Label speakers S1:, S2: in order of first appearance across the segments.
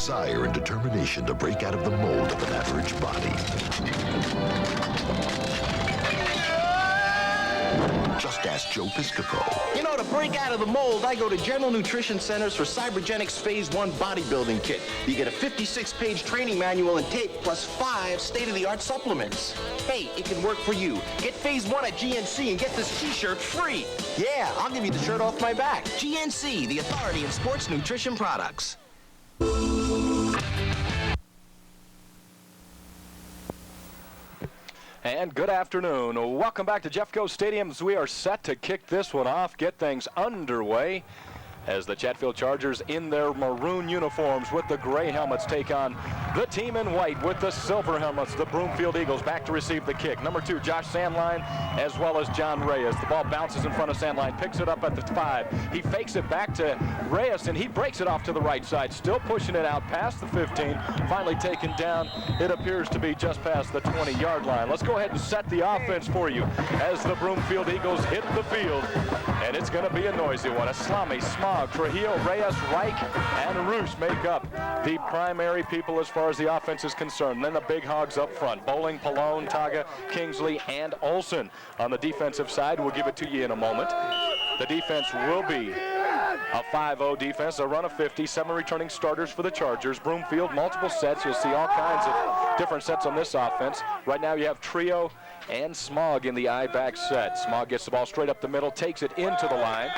S1: desire and determination to break out of the mold of an average body. Just ask Joe Piscopo.
S2: You know, to break out of the mold, I go to General Nutrition Centers for Cybergenics Phase 1 bodybuilding kit. You get a 56-page training manual and tape, plus 5 state-of-the-art supplements. Hey, it can work for you. Get Phase 1 at GNC and get this t-shirt free. Yeah, I'll give you the shirt off my back. GNC, the authority in sports nutrition products.
S3: And good afternoon. Welcome back to Jeffco Stadium as we are set to kick this one off, get things underway as the Chatfield Chargers in their maroon uniforms with the gray helmets take on the team in white with the silver helmets, the Broomfield Eagles, back to receive the kick. Number 2, Josh Sandline, as well as John Reyes. The ball bounces in front of Sandline, picks it up at the 5. He fakes it back to Reyes, and he breaks it off to the right side, still pushing it out past the 15, finally taken down. It appears to be just past the 20-yard line. Let's go ahead and set the offense for you as the Broomfield Eagles hit the field, and it's going to be a noisy one. Aslami, Smog, Trujillo, Reyes, Reich, and Roos make up the primary people as far as the offense is concerned. Then the big hogs up front: Bowling, Pallone, Taga, Kingsley, and Olson. On the defensive side, we'll give it to you in a moment. The defense will be a 5-0 defense, a run of 50, 7 returning starters for the Chargers. Broomfield, multiple sets. You'll see all kinds of different sets on this offense. Right now you have Trio and Smog in the I-back set. Smog gets the ball straight up the middle, takes it into the line,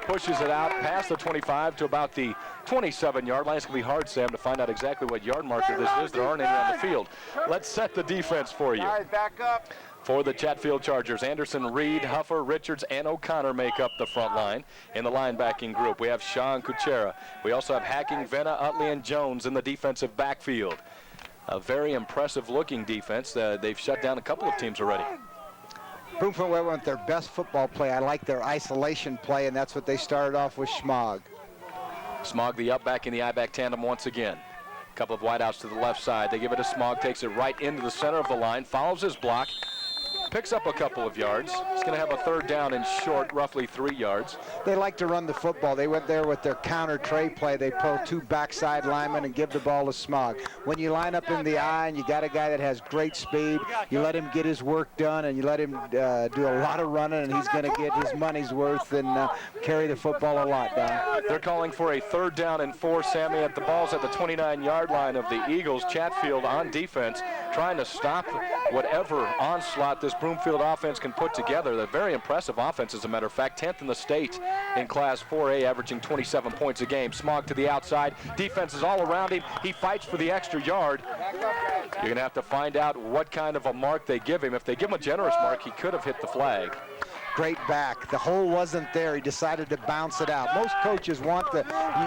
S3: pushes it out past the 25 to about the 27-yard line. It's going to be hard, Sam, to find out exactly what yard marker this is. There aren't any on the field. Let's set the defense for you.
S4: All right, back up.
S3: For the Chatfield Chargers, Anderson, Reed, Huffer, Richards, and O'Connor make up the front line. In the linebacking group, we have Sean Kuchera. We also have Hacking, Venna, Utley, and Jones in the defensive backfield. A very impressive-looking defense. They've shut down a couple of teams already.
S4: Broomfield went with their best football play. I like their isolation play, and that's what they started off with Smog.
S3: Smog, the up back in the I-back tandem once again. A couple of wideouts to the left side. They give it to Smog, takes it right into the center of the line, follows his block, picks up a couple of yards. He's going to have a third down and short, roughly 3 yards.
S4: They like to run the football. They went there with their counter tray play. They pull 2 backside linemen and give the ball to Smog. When you line up in the I and you got a guy that has great speed, you let him get his work done and you let him do a lot of running, and he's going to get his money's worth and carry the football a lot, Don.
S3: They're calling for a third down and 4, Sammy, at the ball's at the 29-yard line of the Eagles. Chatfield on defense trying to stop whatever onslaught this Broomfield offense can put together. They're very impressive offense, as a matter of fact. 10th in the state in Class 4A, averaging 27 points a game. Smog to the outside. Defense is all around him. He fights for the extra yard. You're going to have to find out what kind of a mark they give him. If they give him a generous mark, he could have hit the flag.
S4: Great back. The hole wasn't there. He decided to bounce it out. Most coaches want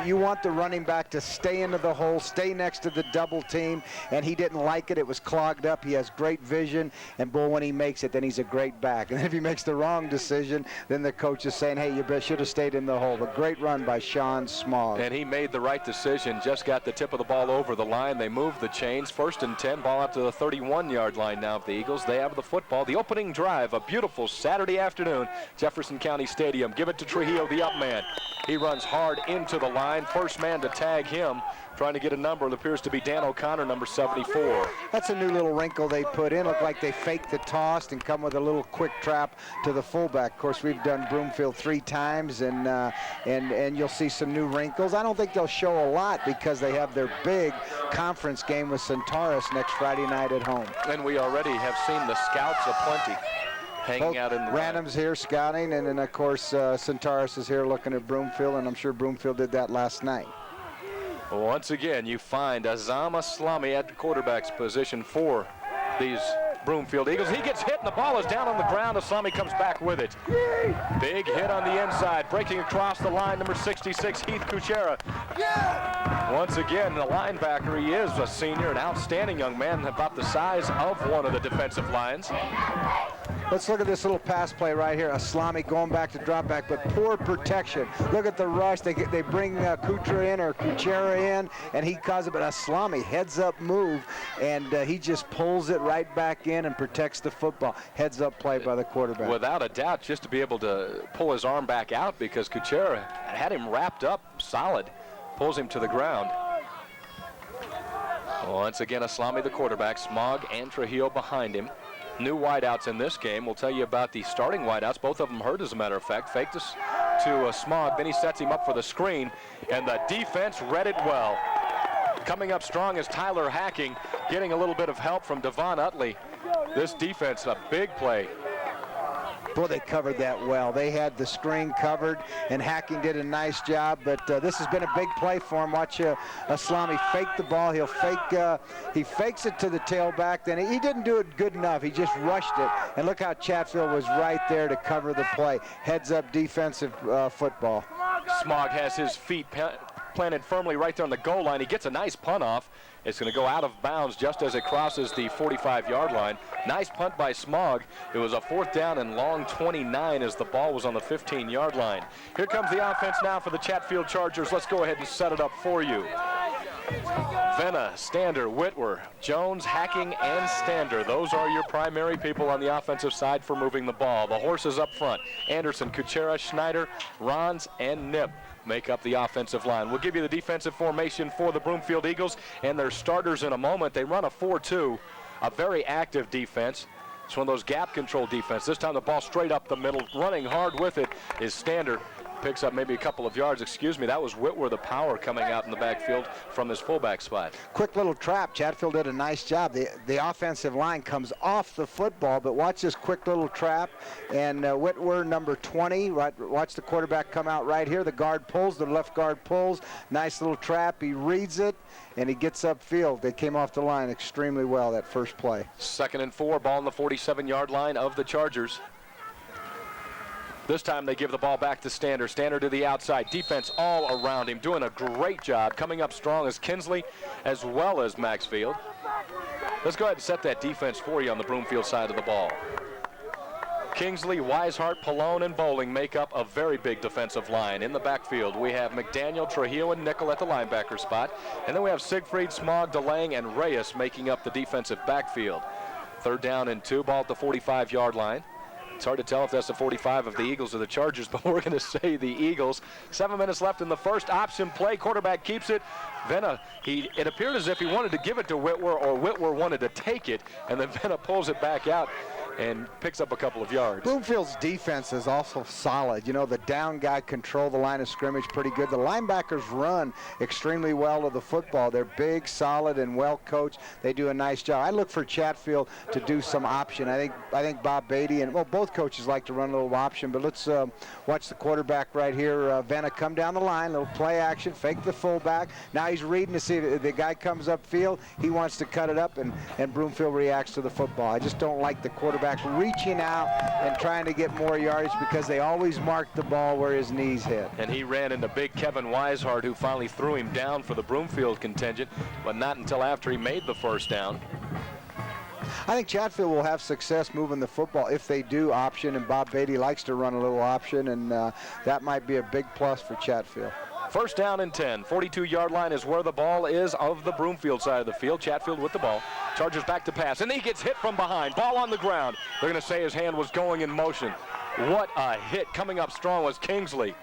S4: you want the running back to stay into the hole, stay next to the double team, and he didn't like it. It was clogged up. He has great vision, and boy, when he makes it, then he's a great back. And if he makes the wrong decision, then the coach is saying, hey, you should have stayed in the hole. But great run by Sean Smog.
S3: And he made the right decision. Just got the tip of the ball over the line. They moved the chains. 1st and 10. Ball up to the 31-yard line now of the Eagles. They have the football. The opening drive, a beautiful Saturday afternoon. Jefferson County Stadium. Give it to Trujillo, the up man. He runs hard into the line. First man to tag him, trying to get a number. It appears to be Dan O'Connor, number 74.
S4: That's a new little wrinkle they put in. Look like they faked the toss and come with a little quick trap to the fullback. Of course, we've done Broomfield 3 times, and you'll see some new wrinkles. I don't think they'll show a lot because they have their big conference game with Centaurus next Friday night at home.
S3: And we already have seen the scouts aplenty hanging out in the
S4: Random's here scouting, and then of course Centaurus is here looking at Broomfield, and I'm sure Broomfield did that last night.
S3: Once again, you find Azam Aslami at the quarterback's position for these Broomfield Eagles. He gets hit, and the ball is down on the ground. Aslami comes back with it. Big hit on the inside, breaking across the line, number 66, Heath Kuchera. Once again, the linebacker, he is a senior, an outstanding young man, about the size of one of the defensive lines.
S4: Let's look at this little pass play right here. Aslami going back to drop back, but poor protection. Look at the rush. They bring Kuchera in, and he causes it. But Aslami heads up move, and he just pulls it right back in and protects the football. Heads up play by the quarterback.
S3: Without a doubt, just to be able to pull his arm back out because Kuchera had him wrapped up solid, pulls him to the ground. Once again, Aslami the quarterback, Smog and Trujillo behind him. New wideouts in this game. We'll tell you about the starting wideouts. Both of them hurt, as a matter of fact. Faked us to Smog, then he sets him up for the screen, and the defense read it well. Coming up strong is Tyler Hacking, getting a little bit of help from Devon Utley. This defense, a big play.
S4: Boy, they covered that well. They had the screen covered, and Hacking did a nice job, but this has been a big play for him. Watch Aslami fake the ball. He fakes it to the tailback. Then he didn't do it good enough. He just rushed it, and look how Chatfield was right there to cover the play. Heads up defensive football.
S3: Smog has his feet planted firmly right there on the goal line. He gets a nice punt off. It's going to go out of bounds just as it crosses the 45-yard line. Nice punt by Smog. It was a 4th down and long 29 as the ball was on the 15-yard line. Here comes the offense now for the Chatfield Chargers. Let's go ahead and set it up for you. Venna, Stander, Whitwer, Jones, Hacking, and Stander. Those are your primary people on the offensive side for moving the ball. The horses up front. Anderson, Kuchera, Schneider, Rons, and Nip make up the offensive line. We'll give you the defensive formation for the Broomfield Eagles and their starters in a moment. They run a 4-2, a very active defense. It's one of those gap control defense. This time the ball straight up the middle. Running hard with it is Stander. Picks up maybe a couple of yards. Excuse me, that was Whitwer, the power, coming out in the backfield from his fullback spot.
S4: Quick little trap. Chatfield did a nice job. The offensive line comes off the football, but watch this quick little trap. And Whitwer, number 20, watch the quarterback come out right here. The guard pulls, the left guard pulls. Nice little trap. He reads it, and he gets upfield. They came off the line extremely well that first play.
S3: 2nd and 4, ball on the 47-yard line of the Chargers. This time they give the ball back to Stander. Stander to the outside. Defense all around him, doing a great job. Coming up strong is Kinsley as well as Maxfield. Let's go ahead and set that defense for you on the Broomfield side of the ball. Kingsley, Weishart, Pallone, and Bowling make up a very big defensive line. In the backfield, we have McDaniel, Trujillo, and Nickel at the linebacker spot. And then we have Siegfried, Smog, DeLang, and Reyes making up the defensive backfield. 3rd down and 2, ball at the 45-yard line. It's hard to tell if that's the 45 of the Eagles or the Chargers, but we're going to say the Eagles. 7 minutes left in the first. Option play. Quarterback keeps it. Venna, it appeared as if he wanted to give it to Whitwer, or Whitwer wanted to take it, and then Venna pulls it back out and picks up a couple of yards.
S4: Broomfield's defense is also solid. You know, the down guy control the line of scrimmage pretty good. The linebackers run extremely well to the football. They're big, solid, and well coached. They do a nice job. I look for Chatfield to do some option. I think Bob Beatty and, well, both coaches like to run a little option, but let's watch the quarterback right here. Venna come down the line, little play action, fake the fullback. Now he's reading to see if the guy comes upfield. He wants to cut it up, and Broomfield reacts to the football. I just don't like the quarterback reaching out and trying to get more yardage because they always mark the ball where his knees hit.
S3: And he ran into big Kevin Weishart, who finally threw him down for the Broomfield contingent, but not until after he made the 1st down.
S4: I think Chatfield will have success moving the football if they do option, and Bob Beatty likes to run a little option, and that might be a big plus for Chatfield.
S3: 1st down and 10. 42-yard line is where the ball is of the Broomfield side of the field. Chatfield with the ball. Chargers back to pass, and he gets hit from behind. Ball on the ground. They're going to say his hand was going in motion. What a hit. Coming up strong was Kingsley.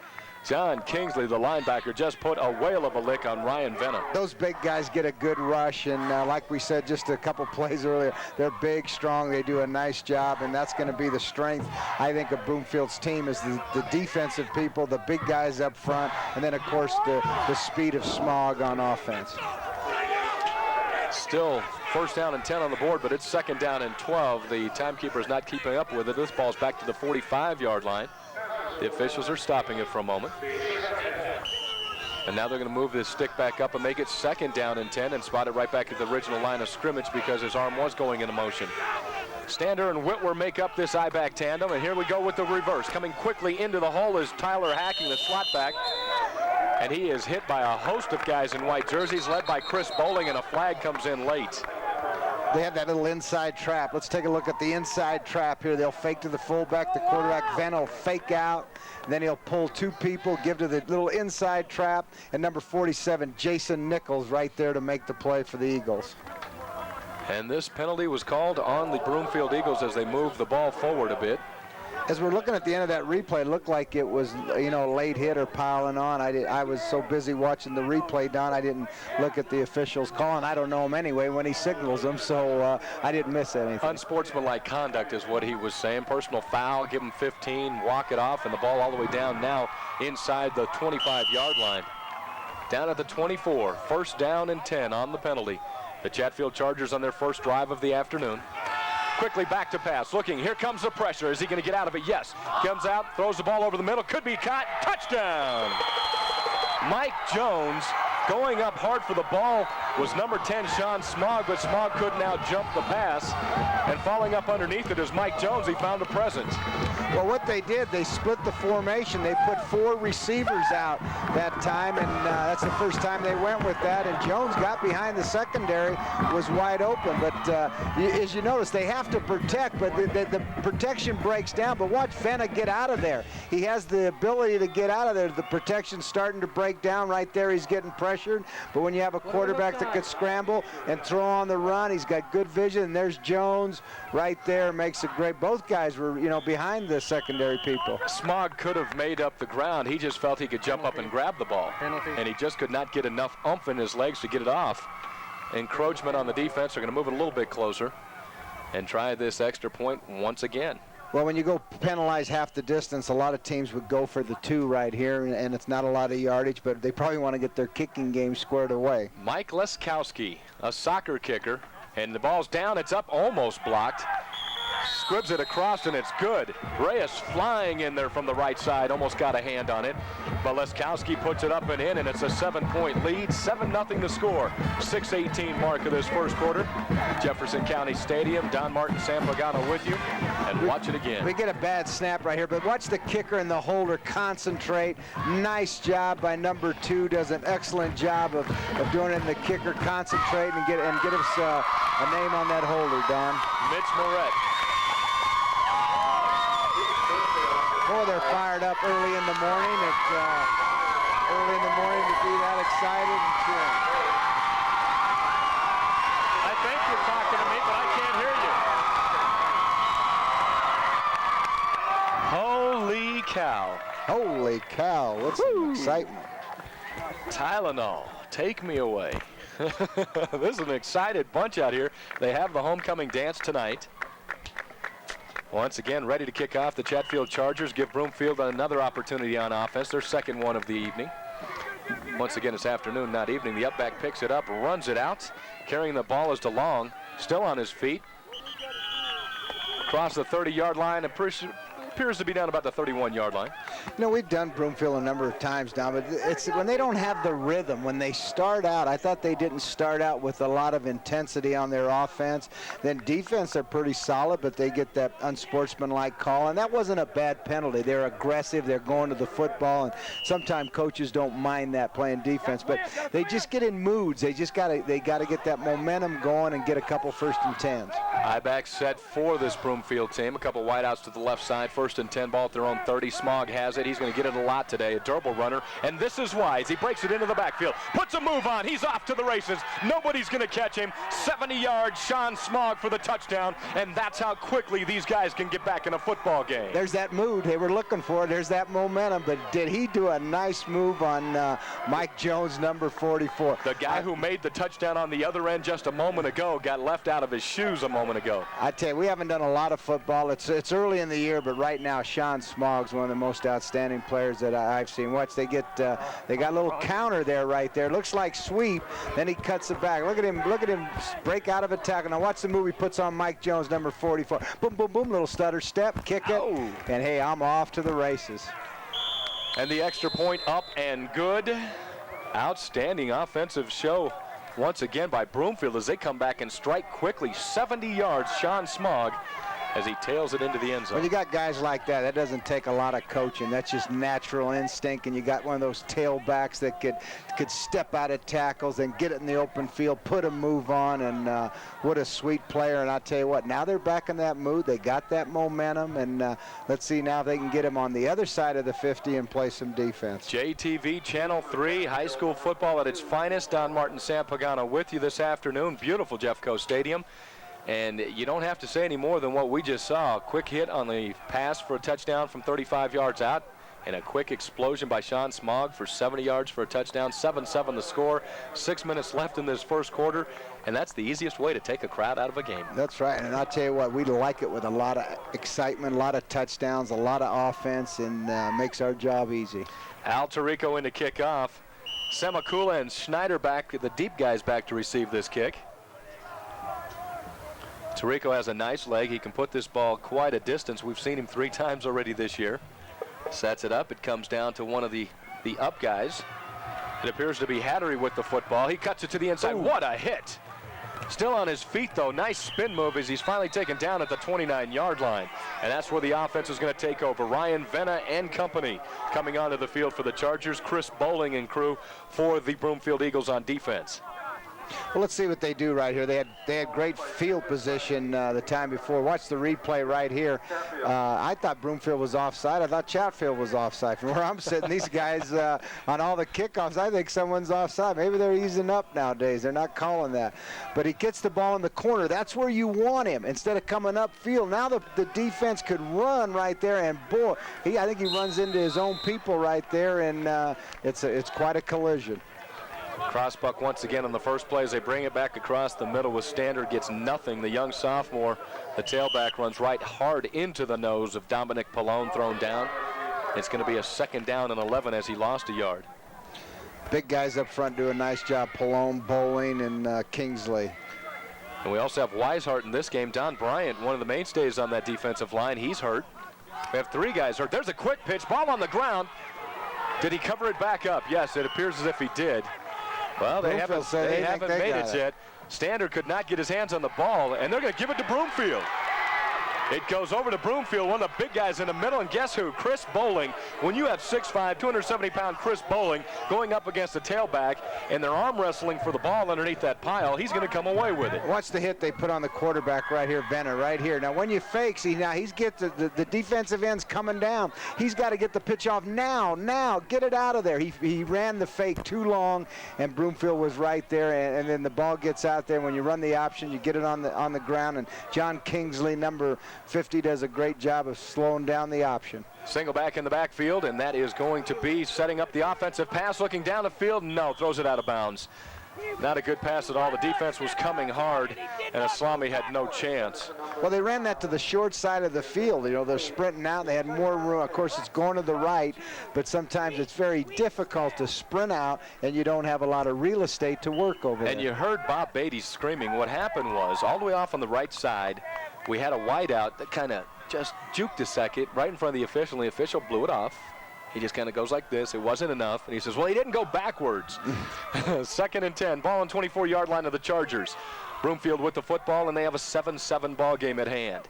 S3: John Kingsley, the linebacker, just put a whale of a lick on Ryan Venna.
S4: Those big guys get a good rush, and like we said just a couple plays earlier, they're big, strong, they do a nice job, and that's going to be the strength, I think, of Broomfield's team is the defensive people, the big guys up front, and then, of course, the speed of Smog on offense.
S3: Still 1st down and 10 on the board, but it's 2nd down and 12. The timekeeper is not keeping up with it. This ball's back to the 45-yard line. The officials are stopping it for a moment. And now they're going to move this stick back up and make it 2nd down and 10 and spot it right back at the original line of scrimmage because his arm was going into motion. Stander and Whitwer make up this I-back tandem, and here we go with the reverse. Coming quickly into the hole is Tyler Hacking, the slot back. And he is hit by a host of guys in white jerseys, led by Chris Bowling, and a flag comes in late.
S4: They have that little inside trap. Let's take a look at the inside trap here. They'll fake to the fullback. The quarterback, Venna, will fake out. Then he'll pull 2 people, give to the little inside trap. And number 47, Jason Nichols, right there to make the play for the Eagles.
S3: And this penalty was called on the Broomfield Eagles as they moved the ball forward a bit.
S4: As we're looking at the end of that replay, it looked like it was, you know, a late hit or piling on. I was so busy watching the replay, Don, I didn't look at the officials calling. I don't know him anyway when he signals them, so I didn't miss anything.
S3: Unsportsmanlike conduct is what he was saying. Personal foul, give him 15, walk it off, and the ball all the way down now inside the 25-yard line. Down at the 24, first down and 10 on the penalty. The Chatfield Chargers on their first drive of the afternoon. Quickly back to pass, looking, here comes the pressure. Is he going to get out of it? Yes. Comes out, throws the ball over the middle, could be caught, touchdown! Mike Jones going up hard for the ball was number 10, Sean Smog, but Smog couldn't out-jump the pass. And falling up underneath it is Mike Jones. He found a present.
S4: Well, what they did, they split the formation. They put 4 receivers out that time, and that's the first time they went with that. And Jones got behind the secondary, was wide open. But as you notice, they have to protect, but the protection breaks down. But watch Fenna get out of there. He has the ability to get out of there. The protection's starting to break down right there. He's getting pressured. But when you have a quarterback that could scramble and throw on the run, he's got good vision. And there's Jones right there, makes it great. Both guys were, you know, behind the secondary people.
S3: Smog could have made up the ground. He just felt he could jump up and grab the ball. And he just could not get enough oomph in his legs to get it off. Encroachment on the defense. They're going to move it a little bit closer and try this extra point once again.
S4: Well, when you go penalize half the distance, a lot of teams would go for the 2 right here, and it's not a lot of yardage, but they probably want to get their kicking game squared away.
S3: Mike Leskowski, a soccer kicker, and the ball's down. It's up, almost blocked. Squibs it across, and it's good. Reyes flying in there from the right side, almost got a hand on it. But Leskowski puts it up and in, and it's a 7-point lead, 7-0 to score. 6:18 mark of this first quarter. Jefferson County Stadium, Don Martin, Sam Pagano with you, and watch it again.
S4: We get a bad snap right here, but watch the kicker and the holder concentrate. Nice job by number 2, does an excellent job of doing it, and the kicker concentrate and get us a name on that holder, Don.
S3: Mitch Moret.
S4: Boy, they're fired up early in the morning. It's early in the morning to be that excited and cheering.
S3: I think you're talking to me, but I can't hear you. Holy cow.
S4: Holy cow, what's some excitement.
S3: Tylenol, take me away. This is an excited bunch out here. They have the homecoming dance tonight. Once again, ready to kick off. The Chatfield Chargers give Broomfield another opportunity on offense, their second one of the evening. Once again, it's afternoon, not evening. The upback picks it up, runs it out. Carrying the ball is DeLong, still on his feet. Across the 30-yard line, appears to be down about the 31-yard line.
S4: You know, we've done Broomfield a number of times now, but it's when they don't have the rhythm. When they start out, I thought they didn't start out with a lot of intensity on their offense. Then defense, they're pretty solid, but they get that unsportsmanlike call, and that wasn't a bad penalty. They're aggressive, they're going to the football, and sometimes coaches don't mind that playing defense, but they just get in moods. They got to get that momentum going and get a couple 1st and 10s.
S3: I-back set for this Broomfield team. A couple wideouts to the left side. 1st and 10 ball at their own 30. Smog has it. He's going to get it a lot today. A durable runner. And this is why, as he breaks it into the backfield, puts a move on. He's off to the races. Nobody's going to catch him. 70 yards, Sean Smog for the touchdown. And that's how quickly these guys can get back in a football game.
S4: There's that mood they were looking for. There's that momentum. But did he do a nice move on Mike Jones, number 44?
S3: The guy who made the touchdown on the other end just a moment ago got left out of his shoes a moment ago.
S4: I tell you, we haven't done a lot of football. It's early in the year, but right now Sean Smog's one of the most outstanding players that I've seen. Watch, they got a little counter there right there. Looks like sweep, then he cuts it back. Look at him break out of a tackle. Now watch the move he puts on Mike Jones, number 44. Boom, boom, boom, little stutter step, kick it, and hey, I'm off to the races.
S3: And the extra point up and good. Outstanding offensive show once again by Broomfield as they come back and strike quickly. 70 yards, Sean Smog, as he tails it into the end zone.
S4: When you got guys like that, that doesn't take a lot of coaching. That's just natural instinct, and you got one of those tailbacks that could step out of tackles and get it in the open field, put a move on, and what a sweet player. And I'll tell you what, now they're back in that mood. They got that momentum, and let's see now if they can get him on the other side of the 50 and play some defense.
S3: JTV Channel 3, high school football at its finest. Don Martin, Sam Pagano with you this afternoon. Beautiful Jeffco Stadium. And you don't have to say any more than what we just saw. A quick hit on the pass for a touchdown from 35 yards out, and a quick explosion by Sean Smog for 70 yards for a touchdown. 7-7 the score. 6 minutes left in this first quarter, and that's the easiest way to take a crowd out of a game.
S4: That's right, and I'll tell you what, we like it with a lot of excitement, a lot of touchdowns, a lot of offense, and makes our job easy.
S3: Al Tarico in to kick off. Semakula and Schneider back, the deep guys back to receive this kick. Tarico has a nice leg. He can put this ball quite a distance. We've seen him 3 times already this year. Sets it up. It comes down to one of the up guys. It appears to be Hattery with the football. He cuts it to the inside. Ooh. What a hit. Still on his feet, though. Nice spin move as he's finally taken down at the 29-yard line. And that's where the offense is going to take over. Ryan Venna and company coming onto the field for the Chargers. Chris Bowling and crew for the Broomfield Eagles on defense.
S4: Well, let's see what they do right here. They had great field position the time before. Watch the replay right here. I thought Broomfield was offside. I thought Chatfield was offside. From where I'm sitting, these guys on all the kickoffs, I think someone's offside. Maybe they're easing up nowadays. They're not calling that. But he gets the ball in the corner. That's where you want him instead of coming upfield. Now the defense could run right there, and boy, I think he runs into his own people right there, and it's quite a collision.
S3: Crossbuck once again on the first play as they bring it back across the middle with Standard. Gets nothing. The young sophomore, the tailback, runs right hard into the nose of Dominic Pallone, thrown down. It's going to be a 2nd down and 11 as he lost a yard.
S4: Big guys up front do a nice job. Pallone, Bowling, and Kingsley.
S3: And we also have Weishart in this game. Don Bryant, one of the mainstays on that defensive line. He's hurt. We have 3 guys hurt. There's a quick pitch. Ball on the ground. Did he cover it back up? Yes, it appears as if he did. Well, they haven't made it yet. Standard could not get his hands on the ball, and they're going to give it to Broomfield. It goes over to Broomfield, one of the big guys in the middle, and guess who? Chris Bowling. When you have 6'5", 270-pound Chris Bowling going up against a tailback, and they're arm wrestling for the ball underneath that pile, he's going to come away with it.
S4: Watch the hit they put on the quarterback right here, Venner, right here. Now, when you fake, see, now he's get the defensive end's coming down. He's got to get the pitch off now, get it out of there. He ran the fake too long, and Broomfield was right there, and then the ball gets out there. When you run the option, you get it on the ground, and John Kingsley, number 50, does a great job of slowing down the option.
S3: Single back in the backfield, and that is going to be setting up the offensive pass. Looking down the field, no, throws it out of bounds. Not a good pass at all. The defense was coming hard, and Aslami had no chance.
S4: Well, they ran that to the short side of the field. You know, they're sprinting out. They had more room. Of course, it's going to the right, but sometimes it's very difficult to sprint out, and you don't have a lot of real estate to work over there.
S3: And you heard Bob Beatty screaming. What happened was, all the way off on the right side, we had a wideout that kind of just juked a second right in front of the official, and the official blew it off. He just kind of goes like this. It wasn't enough. And he says, well, he didn't go backwards. 2nd and 10. Ball on 24-yard line of the Chargers. Broomfield with the football, and they have a 7-7 ball game at hand.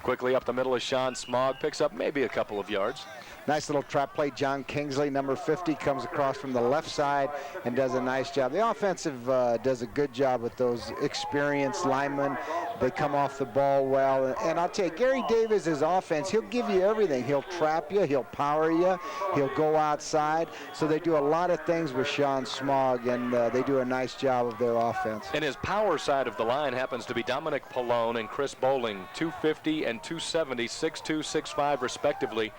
S3: Quickly up the middle is Sean Smog. Picks up maybe a couple of yards.
S4: Nice little trap play. John Kingsley, number 50, comes across from the left side and does a nice job. The offensive does a good job with those experienced linemen. They come off the ball well. And I'll tell you, Gary Davis' offense, he'll give you everything. He'll trap you. He'll power you. He'll go outside. So they do a lot of things with Sean Smog, and they do a nice job of their offense.
S3: And his power side of the line happens to be Dominic Pallone and Chris Bowling, 250 and 270, 6'2", 6'5", respectively.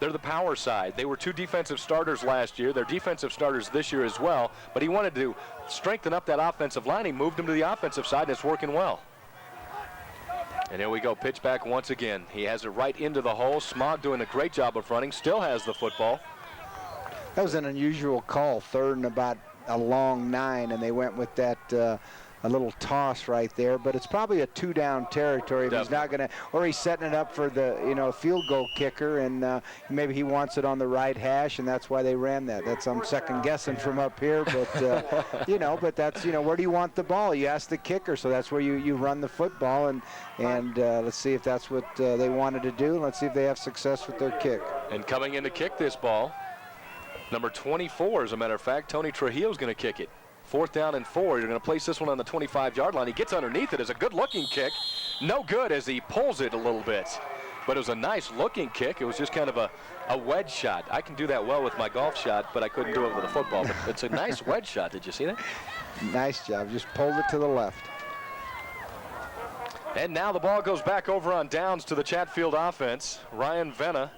S3: They're the power side. They were 2 defensive starters last year. They're defensive starters this year as well. But he wanted to strengthen up that offensive line. He moved them to the offensive side, and it's working well. And here we go, pitch back once again. He has it right into the hole. Smog doing a great job of running, still has the football.
S4: That was an unusual call, 3rd and about a long 9, and they went with that a little toss right there, but it's probably a 2-down territory. If he's not going to, or he's setting it up for the field goal kicker, and maybe he wants it on the right hash, and that's why they ran that. That's I'm second guessing from up here, but but that's where do you want the ball? You ask the kicker, so that's where you run the football, and let's see if that's what they wanted to do. Let's see if they have success with their kick.
S3: And coming in to kick this ball, number 24, as a matter of fact, Tony Trujillo's going to kick it. 4th down and 4. You're going to place this one on the 25-yard line. He gets underneath it as a good-looking kick. No good as he pulls it a little bit. But it was a nice-looking kick. It was just kind of a wedge shot. I can do that well with my golf shot, but I couldn't do it with a football. But it's a nice wedge shot. Did you see that?
S4: Nice job. Just pulled it to the left.
S3: And now the ball goes back over on downs to the Chatfield offense. Ryan Venna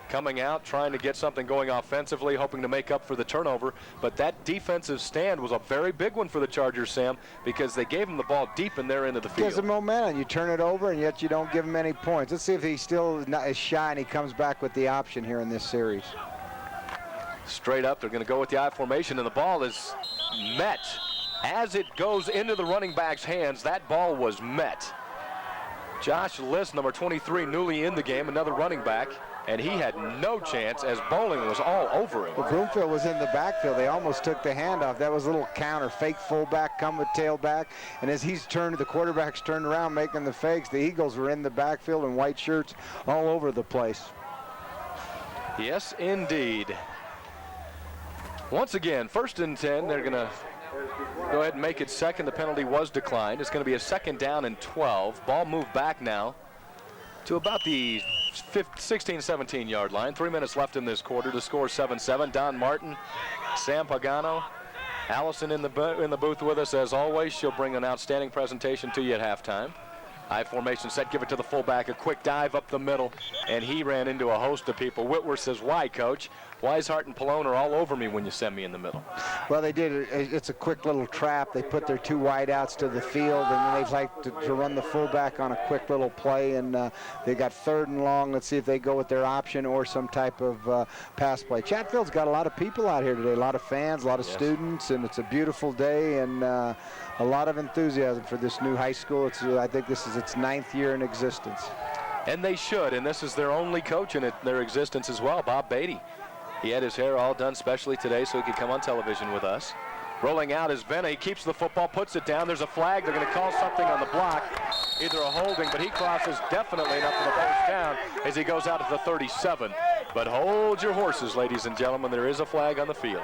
S3: coming out, trying to get something going offensively, hoping to make up for the turnover. But that defensive stand was a very big one for the Chargers, Sam, because they gave him the ball deep in their end of the field.
S4: Gives him momentum. You turn it over, and yet you don't give him any points. Let's see if he still is shy and he comes back with the option here in this series.
S3: Straight up, they're going to go with the I formation, and the ball is met. As it goes into the running back's hands, that ball was met. Josh List, number 23, newly in the game, another running back. And he had no chance as Bowling was all over him.
S4: Well, Broomfield was in the backfield. They almost took the handoff. That was a little counter, fake fullback, come with tailback. And as he's turned, the quarterback's turned around making the fakes. The Eagles were in the backfield in white shirts all over the place.
S3: Yes, indeed. Once again, 1st and 10. They're going to go ahead and make it second. The penalty was declined. It's going to be a 2nd down and 12. Ball moved back now to about the 16-17 yard line. 3 minutes left in this quarter to score 7-7. Don Martin, Sam Pagano, Allison in the booth with us as always. She'll bring an outstanding presentation to you at halftime. I formation set, give it to the fullback, a quick dive up the middle, and he ran into a host of people. Whitworth says, why, Coach? Weishart and Pallone are all over me when you send me in the middle.
S4: Well, they did. It's a quick little trap. They put their 2 wideouts to the field, and then they like to run the fullback on a quick little play, and they got 3rd and long. Let's see if they go with their option or some type of pass play. Chatfield's got a lot of people out here today, a lot of fans, a lot of students, and it's a beautiful day, and a lot of enthusiasm for this new high school. I think this is its 9th year in existence.
S3: And they should, and this is their only coach in their existence as well, Bob Beatty. He had his hair all done specially today so he could come on television with us. Rolling out is Venna. He keeps the football, puts it down. There's a flag. They're going to call something on the block, either a holding, but he crosses definitely enough for the first down as he goes out at the 37. But hold your horses, ladies and gentlemen. There is a flag on the field.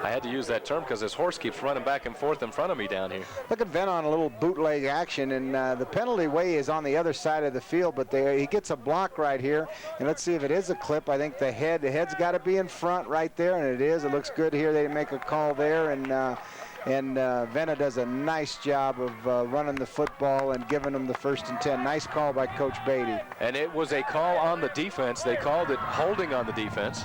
S3: I had to use that term because this horse keeps running back and forth in front of me down here.
S4: Look at Venn on a little bootleg action, and the penalty way is on the other side of the field, but he gets a block right here. And let's see if it is a clip. I think the head's got to be in front right there, and it is. It looks good here. They make a call there, and Venna does a nice job of running the football and giving them the 1st and 10. Nice call by Coach Beatty.
S3: And it was a call on the defense. They called it holding on the defense.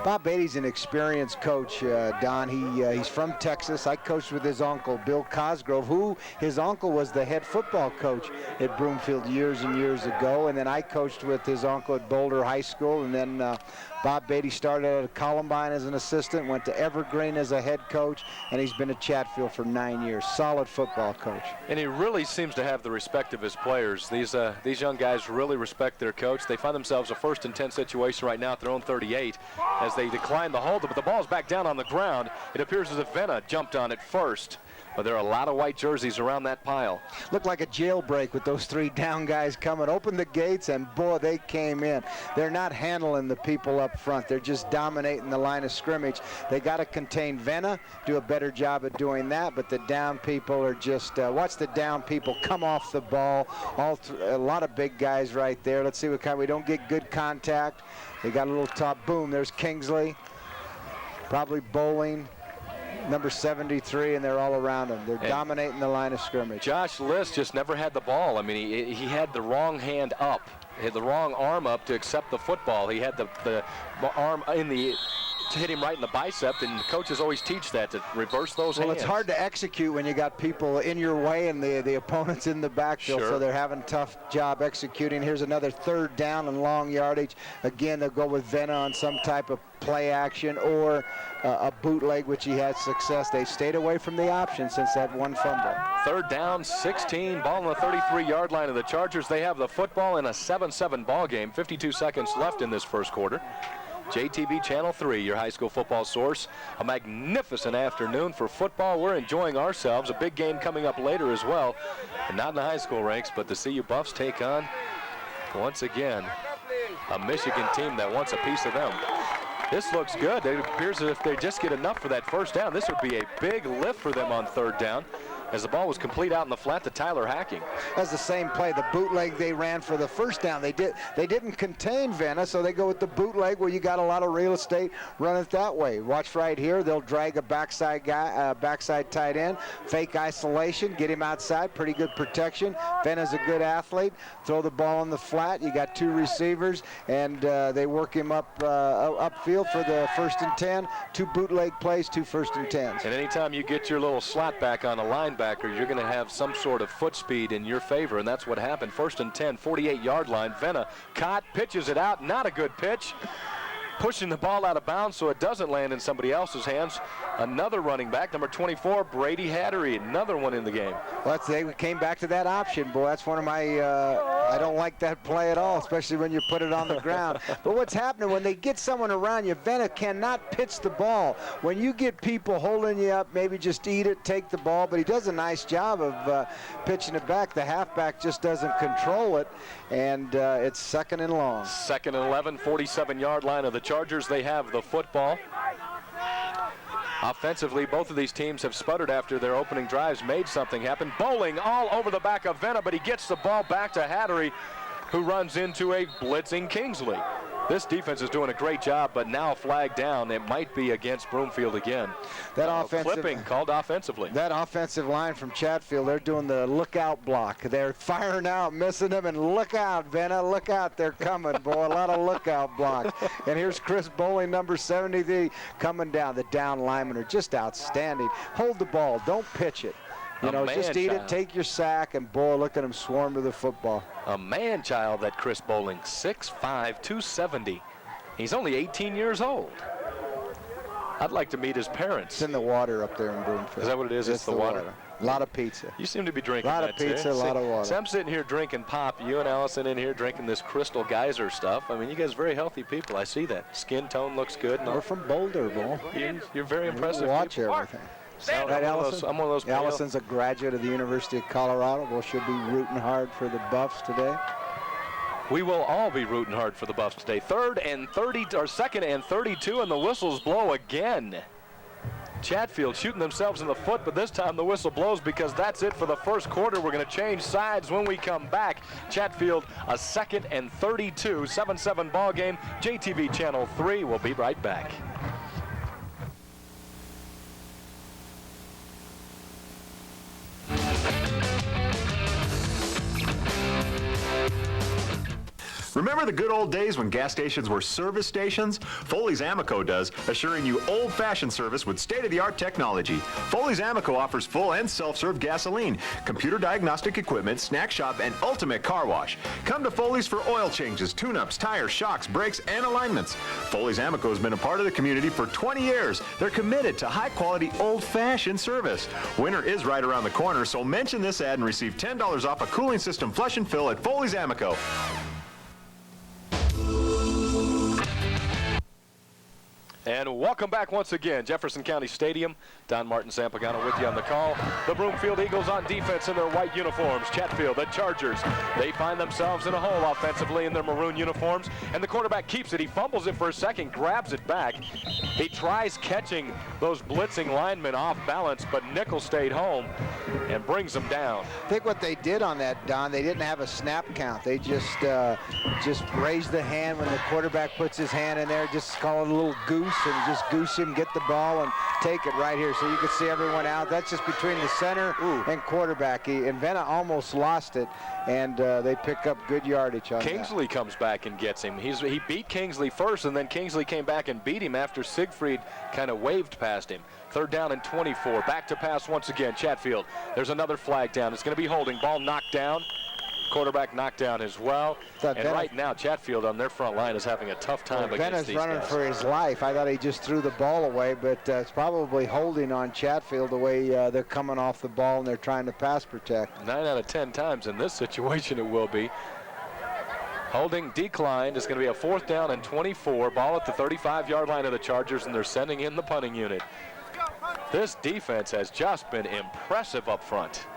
S4: Bob Beatty's an experienced coach, Don. He's from Texas. I coached with his uncle, Bill Cosgrove, who his uncle was the head football coach at Broomfield years and years ago. And then I coached with his uncle at Boulder High School. And then Bob Beatty started at Columbine as an assistant, went to Evergreen as a head coach, and he's been at Chatfield for 9 years. Solid football coach.
S3: And he really seems to have the respect of his players. These young guys really respect their coach. They find themselves a 1st and 10 situation right now at their own 38 as they decline the hold, but the ball's back down on the ground. It appears as if Venna jumped on it first. But there are a lot of white jerseys around that pile.
S4: Looked like a jailbreak with those 3 down guys coming. Opened the gates, and boy, they came in. They're not handling the people up front. They're just dominating the line of scrimmage. They got to contain Venna, do a better job at doing that, but the down people are just, watch the down people come off the ball. A lot of big guys right there. Let's see what kind. We don't get good contact. They got a little top. Boom, there's Kingsley. Probably Bowling. Number 73, and they're all around him. They're dominating the line of scrimmage.
S3: Josh List just never had the ball. I mean, he had the wrong hand up. He had the wrong arm up to accept the football. He had the arm to hit him right in the bicep, and coaches always teach that, to reverse those hands.
S4: Well, it's hard to execute when you got people in your way and the opponent's in the backfield, so they're having a tough job executing. Here's another 3rd down and long yardage. Again, they'll go with Venna on some type of play action or a bootleg, which he had success. They stayed away from the option since that one fumble.
S3: 3rd down, 16, ball on the 33-yard line of the Chargers. They have the football in a 7-7 ball game. 52 seconds left in this first quarter. JTV Channel 3, your high school football source. A magnificent afternoon for football. We're enjoying ourselves. A big game coming up later as well. And not in the high school ranks, but the CU Buffs take on, once again, a Michigan team that wants a piece of them. This looks good. It appears as if they just get enough for that 1st down. This would be a big lift for them on 3rd down. as the ball was complete out in the flat to Tyler Hacking.
S4: That's the same play. The bootleg they ran for the first down. They didn't contain Venna, so they go with the bootleg where you got a lot of real estate. Run it that way. Watch right here. They'll drag a backside guy, backside tight end, fake isolation, get him outside. Pretty good protection. Venna's a good athlete. Throw the ball in the flat. You got 2 receivers, and they work him upfield for the 1st and 10. 2 bootleg plays, 2 1st and 10s.
S3: And anytime you get your little slot back on a linebacker, you're going to have some sort of foot speed in your favor, and that's what happened. 1st and 10, 48-yard line. Venna caught, pitches it out. Not a good pitch. Pushing the ball out of bounds so it doesn't land in somebody else's hands. Another running back, number 24, Brady Hattery, another one in the game.
S4: Well, they came back to that option, boy. That's one of my, I don't like that play at all, especially when you put it on the ground. But what's happening when they get someone around you, Venna cannot pitch the ball. When you get people holding you up, maybe just eat it, take the ball, but he does a nice job of pitching it back. The halfback just doesn't control it, and it's 2nd and long.
S3: 2nd and 11, 47-yard line of the Chargers. They have the football. Offensively, both of these teams have sputtered after their opening drives, made something happen. Bowling all over the back of Venna, but he gets the ball back to Hattery, who runs into a blitzing Kingsley. This defense is doing a great job, but now flagged down. It might be against Broomfield again.
S4: That offensive
S3: clipping called offensively.
S4: That offensive line from Chatfield, they're doing the lookout block. They're firing out, missing them, and look out, Venna, look out, they're coming, boy. A lot of lookout blocks. And here's Chris Bowling, number 73, coming down. The down linemen are just outstanding. Hold the ball, don't pitch it. You know, just eat it, take your sack, and boy, look at him swarm to the football.
S3: A man-child, that Chris Bowling, 6'5", 270. He's only 18 years old. I'd like to meet his parents.
S4: It's in the water up there in Broomfield.
S3: Is that what it is? It's the water.
S4: A lot of pizza.
S3: You seem to be drinking
S4: a lot of pizza, a lot of water.
S3: So I'm sitting here drinking pop. You and Allison in here drinking this Crystal Geyser stuff. I mean, you guys are very healthy people. I see that. Skin tone looks good.
S4: We're from Boulder, boy.
S3: You're very impressive.
S4: Watch everything.
S3: Right, Allison? I'm one of those.
S4: Allison's a graduate of the University of Colorado. Well, she'll be rooting hard for the Buffs today.
S3: We will all be rooting hard for the Buffs today. 2nd and 32, and the whistles blow again. Chatfield shooting themselves in the foot, but this time the whistle blows because that's it for the first quarter. We're going to change sides when we come back. Chatfield, a 2nd and 32, 7-7 ball game. JTV Channel 3. We'll be right back.
S5: Remember the good old days when gas stations were service stations? Foley's Amoco does, assuring you old-fashioned service with state-of-the-art technology. Foley's Amoco offers full and self-serve gasoline, computer diagnostic equipment, snack shop, and ultimate car wash. Come to Foley's for oil changes, tune-ups, tires, shocks, brakes, and alignments. Foley's Amoco has been a part of the community for 20 years. They're committed to high-quality, old-fashioned service. Winter is right around the corner, so mention this ad and receive $10 off a cooling system flush and fill at Foley's Amoco.
S3: And welcome back once again, Jefferson County Stadium. Don Martin Sampagano with you on the call. The Broomfield Eagles on defense in their white uniforms. Chatfield, the Chargers, they find themselves in a hole offensively in their maroon uniforms. And the quarterback keeps it. He fumbles it for a second, grabs it back. He tries catching those blitzing linemen off balance, but Nichols stayed home and brings them down.
S4: I think what they did on that, Don, they didn't have a snap count. They just raised the hand when the quarterback puts his hand in there, just call it a little goose, and just goose him, get the ball, and take it right here. So you can see everyone out. That's just between the center and quarterback. And Venna almost lost it, and they pick up good yardage on
S3: Kingsley comes back and gets him. He beat Kingsley first, and then Kingsley came back and beat him after Siegfried kind of waved past him. 3rd down and 24. Back to pass once again. Chatfield. There's another flag down. It's going to be holding. Ball knocked down. Quarterback knocked down as well. And right now, Chatfield on their front line is having a tough time against these guys.
S4: Venna's running for his life. I thought he just threw the ball away, but it's probably holding on Chatfield the way they're coming off the ball and they're trying to pass protect.
S3: 9 out of 10 times in this situation it will be. Holding declined. It's going to be a 4th down and 24. Ball at the 35-yard line of the Chargers, and they're sending in the punting unit. This defense has just been impressive up front.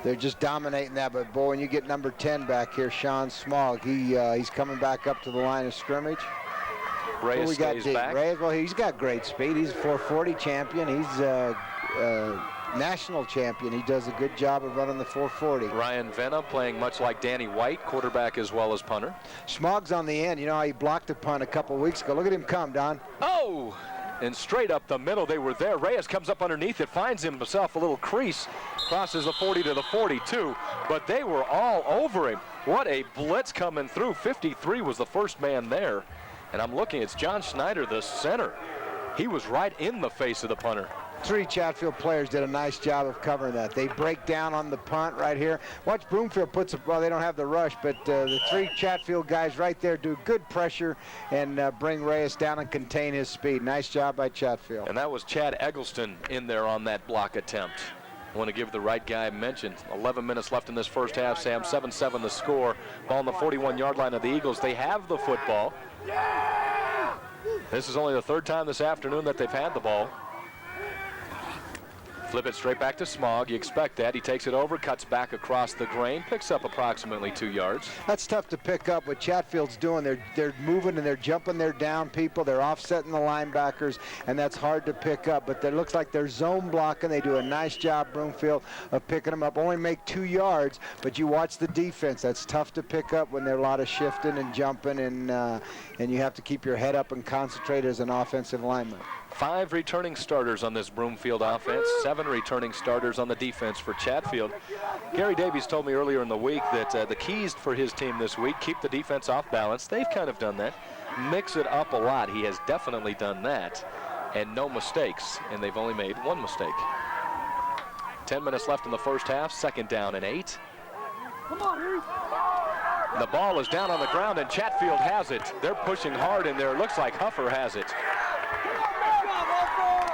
S4: They're just dominating that, but boy, when you get number 10 back here, Sean Smog, he's coming back up to the line of scrimmage.
S3: Reyes stays back.
S4: Reyes, well, he's got great speed. He's a 440 champion. He's national champion. He does a good job of running the 440.
S3: Ryan Venna playing much like Danny White, quarterback as well as punter.
S4: Schmog's on the end. You know how he blocked a punt a couple weeks ago. Look at him come, Don.
S3: Oh! And straight up the middle, they were there. Reyes comes up underneath it, finds himself a little crease, crosses the 40 to the 42, but they were all over him. What a blitz coming through. 53 was the first man there. And I'm looking, it's John Schneider, the center. He was right in the face of the punter.
S4: 3 Chatfield players did a nice job of covering that. They break down on the punt right here. Watch Broomfield puts, well, they don't have the rush, but the 3 Chatfield guys right there do good pressure and bring Reyes down and contain his speed. Nice job by Chatfield.
S3: And that was Chad Eggleston in there on that block attempt. I want to give the right guy mentioned. 11 minutes left in this first half, Sam. 7-7 the score. Ball on the 41-yard line of the Eagles. They have the football. This is only the 3rd time this afternoon that they've had the ball. Flip it straight back to Smog. You expect that. He takes it over, cuts back across the grain, picks up approximately 2 yards.
S4: That's tough to pick up. What Chatfield's doing, they're moving and they're jumping their down people. They're offsetting the linebackers, and that's hard to pick up. But it looks like they're zone blocking. They do a nice job, Broomfield, of picking them up. Only make 2 yards, but you watch the defense. That's tough to pick up when there's a lot of shifting and jumping, and you have to keep your head up and concentrate as an offensive lineman.
S3: 5 returning starters on this Broomfield offense, 7 returning starters on the defense for Chatfield. Gary Davies told me earlier in the week that the keys for his team this week, keep the defense off balance. They've kind of done that. Mix it up a lot. He has definitely done that. And no mistakes, and they've only made 1 mistake. 10 minutes left in the first half, 2nd down and 8. The ball is down on the ground, and Chatfield has it. They're pushing hard in there. It looks like Huffer has it.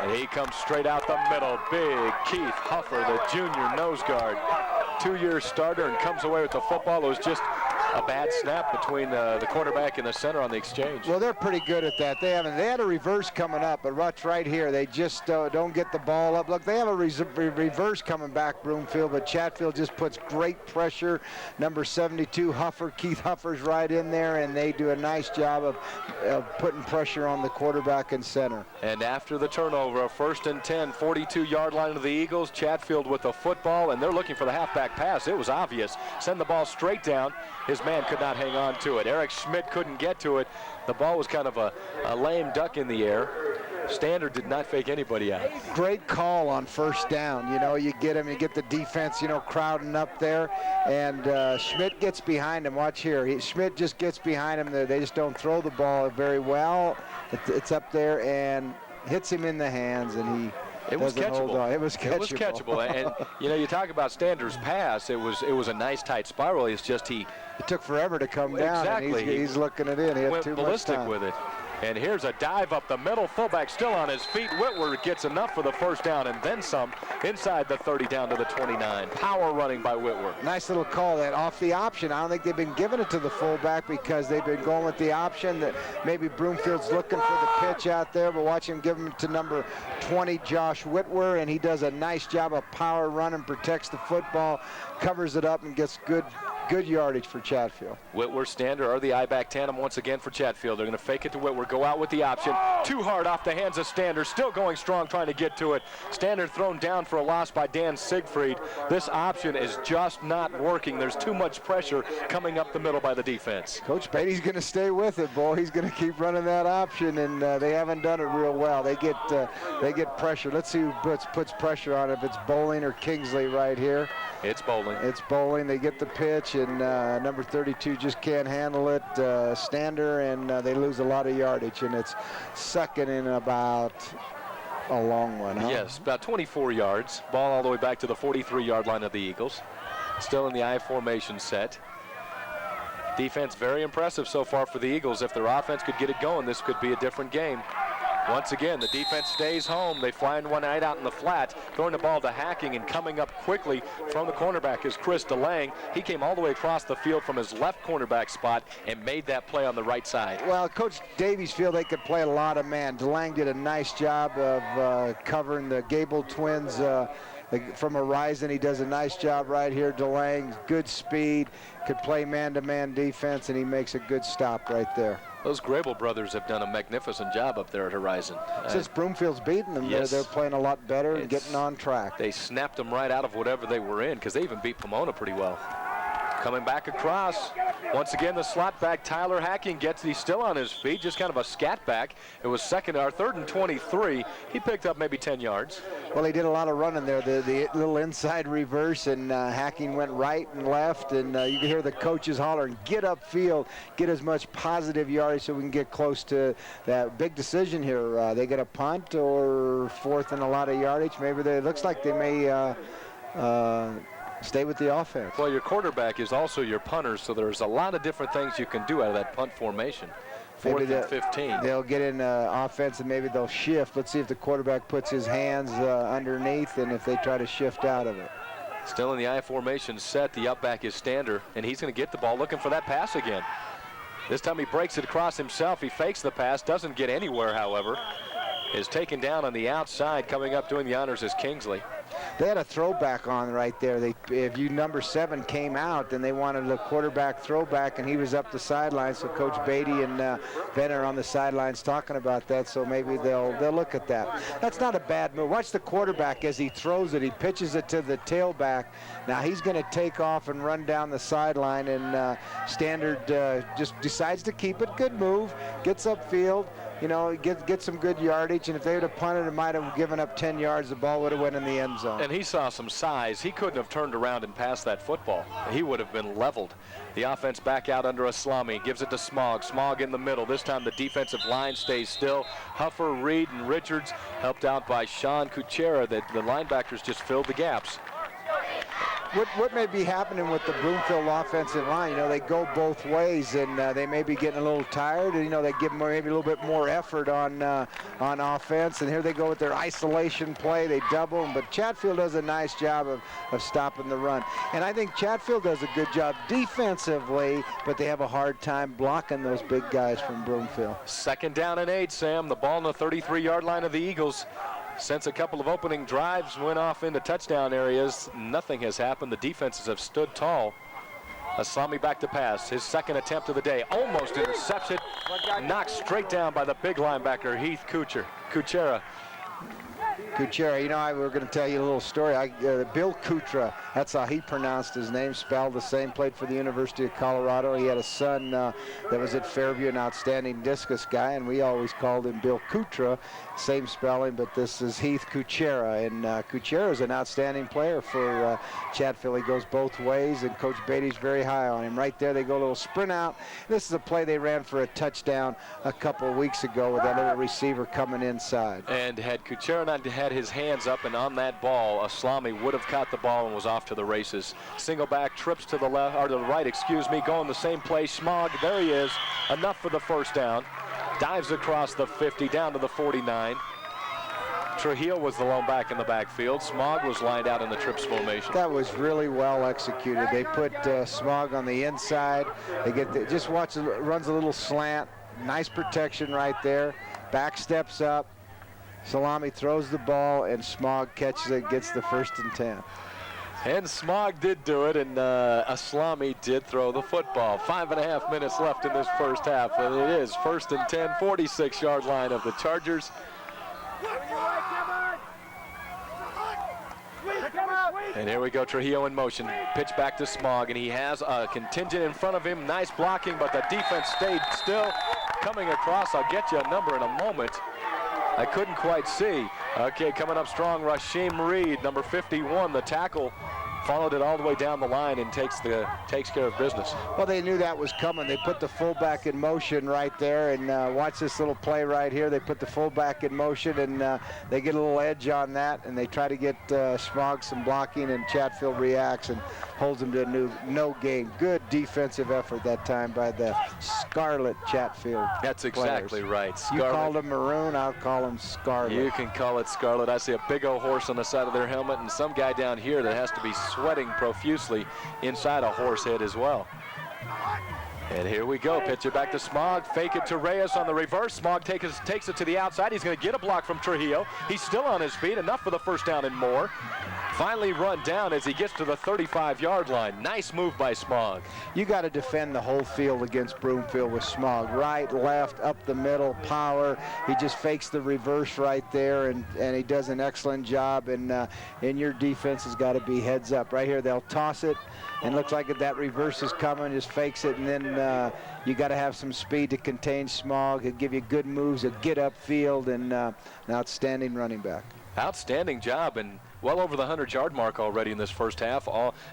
S3: And he comes straight out the middle. Big Keith Huffer, the junior nose guard. 2-year starter, and comes away with the football. It was just a bad snap between the quarterback and the center on the exchange.
S4: Well, they're pretty good at that. They had a reverse coming up, but watch right here. They just don't get the ball up. Look, they have a reverse coming back, Broomfield, but Chatfield just puts great pressure. Number 72, Huffer, Keith Huffer's right in there, and they do a nice job of putting pressure on the quarterback and center.
S3: And after the turnover, a 1st and 10, 42-yard line of the Eagles, Chatfield with the football, and they're looking for the halfback pass. It was obvious. Send the ball straight down. His man could not hang on to it. Eric Schmidt couldn't get to it. The ball was kind of a lame duck in the air. Standard did not fake anybody out.
S4: Great call on 1st down. You know, you get him, you get the defense, you know, crowding up there, and Schmidt gets behind him. Watch here. Schmidt just gets behind him. They just don't throw the ball very well. It's up there and hits him in the hands, and he
S3: It was catchable.
S4: It was catchable.
S3: It was catchable. And, you know, you talk about Stander's pass. It was a nice, tight spiral. It's just it
S4: took forever to come down.
S3: Exactly.
S4: And he's looking it in. He had
S3: went
S4: too
S3: ballistic
S4: much time
S3: with it. And here's a dive up the middle. Fullback still on his feet. Whitworth gets enough for the 1st down and then some inside the 30 down to the 29. Power running by Whitworth.
S4: Nice little call that off the option. I don't think they've been giving it to the fullback because they've been going with the option that maybe Broomfield's looking for the pitch out there, but watch him give him to number 20, Josh Whitworth, and he does a nice job of power running, protects the football, covers it up, and gets good yardage for Chatfield.
S3: Whitworth, Stander are the I-back tandem once again for Chatfield. They're going to fake it to Whitworth, go out with the option. Too hard off the hands of Stander, still going strong trying to get to it. Stander thrown down for a loss by Dan Siegfried. This option is just not working. There's too much pressure coming up the middle by the defense.
S4: Coach Beatty's going to stay with it, boy. He's going to keep running that option, and they haven't done it real well. They get pressure. Let's see who puts pressure on it. If it's Bowling or Kingsley right here.
S3: It's Bowling.
S4: It's Bowling. They get the pitch, and number 32 just can't handle it. Stander, and they lose a lot of yardage, and it's 2nd and about a long one, huh?
S3: Yes, about 24 yards. Ball all the way back to the 43-yard line of the Eagles. Still in the I formation set. Defense very impressive so far for the Eagles. If their offense could get it going, this could be a different game. Once again, the defense stays home. They find one night out in the flat, throwing the ball to Hacking, and coming up quickly from the cornerback is Chris DeLang. He came all the way across the field from his left cornerback spot and made that play on the right side.
S4: Well, Coach Davies feel they could play a lot of man. DeLang did a nice job of covering the Gable twins from Horizon. He does a nice job right here. DeLang, good speed, could play man-to-man defense, and he makes a good stop right there.
S3: Those Grable brothers have done a magnificent job up there at Horizon.
S4: Since Broomfield's beaten them,
S3: yes,
S4: they're playing a lot better and getting on track.
S3: They snapped them right out of whatever they were in, because they even beat Pomona pretty well. Coming back across, once again the slot back Tyler Hacking gets, he's still on his feet, just kind of a scat back. It was third and 23. He picked up maybe 10 yards.
S4: Well, he did a lot of running there, the little inside reverse, and Hacking went right and left, and you can hear the coaches hollering, get upfield, get as much positive yardage so we can get close to that big decision here. They get a punt or fourth and a lot of yardage. Maybe it looks like they may stay with the offense.
S3: Well, your quarterback is also your punter, so there's a lot of different things you can do out of that punt formation. Fourth and 15.
S4: They'll get in offense and maybe they'll shift. Let's see if the quarterback puts his hands underneath and if they try to shift out of it.
S3: Still in the I formation set, the up back is Stander, and he's going to get the ball looking for that pass again. This time he breaks it across himself. He fakes the pass, doesn't get anywhere, however. Is taken down on the outside. Coming up doing the honors is Kingsley.
S4: They had a throwback on right there. If number 7 came out, then they wanted a quarterback throwback, and he was up the sideline. So Coach Beatty and Venner on the sidelines talking about that. So maybe they'll look at that. That's not a bad move. Watch the quarterback as he throws it. He pitches it to the tailback. Now he's going to take off and run down the sideline, and Standard just decides to keep it. Good move. Gets upfield. You know, get some good yardage, and if they would have punted, it might have given up 10 yards. The ball would have went in the end zone.
S3: And he saw some size. He couldn't have turned around and passed that football. He would have been leveled. The offense back out under Aslami. Gives it to Smog. Smog in the middle. This time the defensive line stays still. Huffer, Reed, and Richards helped out by Sean Kuchera. The linebackers just filled the gaps.
S4: What may be happening with the Broomfield offensive line? You know, they go both ways, and they may be getting a little tired. And, you know, they give them maybe a little bit more effort on offense. And here they go with their isolation play. They double them, but Chatfield does a nice job of stopping the run. And I think Chatfield does a good job defensively, but they have a hard time blocking those big guys from Broomfield.
S3: 2nd down and 8, Sam. The ball on the 33-yard line of the Eagles. Since a couple of opening drives went off into touchdown areas, nothing has happened. The defenses have stood tall. Aslami back to pass. His 2nd attempt of the day. Almost intercepted. Knocked straight down by the big linebacker, Heath Kuchera.
S4: Kuchera, you know, we're going to tell you a little story. Bill Kutra, that's how he pronounced his name, spelled the same, played for the University of Colorado. He had a son that was at Fairview, an outstanding discus guy, and we always called him Bill Kutra, same spelling, but this is Heath Kuchera, and Kuchera is an outstanding player for Chatfield. He goes both ways, and Coach Beatty's very high on him. Right there, they go a little sprint out. This is a play they ran for a touchdown a couple of weeks ago with that little receiver coming inside.
S3: And had Kuchera not had his hands up and on that ball, Aslami would have caught the ball and was off to the races. Single back, trips to the left, or to the right, going the same place. Smog, there he is, enough for the first down. Dives across the 50, down to the 49. Trujillo was the lone back in the backfield. Smog was lined out in the trips formation.
S4: That was really well executed. They put Smog on the inside. They just watch, runs a little slant. Nice protection right there. Back steps up. Salami throws the ball, and Smog catches it, gets the 1st and 10.
S3: And Smog did do it, and Aslami did throw the football. 5.5 minutes left in this first half, and it is 1st and 10, 46-yard line of the Chargers. And here we go, Trujillo in motion. Pitch back to Smog, and he has a contingent in front of him. Nice blocking, but the defense stayed still. Coming across, I'll get you a number in a moment. I couldn't quite see. Okay, coming up strong, Rasheem Reed, number 51, the tackle. Followed it all the way down the line and takes care of business.
S4: Well, they knew that was coming. They put the fullback in motion right there, and watch this little play right here. They put the fullback in motion, and they get a little edge on that, and they try to get Smog some blocking, and Chatfield reacts and holds them to no gain. Good defensive effort that time by the Scarlet Chatfield.
S3: That's exactly
S4: players.
S3: right.
S4: Scarlet. You called them maroon, I'll call them Scarlet.
S3: You can call it Scarlet. I see a big old horse on the side of their helmet, and some guy down here that has to be sweating profusely inside a horse head as well. And here we go. Pitch it back to Smog. Fake it to Reyes on the reverse. Smog takes it to the outside. He's going to get a block from Trujillo. He's still on his feet. Enough for the first down and more. finally run down as he gets to the 35-yard line. Nice move by Smog.
S4: You got to defend the whole field against Broomfield with Smog. Right, left, up the middle, power. He just fakes the reverse right there, and he does an excellent job. And your defense has got to be heads up. Right here, they'll toss it, and looks like that reverse is coming, just fakes it, and then you got to have some speed to contain Smog. He'll give you good moves, he'll get upfield, and an outstanding running back.
S3: Outstanding job, and well over the 100-yard mark already in this first half.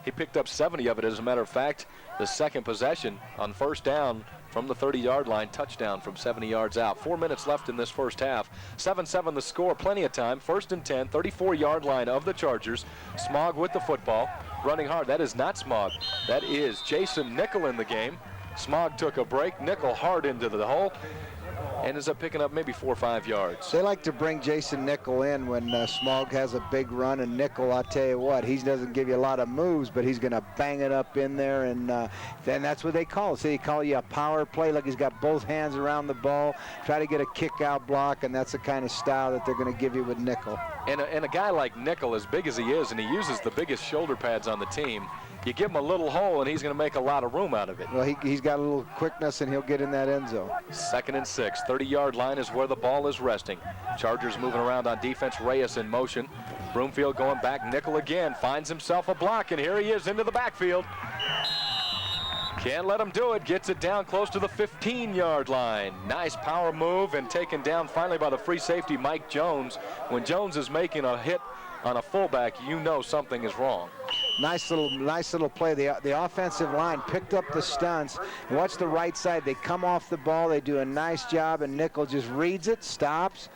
S3: He picked up 70 of it, as a matter of fact. The second possession on first down from the 30-yard line, touchdown from 70 yards out. 4 minutes left in this first half. 7-7 the score, plenty of time. 1st and 10, 34-yard line of the Chargers. Smog with the football, running hard. That is not Smog. That is Jason Nickel in the game. Smog took a break. Nickel hard into the hole and ends up picking up maybe 4 or 5 yards.
S4: They like to bring Jason Nickel in when Smog has a big run, and Nickel, I'll tell you what, he doesn't give you a lot of moves, but he's going to bang it up in there, and then that's what they call it. So they call you a power play, like he's got both hands around the ball, try to get a kick-out block, and that's the kind of style that they're going to give you with Nickel.
S3: And a guy like Nickel, as big as he is, and he uses the biggest shoulder pads on the team, you give him a little hole, and he's going to make a lot of room out of it.
S4: Well, he's got a little quickness, and he'll get in that end zone.
S3: 2nd and 6, 30-yard line is where the ball is resting. Chargers moving around on defense. Reyes in motion. Broomfield going back. Nickel again finds himself a block, and here he is into the backfield. Can't let him do it. Gets it down close to the 15-yard line. Nice power move, and taken down finally by the free safety, Mike Jones. When Jones is making a hit on a fullback, you know something is wrong.
S4: Nice little play. The offensive line picked up the stunts. And watch the right side. They come off the ball. They do a nice job, and Nickel just reads it, stops,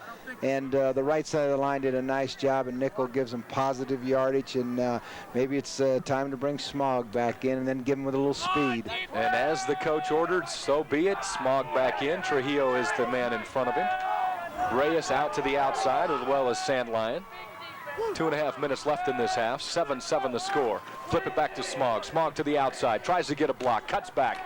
S4: and the right side of the line did a nice job, and Nickel gives them positive yardage, and maybe it's time to bring Smog back in and then give him with a little speed.
S3: And as the coach ordered, so be it. Smog back in. Trujillo is the man in front of him. Reyes out to the outside, as well as Sandlion. 2.5 minutes left in this half. 7-7 the score. Flip it back to Smog. Smog to the outside. Tries to get a block. Cuts back.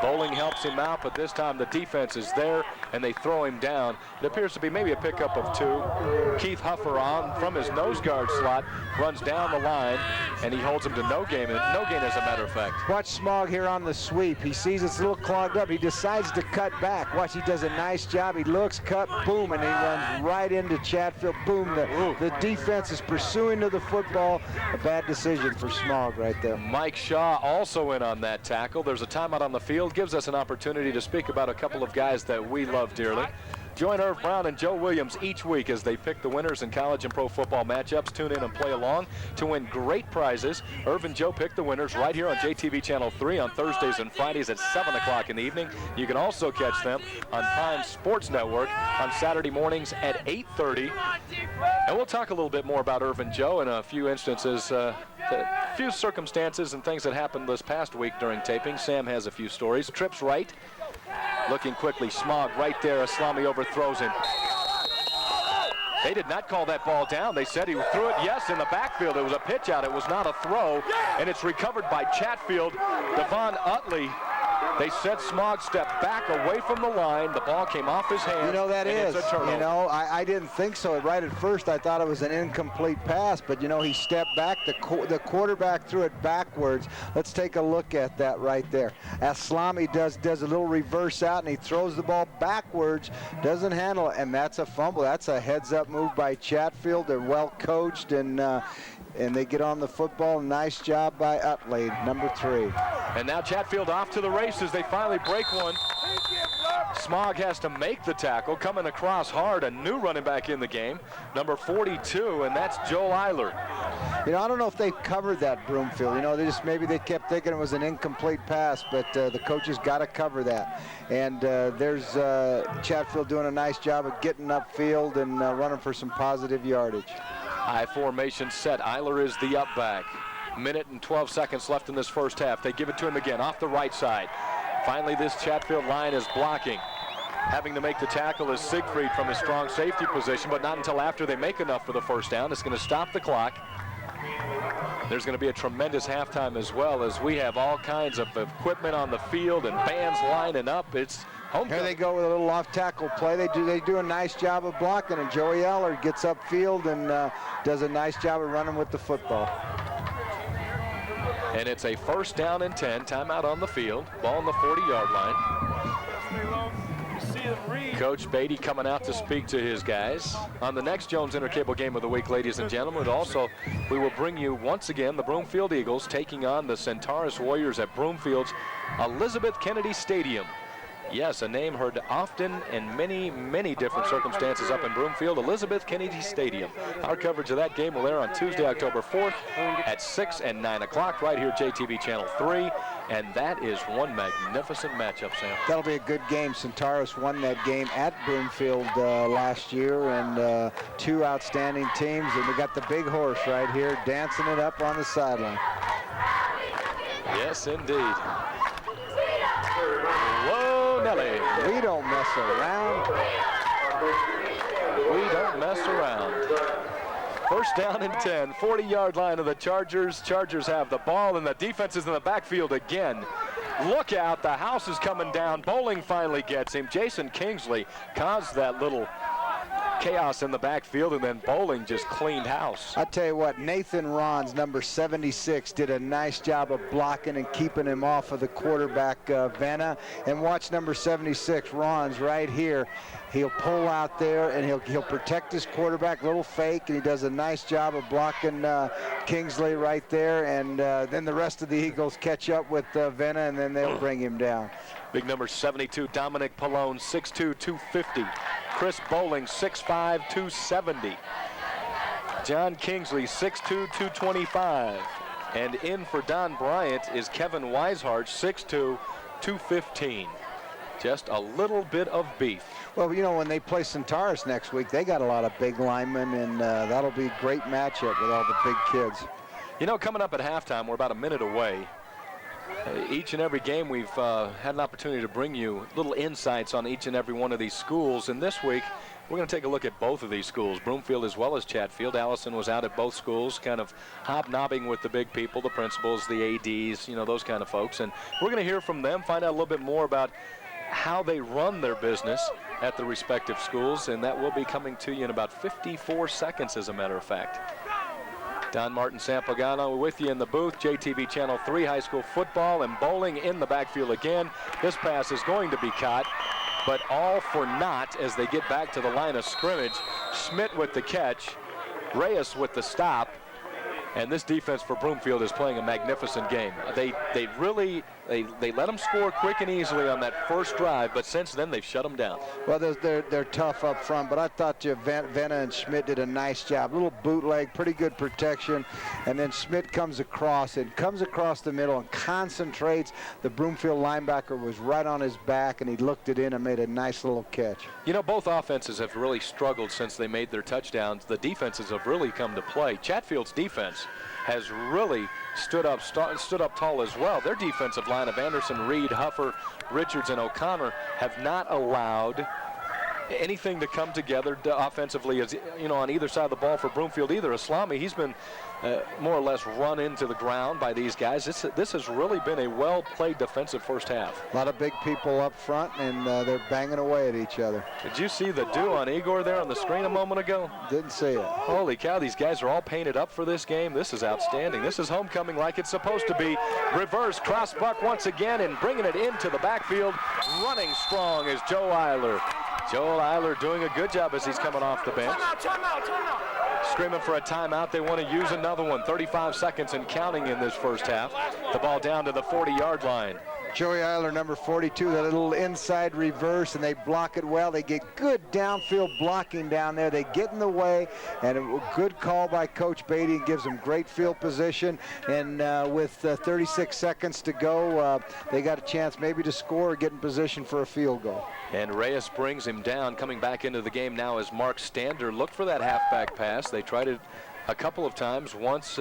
S3: Bowling helps him out, but this time the defense is there, and they throw him down. It appears to be maybe a pickup of 2. Keith Huffer on from his nose guard slot, runs down the line, and he holds him to no gain as a matter of fact.
S4: Watch Smog here on the sweep. He sees it's a little clogged up. He decides to cut back. Watch, he does a nice job. He looks, cut, boom, and he runs right into Chatfield. Boom, the defense is pursuing to the football. A bad decision for Smog right there.
S3: Mike Shaw also in on that tackle. There's a timeout on the field. Gives us an opportunity to speak about a couple of guys that we love dearly. Join Irv Brown and Joe Williams each week as they pick the winners in college and pro football matchups. Tune in and play along to win great prizes. Irv and Joe pick the winners right here on JTV Channel 3 on Thursdays and Fridays at 7 o'clock in the evening. You can also catch them on Prime Sports Network on Saturday mornings at 8:30. And we'll talk a little bit more about Irv and Joe in a few instances, a few circumstances and things that happened this past week during taping. Sam has a few stories. Trips right. Looking quickly, Smog right there. Aslami overthrows him. They did not call that ball down. They said he threw it, yes, in the backfield. It was a pitch out. It was not a throw, and it's recovered by Chatfield. Devon Utley. They said Smog stepped back away from the line. The ball came off his hand.
S4: You know, that is.
S3: It's a turnover.
S4: You know, I didn't think so. Right at first, I thought it was an incomplete pass, but, you know, he stepped back. The quarterback threw it backwards. Let's take a look at that right there. Aslami does a little reverse out, and he throws the ball backwards, doesn't handle it, and that's a fumble. That's a heads-up move by Chatfield. They're well coached, and they get on the football. Nice job by Utley, number 3.
S3: And now Chatfield off to the races. They finally break one. Smog has to make the tackle. Coming across hard, a new running back in the game, number 42, and that's Joel Eiler.
S4: You know, I don't know if they covered that, Broomfield. You know, maybe they kept thinking it was an incomplete pass, but the coaches got to cover that. And there's Chatfield doing a nice job of getting upfield and running for some positive yardage.
S3: High formation set. Eiler is the up back. Minute and 12 seconds left in this first half. They give it to him again off the right side. Finally, this Chatfield line is blocking. Having to make the tackle is Siegfried from his strong safety position, but not until after they make enough for the first down. It's going to stop the clock. There's going to be a tremendous halftime as well, as we have all kinds of equipment on the field and bands lining up. It's
S4: Here they go with a little off-tackle play. They do a nice job of blocking, and Joey Eller gets upfield and does a nice job of running with the football.
S3: And it's a 1st down and 10. Timeout on the field. Ball on the 40-yard line. Coach Beatty coming out to speak to his guys. On the next Jones Intercable Game of the Week, ladies and gentlemen, also we will bring you once again the Broomfield Eagles taking on the Centaurus Warriors at Broomfield's Elizabeth Kennedy Stadium. Yes, a name heard often in many, many different circumstances up in Broomfield, Elizabeth Kennedy Stadium. Our coverage of that game will air on Tuesday, October 4th at 6 and 9 o'clock right here, JTV Channel 3. And that is one magnificent matchup, Sam.
S4: That'll be a good game. Centaurus won that game at Broomfield last year, and 2 outstanding teams. And we got the big horse right here dancing it up on the sideline.
S3: Yes, indeed. Whoa, Nelly.
S4: We don't mess around.
S3: We don't mess around. 1st down and 10, 40-yard line of the Chargers. Chargers have the ball, and the defense is in the backfield again. Look out, the house is coming down. Bowling finally gets him. Jason Kingsley caused that little chaos in the backfield, and then Bowling just cleaned house.
S4: I tell you what, Nathan Rons, number 76, did a nice job of blocking and keeping him off of the quarterback, Vanna. And watch number 76, Rons, right here. He'll pull out there, and he'll protect his quarterback, little fake, and he does a nice job of blocking Kingsley right there. And then the rest of the Eagles catch up with Vanna, and then they'll bring him down.
S3: Big number 72, Dominic Pallone, 6'2", 250. Chris Bowling, 6'5", 270. John Kingsley, 6'2", 225. And in for Don Bryant is Kevin Weishart, 6'2", 215. Just a little bit of beef.
S4: Well, you know, when they play Centaurus next week, they got a lot of big linemen, and that'll be a great matchup with all the big kids.
S3: You know, coming up at halftime, we're about a minute away. Each and every game, we've had an opportunity to bring you little insights on each and every one of these schools. And this week, we're going to take a look at both of these schools, Broomfield as well as Chatfield. Allison was out at both schools, kind of hobnobbing with the big people, the principals, the ADs, you know, those kind of folks. And we're going to hear from them, find out a little bit more about how they run their business at the respective schools. And that will be coming to you in about 54 seconds, as a matter of fact. Don Martin Sampagano with you in the booth. JTV Channel 3 high school football, and Bowling in the backfield again. This pass is going to be caught, but all for naught as they get back to the line of scrimmage. Schmidt with the catch, Reyes with the stop, and this defense for Broomfield is playing a magnificent game. They let them score quick and easily on that first drive, but since then they've shut them down.
S4: Well, they're tough up front, but I thought Vanna and Schmidt did a nice job. Little bootleg, pretty good protection, and then Schmidt comes across the middle and concentrates. The Broomfield linebacker was right on his back, and he looked it in and made a nice little catch.
S3: You know, both offenses have really struggled since they made their touchdowns. The defenses have really come to play. Chatfield's defense has really stood up tall as well. Their defensive line of Anderson, Reed, Huffer, Richards, and O'Connor have not allowed anything to come together offensively, as you know, on either side of the ball for Broomfield either. Aslami, he's been more or less run into the ground by these guys. This has really been a well-played defensive first half.
S4: A lot of big people up front, and they're banging away at each other.
S3: Did you see the do on Igor there on the screen a moment ago?
S4: Didn't see it.
S3: Holy cow, these guys are all painted up for this game. This is outstanding. This is homecoming like it's supposed to be. Reverse cross buck once again, and bringing it into the backfield. Running strong is Joe Eiler. Joel Eiler doing a good job as he's coming off the bench.
S6: Timeout.
S3: Screaming for a timeout. They want to use another one. 35 seconds and counting in this first half. The ball down to the 40-yard line.
S4: Joey Eiler, number 42, that little inside reverse, and they block it well. They get good downfield blocking down there. They get in the way, and a good call by Coach Beatty and gives them great field position. And with 36 seconds to go, they got a chance maybe to score or get in position for a field goal.
S3: And Reyes brings him down. Coming back into the game now is Mark Stander. Look for that halfback pass. They tried it a couple of times. Once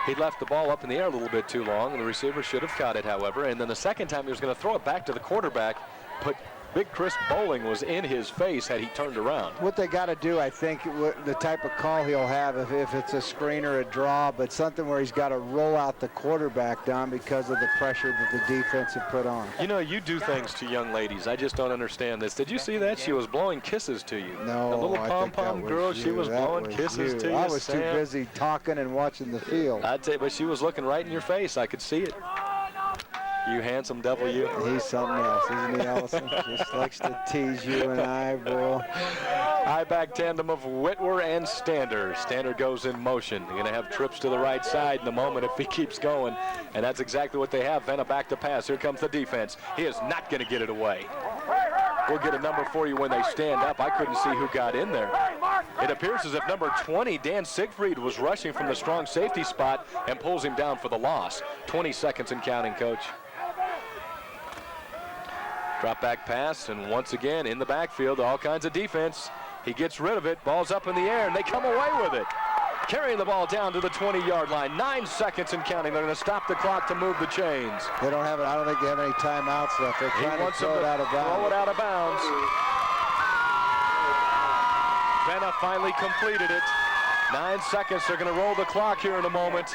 S3: he left the ball up in the air a little bit too long, and the receiver should have caught it, however. And then the second time he was going to throw it back to the quarterback, but Big Chris Bowling was in his face had he turned around.
S4: What they got to do, I think, the type of call he'll have, if it's a screen or a draw, but something where he's got to roll out the quarterback, Don, because of the pressure that the defense have put on.
S3: You know, you do things to young ladies. I just don't understand this. Did you see that? She was blowing kisses to you.
S4: No,
S3: a little
S4: I think
S3: pom-pom
S4: that
S3: girl,
S4: was
S3: she
S4: you.
S3: was
S4: That
S3: blowing
S4: was
S3: kisses
S4: you.
S3: to you,
S4: I was
S3: Sam.
S4: too busy talking and watching the field.
S3: I'd say, but she was looking right in your face. I could see it. You handsome devil, you.
S4: He's something else, isn't he, Allison? Just likes to tease you and I, bro.
S3: High back tandem of Whitwer and Stander. Stander goes in motion. They're going to have trips to the right side in a moment if he keeps going. And that's exactly what they have. Venna back to pass. Here comes the defense. He is not going to get it away. We'll get a number for you when they stand up. I couldn't see who got in there. It appears as if number 20, Dan Siegfried, was rushing from the strong safety spot and pulls him down for the loss. 20 seconds and counting, Coach. Drop back pass, and once again in the backfield, all kinds of defense. He gets rid of it, ball's up in the air, and they come away with it. Carrying the ball down to the 20-yard line. 9 seconds and counting. They're going to stop the clock to move the chains.
S4: They don't have it. I don't think they have any timeouts left. They're trying to throw it out of bounds.
S3: Throw it out of bounds. Venna finally completed it. 9 seconds. They're going to roll the clock here in a moment.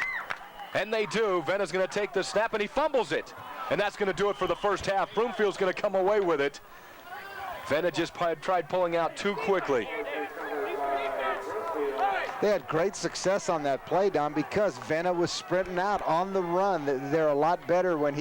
S3: And they do. Venna's going to take the snap, and he fumbles it. And that's going to do it for the first half. Broomfield's going to come away with it. Venna just tried pulling out too quickly.
S4: They had great success on that play, Don, because Venna was sprinting out on the run. They're a lot better when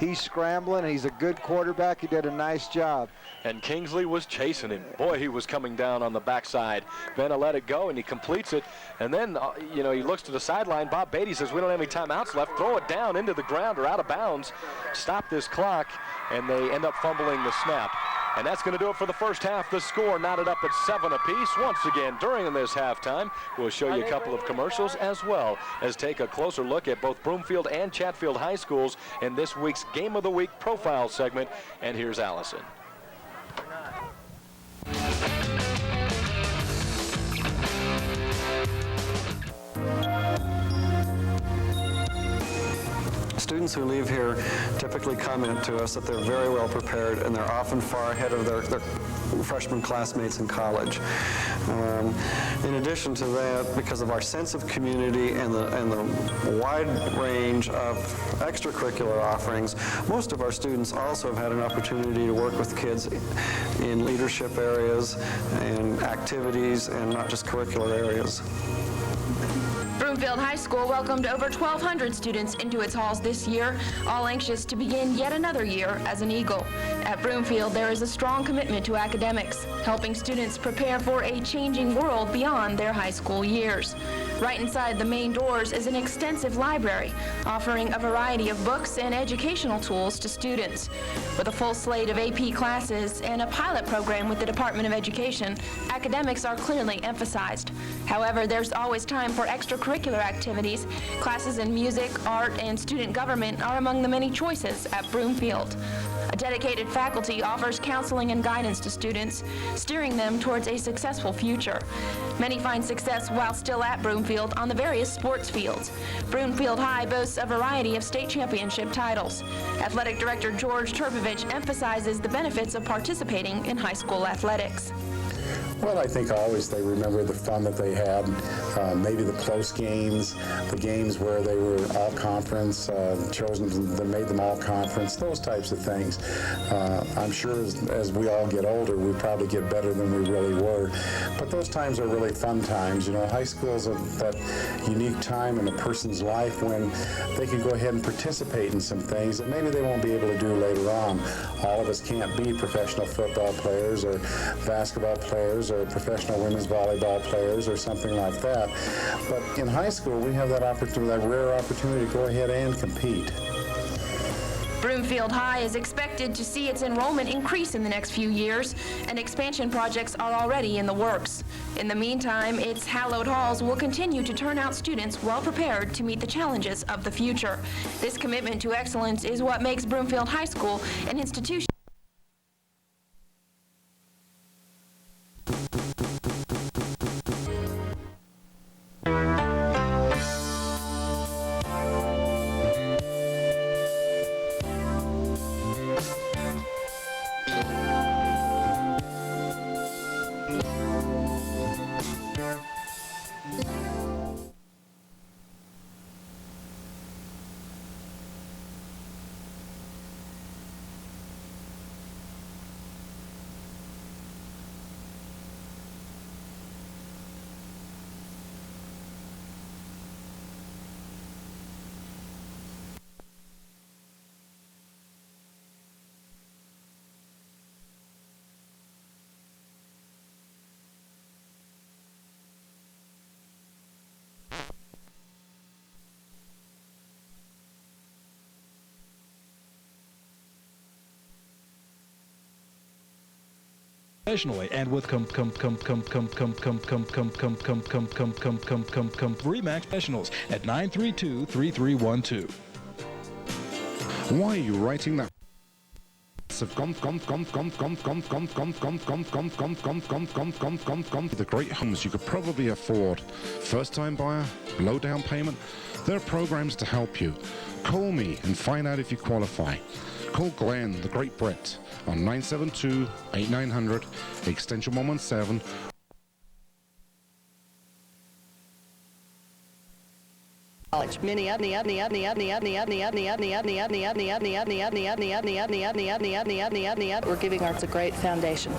S4: he's scrambling. He's a good quarterback. He did a nice job.
S3: And Kingsley was chasing him. Boy, he was coming down on the backside. Venna let it go, and he completes it. And then, he looks to the sideline. Bob Beatty says, we don't have any timeouts left. Throw it down into the ground or out of bounds. Stop this clock, and they end up fumbling the snap. And that's going to do it for the first half. The score knotted up at 7 apiece. Once again, during this halftime, we'll show you a couple of commercials as well as take a closer look at both Broomfield and Chatfield High Schools in this week's Game of the Week profile segment. And here's Allison.
S6: Students who leave here typically comment to us that they're very well prepared and they're often far ahead of their freshman classmates in college. In addition to that, because of our sense of community and the wide range of extracurricular offerings, most of our students also have had an opportunity to work with kids in leadership areas and activities and not just curricular areas.
S7: Broomfield High School welcomed over 1,200 students into its halls this year, all anxious to begin yet another year as an Eagle. At Broomfield, there is a strong commitment to academics, helping students prepare for a changing world beyond their high school years. Right inside the main doors is an extensive library, offering a variety of books and educational tools to students. With a full slate of AP classes and a pilot program with the Department of Education, academics are clearly emphasized. However, there's always time for extracurricular activities. Classes in music, art, and student government are among the many choices at Broomfield. A dedicated faculty offers counseling and guidance to students, steering them towards a successful future. Many find success while still at Broomfield on the various sports fields. Broomfield High boasts a variety of state championship titles. Athletic Director George Turpovich emphasizes the benefits of participating in high school athletics.
S8: Well, I think always they remember the fun that they had, maybe the close games, the games where they were all conference, that made them all conference, those types of things. I'm sure as we all get older, we probably get better than we really were. But those times are really fun times. High school is that unique time in a person's life when they can go ahead and participate in some things that maybe they won't be able to do later on. All of us can't be professional football players or basketball players or professional women's volleyball players or something like that. But in high school, we have that opportunity, that rare opportunity to go ahead and compete.
S7: Broomfield High is expected to see its enrollment increase in the next few years, and expansion projects are already in the works. In the meantime, its hallowed halls will continue to turn out students well prepared to meet the challenges of the future. This commitment to excellence is what makes Broomfield High School an institution.
S9: professionally and with Remax Professionals at 932-3312.
S10: Why are you writing that? The great homes you could probably afford. First time buyer, low down payment. There are programs to help you. Call me and find out if you qualify. Call Glenn, the great Brit, on 972-8900, extension 117.
S11: We're giving arts a great foundation.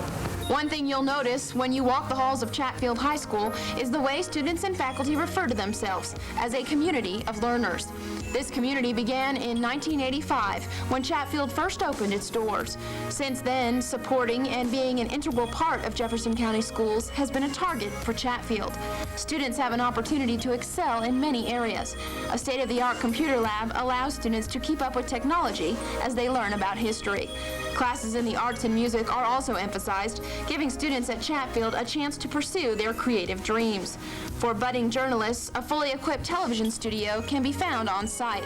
S7: One thing you'll notice when you walk the halls of Chatfield High School is the way students and faculty refer to themselves as a community of learners. This community began in 1985 when Chatfield first opened its doors. Since then, supporting and being an integral part of Jefferson County schools has been a target for Chatfield. Students have an opportunity to excel in many areas. A state-of-the-art computer lab allows students to keep up with technology as they learn about history. Classes in the arts and music are also emphasized, giving students at Chatfield a chance to pursue their creative dreams. For budding journalists, a fully equipped television studio can be found on site.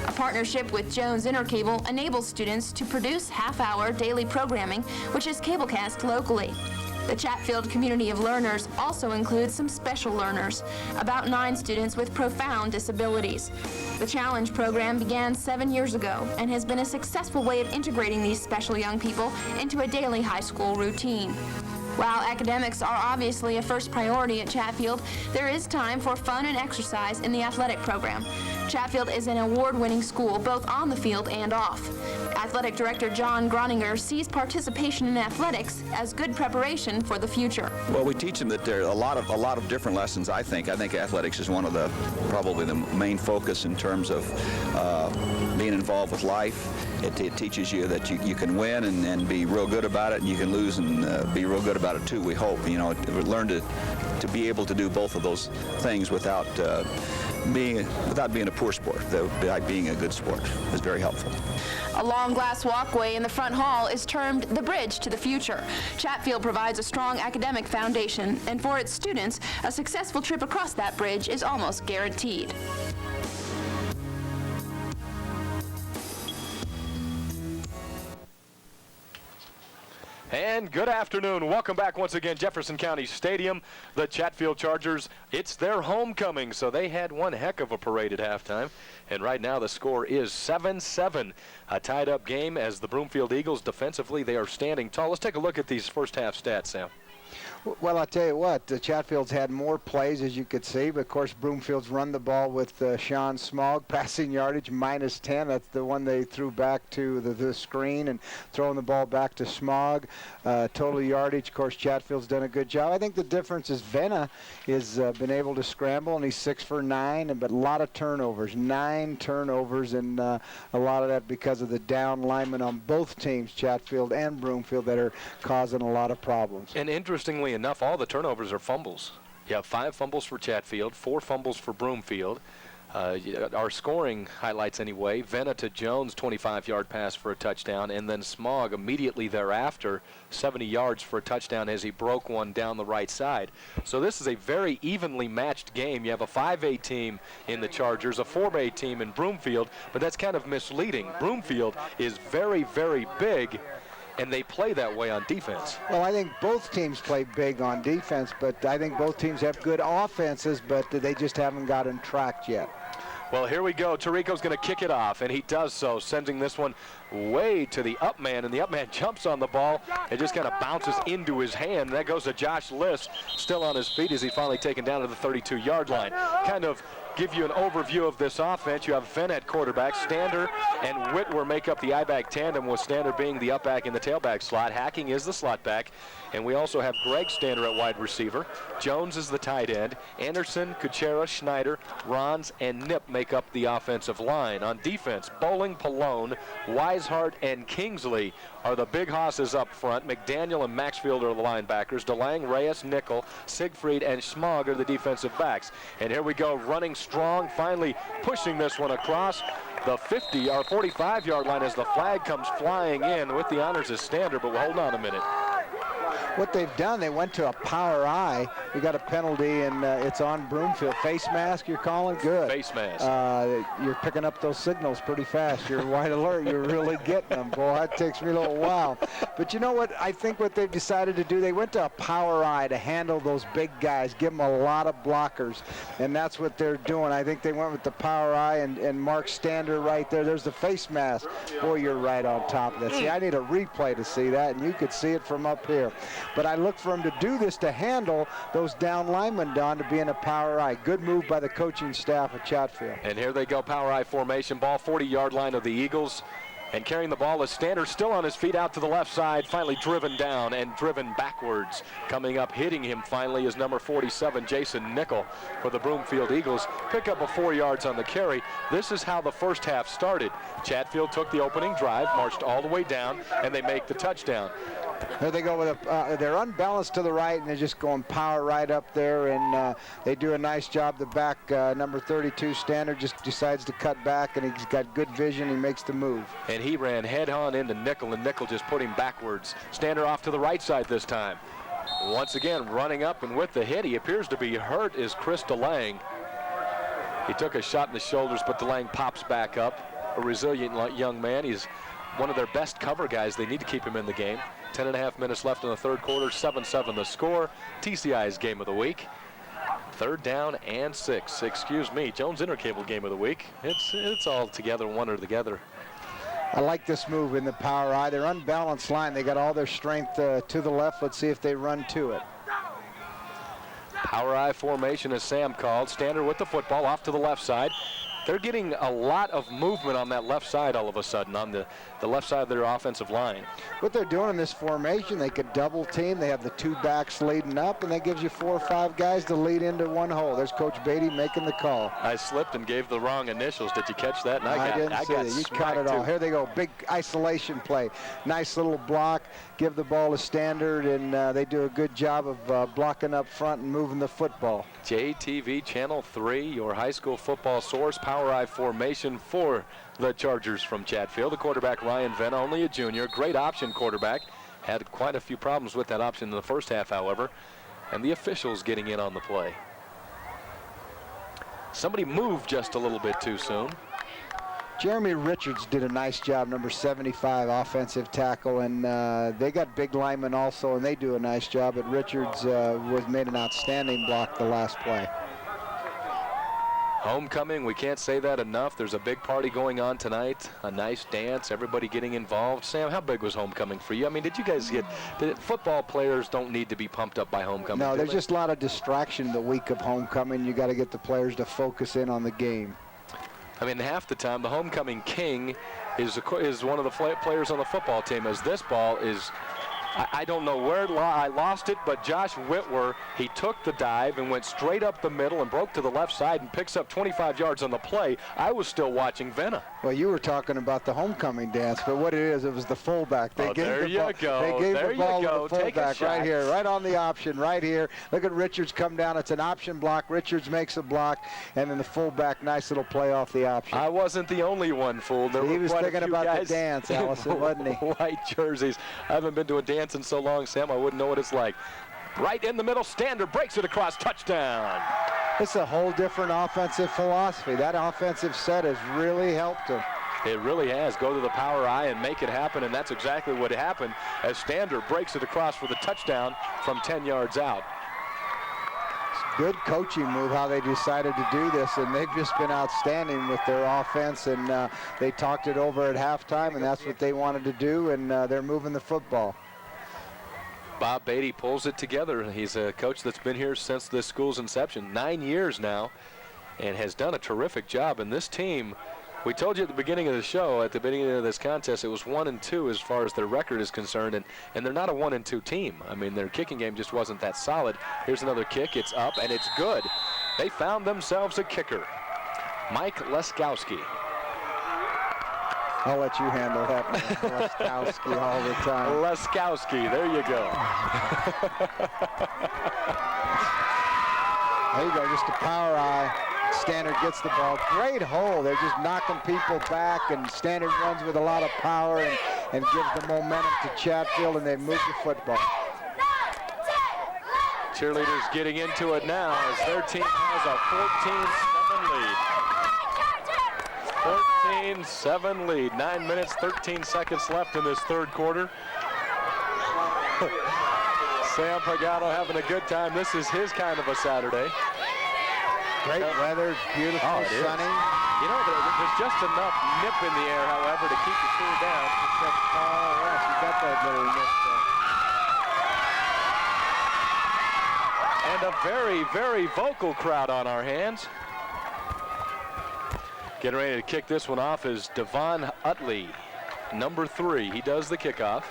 S7: A partnership with Jones Intercable enables students to produce half-hour daily programming, which is cablecast locally. The Chatfield community of learners also includes some special learners, about 9 students with profound disabilities. The Challenge program began 7 years ago and has been a successful way of integrating these special young people into a daily high school routine. While academics are obviously a first priority at Chatfield, there is time for fun and exercise in the athletic program. Chatfield is an award-winning school both on the field and off. Athletic Director John Groninger sees participation in athletics as good preparation for the future.
S12: Well, we teach them that there are a lot of different lessons. I think athletics is one of probably the main focus in terms of being involved with life. It teaches you that you can win and be real good about it, and you can lose and be real good about it too. We hope, learn to be able to do both of those things without being a poor sport, by being a good sport is very helpful.
S7: A long glass walkway in the front hall is termed the Bridge to the Future. Chatfield provides a strong academic foundation, and for its students, a successful trip across that bridge is almost guaranteed.
S3: And good afternoon. Welcome back once again, Jefferson County Stadium. The Chatfield Chargers, it's their homecoming, so they had one heck of a parade at halftime. And right now the score is 7-7. A tied-up game as the Broomfield Eagles defensively, they are standing tall. Let's take a look at these first half stats, Sam.
S4: Well, I'll tell you what, Chatfield's had more plays, as you could see, but of course Broomfield's run the ball with Sean Smog, passing yardage -10. That's the one they threw back to the screen and throwing the ball back to Smog. Total yardage, of course, Chatfield's done a good job. I think the difference is Venna has been able to scramble, and he's 6 for 9, but a lot of turnovers, 9 turnovers, and a lot of that because of the down linemen on both teams, Chatfield and Broomfield, that are causing a lot of problems.
S3: And interestingly enough, all the turnovers are fumbles. You have 5 fumbles for Chatfield, 4 fumbles for Broomfield. Our scoring highlights anyway, Venna to Jones, 25-yard pass for a touchdown, and then Smog immediately thereafter, 70 yards for a touchdown as he broke one down the right side. So this is a very evenly matched game. You have a 5A team in the Chargers, a 4A team in Broomfield, but that's kind of misleading. Broomfield is very, very big, and they play that way on defense.
S4: Well, I think both teams play big on defense, but I think both teams have good offenses, but they just haven't gotten tracked yet.
S3: Well, here we go. Tarico's going to kick it off, and he does so, sending this one way to the up man, and the up man jumps on the ball. It just kind of bounces into his hand. That goes to Josh Liss, still on his feet as he finally taken down to the 32-yard line. Kind of give you an overview of this offense. You have Venn at quarterback. Stander and Whitwer make up the I-back tandem, with Stander being the up back in the tailback slot. Hacking is the slot back. And we also have Greg Stander at wide receiver. Jones is the tight end. Anderson, Kuchera, Schneider, Rons, and Nip make up the offensive line. On defense, Bowling, Pallone, Weishart, and Kingsley are the big hosses up front. McDaniel and Maxfield are the linebackers. DeLang, Reyes, Nickel, Siegfried, and Smog are the defensive backs. And here we go, running strong, finally pushing this one across the 50 or 45-yard line as the flag comes flying in. With the honors is Stander, but hold on a minute.
S4: What they've done, they went to a power eye. We got a penalty, and it's on Broomfield. Face mask, you're calling? Good.
S3: Face mask.
S4: You're picking up those signals pretty fast. You're wide alert. You're really getting them. Boy, that takes me a little while. But you know what? I think what they've decided to do, they went to a power eye to handle those big guys, give them a lot of blockers, and that's what they're doing. I think they went with the power eye, and Mark Stander right there. There's the face mask. Boy, you're right on top of that. See, I need a replay to see that, and you could see it from up here. But I look for him to do this to handle those down linemen, Don, to be in a power eye. Good move by the coaching staff at Chatfield.
S3: And here they go, power eye formation, ball 40-yard line of the Eagles. And carrying the ball is Stander, still on his feet out to the left side, finally driven down and driven backwards. Coming up, hitting him finally is number 47, Jason Nickel for the Broomfield Eagles. Pick up a 4 yards on the carry. This is how the first half started. Chatfield took the opening drive, marched all the way down, and they make the touchdown.
S4: There they go with they're unbalanced to the right, and they're just going power right up there, and they do a nice job. The back, number 32, Stander, just decides to cut back, and he's got good vision. He makes the move.
S3: And he ran head-on into Nickel, and Nickel just put him backwards. Stander off to the right side this time. Once again, running up, and with the hit, he appears to be hurt, is Chris DeLang. He took a shot in the shoulders, but DeLang pops back up. A resilient young man. He's one of their best cover guys. They need to keep him in the game. 10.5 minutes left in the third quarter, 7-7 the score. TCI's game of the week. 3rd down and 6. Excuse me, Jones Intercable game of the week. It's all together, one or together.
S4: I like this move in the power eye. They're unbalanced line. They got all their strength to the left. Let's see if they run to it.
S3: Power eye formation, as Sam called. Stander with the football off to the left side. They're getting a lot of movement on that left side all of a sudden, on the left side of their offensive line.
S4: What they're doing in this formation, they could double team. They have the 2 backs leading up, and that gives you 4 or 5 guys to lead into one hole. There's Coach Beatty making the call.
S3: I slipped and gave the wrong initials. Did you catch that? And I
S4: didn't see it. You caught it all. Here they go. Big isolation play. Nice little block. Give the ball to Standard, and they do a good job of blocking up front and moving the football.
S3: JTV Channel 3, your high school football source. Power eye formation for the Chargers from Chatfield. The quarterback, Ryan Venna, only a junior. Great option quarterback. Had quite a few problems with that option in the first half, however. And the officials getting in on the play. Somebody moved just a little bit too soon.
S4: Jeremy Richards did a nice job, number 75, offensive tackle, and they got big linemen also, and they do a nice job, but Richards made an outstanding block the last play.
S3: Homecoming, we can't say that enough. There's a big party going on tonight, a nice dance, everybody getting involved. Sam, how big was homecoming for you? I mean, did you guys football players don't need to be pumped up by homecoming?
S4: No, there's just a lot of distraction the week of homecoming. You got to get the players to focus in on the game.
S3: I mean, half the time, the homecoming king is one of the players on the football team, as this ball is, I don't know where I lost it, but Josh Whitwer, he took the dive and went straight up the middle and broke to the left side and picks up 25 yards on the play. I was still watching Venna.
S4: Well, you were talking about the homecoming dance, but what it is, it was the fullback. They gave
S3: there
S4: the
S3: you
S4: ball,
S3: go.
S4: They gave
S3: there
S4: the ball
S3: you go.
S4: to the fullback right here, right on the option, right here. Look at Richards come down. It's an option block. Richards makes a block, and then the fullback, nice little play off the option.
S3: I wasn't the only one fooled. There
S4: he
S3: were
S4: was
S3: quite
S4: thinking
S3: a few
S4: about
S3: guys
S4: the dance, Allison, wasn't he?
S3: White jerseys. I haven't been to a dance in so long, Sam. I wouldn't know what it's like. Right in the middle, Stander breaks it across, touchdown.
S4: It's a whole different offensive philosophy. That offensive set has really helped him.
S3: It really has. Go to the power eye and make it happen, and that's exactly what happened as Stander breaks it across for the touchdown from 10 yards out.
S4: Good coaching move how they decided to do this, and they've just been outstanding with their offense, and they talked it over at halftime, and that's what they wanted to do, and they're moving the football.
S3: Bob Beatty pulls it together. He's a coach that's been here since this school's inception, 9 years now, and has done a terrific job. And this team, we told you at the beginning of the show, at the beginning of this contest, it was 1-2 as far as their record is concerned, and they're not a 1-2 team. I mean, their kicking game just wasn't that solid. Here's another kick. It's up, and it's good. They found themselves a kicker, Mike Leskowski.
S4: I'll let you handle that, Leskowski, all the time.
S3: Leskowski, there you go.
S4: There you go, just a power eye. Standard gets the ball. Great hole. They're just knocking people back, and Standard runs with a lot of power and gives the momentum to Chatfield, and they move the football.
S3: cheerleaders getting into it now as their team has a 14-7 lead. 14-7 lead. 9 minutes, 13 seconds left in this third quarter. Sam Pagano having a good time. This is his kind of a Saturday.
S4: Great weather, beautiful, sunny.
S3: You know, there's just enough nip in the air, however, to keep the crew down.
S4: Except, yes, you got that little nip there.
S3: And a very, very vocal crowd on our hands. Getting ready to kick this one off is Devon Utley, number 3. He does the kickoff.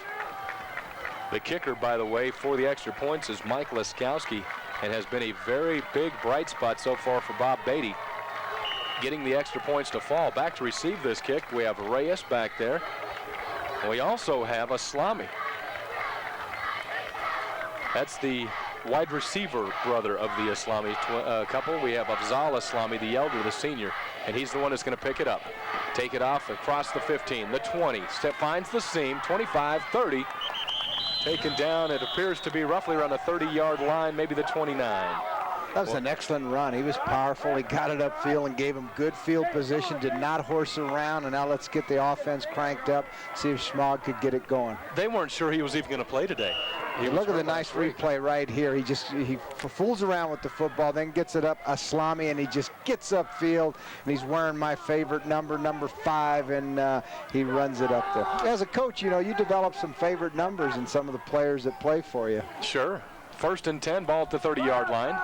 S3: The kicker, by the way, for the extra points is Mike Laskowski, and has been a very big bright spot so far for Bob Beatty, getting the extra points to fall. Back to receive this kick, we have Reyes back there. We also have Aslami. That's the wide receiver brother of the Aslami couple. We have Afzal Aslami, the elder, the senior, and he's the one that's going to pick it up. Take it off across the 15, the 20. Finds the seam, 25, 30. Taken down, it appears to be roughly around the 30-yard line, maybe the 29.
S4: That was an excellent run. He was powerful. He got it upfield and gave him good field position, did not horse around, and now let's get the offense cranked up, see if Schmog could get it going.
S3: They weren't sure he was even going to play today.
S4: Look at the nice replay right here. He fools around with the football, then gets it up Aslami, and he just gets upfield, and he's wearing my favorite number 5, and he runs it up there. As a coach, you know, you develop some favorite numbers in some of the players that play for you.
S3: Sure. 1st and 10, ball at the 30-yard line.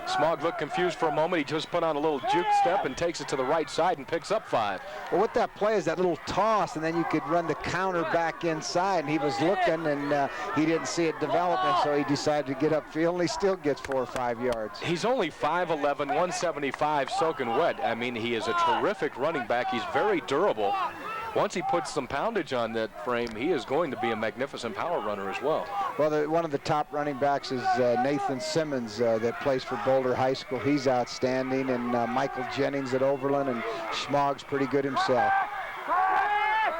S3: Smog looked confused for a moment. He just put on a little juke step and takes it to the right side and picks up 5.
S4: Well, what that play is that little toss, and then you could run the counter back inside, and he was looking, and he didn't see it developing, so he decided to get upfield, and he still gets 4 or 5 yards.
S3: He's only 5'11", 175, soaking wet. I mean, he is a terrific running back. He's very durable. Once he puts some poundage on that frame, he is going to be a magnificent power runner as well.
S4: Well, one of the top running backs is Nathan Simmons that plays for Boulder High School. He's outstanding, and Michael Jennings at Overland, and Schmog's pretty good himself.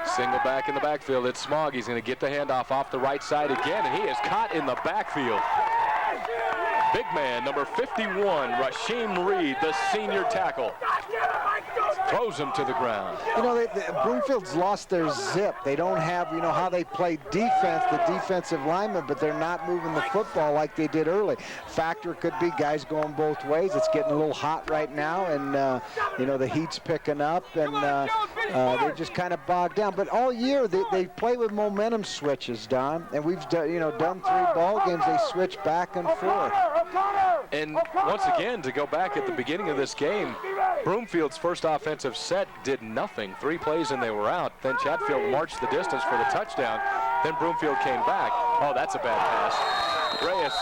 S3: Single back in the backfield. It's Smog. He's going to get the handoff off the right side again, and he is caught in the backfield. Big man, number 51, Rasheem Reed, the senior tackle. Throws him to the ground.
S4: You know, Broomfield's lost their zip. They don't have, you know, how they play defense, the defensive linemen, but they're not moving the football like they did early. Factor could be guys going both ways. It's getting a little hot right now, and, you know, the heat's picking up, and they're just kind of bogged down. But all year, they play with momentum switches, Don, and we've done 3 ball games. They switch back and forth.
S3: And once again, to go back at the beginning of this game, Broomfield's first offensive set did nothing. 3 plays and they were out. Then Chatfield marched the distance for the touchdown. Then Broomfield came back. Oh, that's a bad pass. Reyes,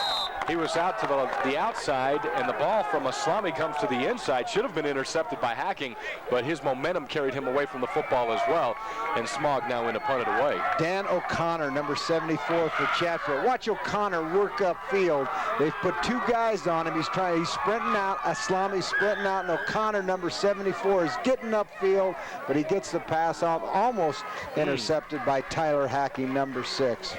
S3: he was out to the outside, and the ball from Aslami comes to the inside. Should have been intercepted by Hacking, but his momentum carried him away from the football as well. And Smog now in to punt it away.
S4: Dan O'Connor, number 74 for Chatfield. Watch O'Connor work upfield. They've put 2 guys on him. He's sprinting out. Aslami's sprinting out, and O'Connor, number 74, is getting upfield, but he gets the pass off, almost intercepted by Tyler Hacking, number 6.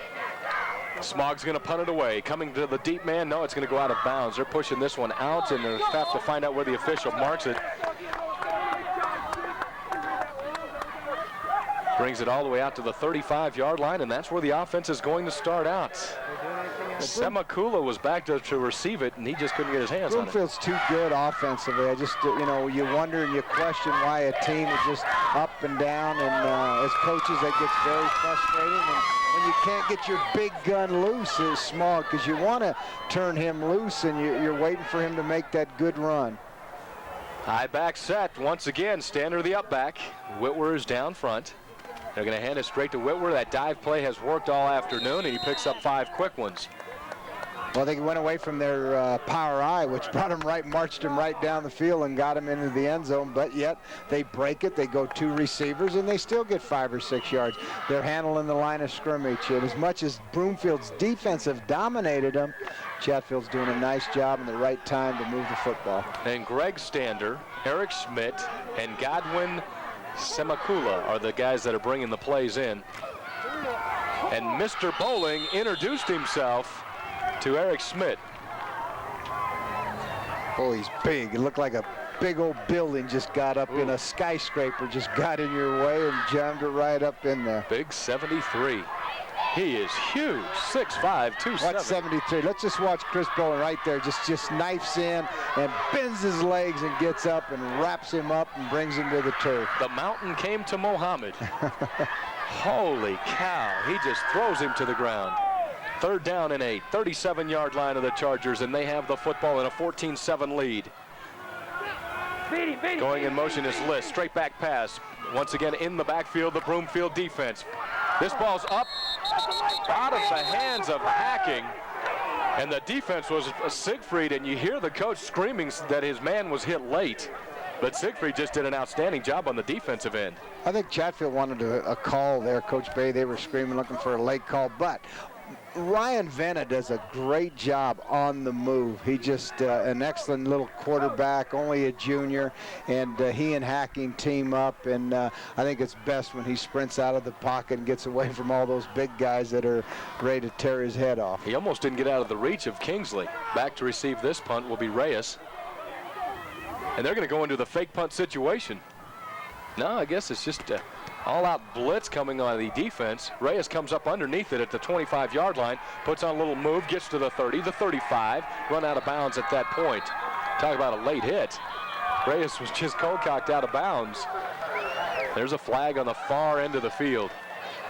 S3: Smog's going to punt it away. Coming to the deep man. No, it's going to go out of bounds. They're pushing this one out, and they'll have to find out where the official marks it. Brings it all the way out to the 35-yard line, and that's where the offense is going to start out. Semakula was back to receive it, and he just couldn't get his hands on it.
S4: Broomfield's too good offensively. I just, you know, you wonder and you question why a team is just up and down, and as coaches, that gets very frustrating. And when you can't get your big gun loose, is Smog, because you want to turn him loose, and you're waiting for him to make that good run.
S3: High back set once again. Stander the up back. Whitwer is down front. They're going to hand it straight to Whitwer. That dive play has worked all afternoon, and he picks up 5 quick ones.
S4: Well, they went away from their power eye, which marched him right down the field and got him into the end zone. But yet they break it. They go 2 receivers, and they still get 5 or 6 yards. They're handling the line of scrimmage. And as much as Broomfield's defense have dominated them, Chatfield's doing a nice job in the right time to move the football.
S3: And Greg Stander, Eric Schmidt, and Godwin Semakula are the guys that are bringing the plays in. And Mr. Bowling introduced himself to Eric Schmidt.
S4: Oh, he's big. It looked like a big old building just got up in a skyscraper, just got in your way and jammed it right up in there.
S3: Big 73. He is huge, 6'5", 270.
S4: Watch 73. Let's just watch Chris Bowen right there. Just knifes in and bends his legs and gets up and wraps him up and brings him to the turf.
S3: The mountain came to Mohammed. Holy cow. He just throws him to the ground. 3rd down and 8, 37-yard line of the Chargers, and they have the football in a 14-7 lead. Going in motion is List. Straight back pass. Once again in the backfield, the Broomfield defense. This ball's up out of the hands of Hacking. And the defense was Siegfried, and you hear the coach screaming that his man was hit late. But Siegfried just did an outstanding job on the defensive end.
S4: I think Chatfield wanted a call there, Coach Bay. They were screaming, looking for a late call. But Ryan Venna does a great job on the move. He just an excellent little quarterback, only a junior, and he and Hacking team up, and I think it's best when he sprints out of the pocket and gets away from all those big guys that are ready to tear his head off.
S3: He almost didn't get out of the reach of Kingsley. Back to receive this punt will be Reyes. And they're going to go into the fake punt situation. No, I guess it's just all-out blitz coming on the defense. Reyes comes up underneath it at the 25-yard line, puts on a little move, gets to the 30, the 35, run out of bounds at that point. Talk about a late hit. Reyes was just cold-cocked out of bounds. There's a flag on the far end of the field.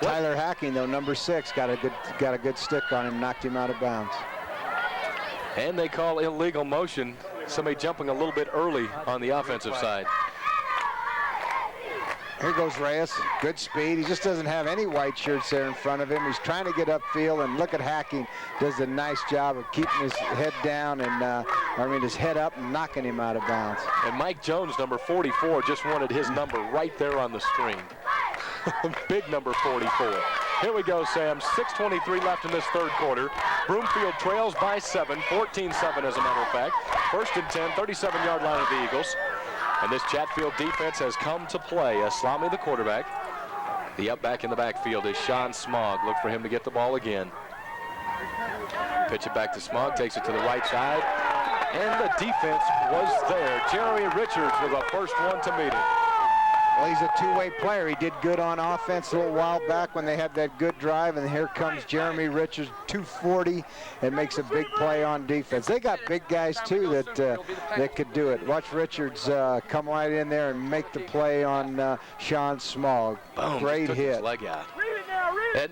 S4: Tyler Hacking, though, number 6, got a good stick on him, knocked him out of bounds.
S3: And they call illegal motion. Somebody jumping a little bit early on the offensive side.
S4: Here goes Reyes, good speed. He just doesn't have any white shirts there in front of him. He's trying to get upfield, and look at Hacking, does a nice job of keeping his head down and, his head up and knocking him out of bounds.
S3: And Mike Jones, number 44, just wanted his number right there on the screen. Big number 44. Here we go, Sam. 6:23 left in this 3rd quarter. Broomfield trails by 7, 14-7 as a matter of fact. 1st and 10, 37-yard line of the Eagles. And this Chatfield defense has come to play. Aslami, the quarterback. The up back in the backfield is Sean Smog. Look for him to get the ball again. Pitch it back to Smog, takes it to the right side. And the defense was there. Jeremy Richards was the first one to meet him.
S4: Well, he's a two-way player. He did good on offense a little while back when they had that good drive, and here comes Jeremy Richards, 240, and makes a big play on defense. They got big guys, too, that could do it. Watch Richards come right in there and make the play on Sean Smog.
S3: Boom,
S4: great
S3: took
S4: hit.
S3: His leg out.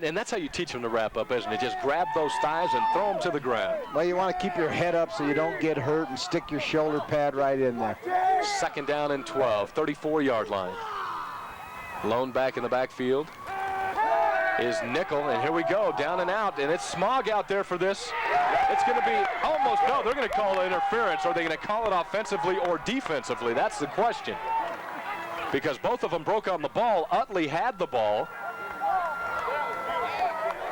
S3: And that's how you teach them to wrap up, isn't it? Just grab those thighs and throw them to the ground.
S4: Well, you want to keep your head up so you don't get hurt and stick your shoulder pad right in there.
S3: 2nd down and 12, 34-yard line. Lone back in the backfield is Nickel, and here we go, down and out, and it's Smog out there for this. It's going to be almost, no, they're going to call it interference. Are they going to call it offensively or defensively? That's the question. Because both of them broke on the ball. Utley had the ball.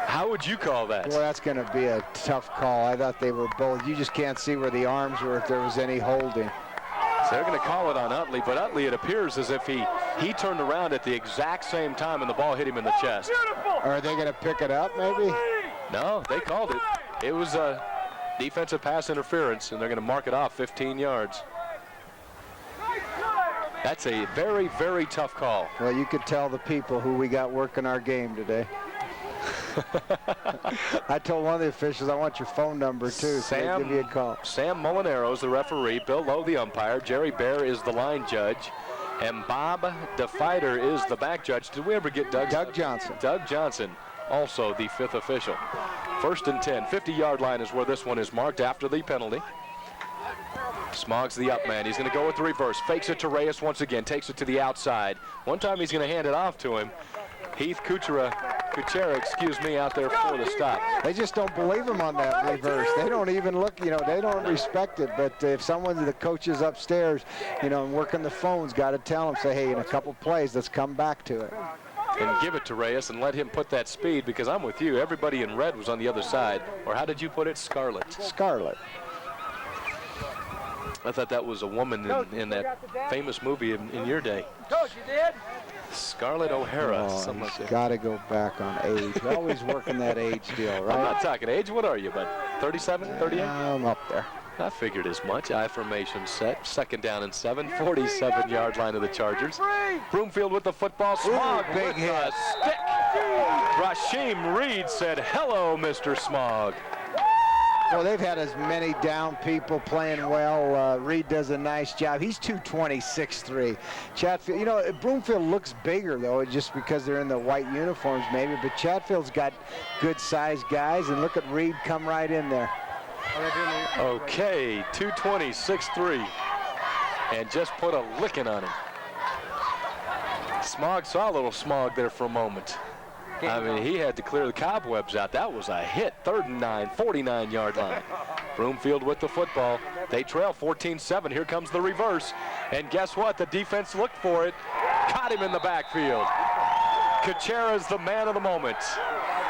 S3: How would you call that?
S4: Well, that's going to be a tough call. I thought they were both. You just can't see where the arms were if there was any holding.
S3: So they're going to call it on Utley, but Utley, it appears as if he turned around at the exact same time and the ball hit him in the chest.
S4: Are they going to pick it up, maybe?
S3: No, they called it. It was a defensive pass interference, and they're going to mark it off 15 yards. That's a very, very tough call.
S4: Well, you could tell the people who we got working our game today. I told one of the officials I want your phone number too, so they give you a call.
S3: Sam Molinaro is the referee, Bill Lowe the umpire, Jerry Bear is the line judge, and Bob DeFider is the back judge. Did we ever get Doug?
S4: Doug Johnson.
S3: Doug Johnson, also the 5th official. 1st and 10, 50-yard line is where this one is marked after the penalty. Smog's the up man. He's going to go with the reverse. Fakes it to Reyes once again. Takes it to the outside. One time he's going to hand it off to him. Heath Kuchera, out there for the stop.
S4: They just don't believe him on that reverse. They don't even look, they don't respect it. But if the coach is upstairs, and working the phones, got to tell him, say, hey, in a couple plays, let's come back to it.
S3: And give it to Reyes and let him put that speed, because I'm with you. Everybody in red was on the other side. Or how did you put it? Scarlet.
S4: Scarlet.
S3: I thought that was a woman in that famous movie in your day.
S13: Coach, you did?
S3: Scarlett O'Hara, something like that.
S4: Got to go back on age. We're always working that age deal, right?
S3: I'm not talking age. What are you, about 37, 38?
S4: I'm up there.
S3: I figured as much. I formation set. 2nd down and 7. 47-yard line of the Chargers. Broomfield with the football. Smog
S4: big
S3: with
S4: hit.
S3: a stick. Rasheem Reed said, "Hello, Mr. Smog."
S4: Well, they've had as many down people playing well. Reed does a nice job. He's 220, 6'3". Chatfield, you know, Broomfield looks bigger, though, just because they're in the white uniforms, maybe. But Chatfield's got good-sized guys, and look at Reed come right in there.
S3: Okay, 220, 6'3", and just put a licking on him. Smog saw a little Smog there for a moment. I mean, he had to clear the cobwebs out. That was a hit. 3rd and 9, 49-yard line. Broomfield with the football. They trail 14-7. Here comes the reverse. And guess what? The defense looked for it. Caught him in the backfield. Kuchera's the man of the moment.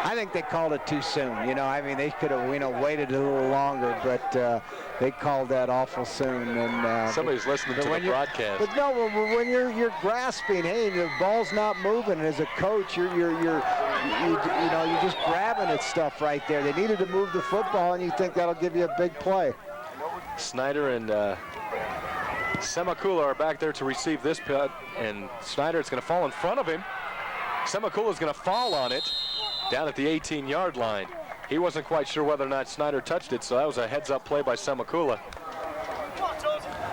S4: I think they called it too soon. You know, I mean, they could have, waited a little longer, but they called that awful soon. And
S3: somebody's listening to the broadcast.
S4: But no, when you're grasping, hey, the ball's not moving. And as a coach, you're just grabbing at stuff right there. They needed to move the football, and you think that'll give you a big play.
S3: Snyder and Semakula are back there to receive this punt, and Snyder, it's going to fall in front of him. Semakula's going to fall on it down at the 18-yard line. He wasn't quite sure whether or not Snyder touched it, so that was a heads-up play by Semakula.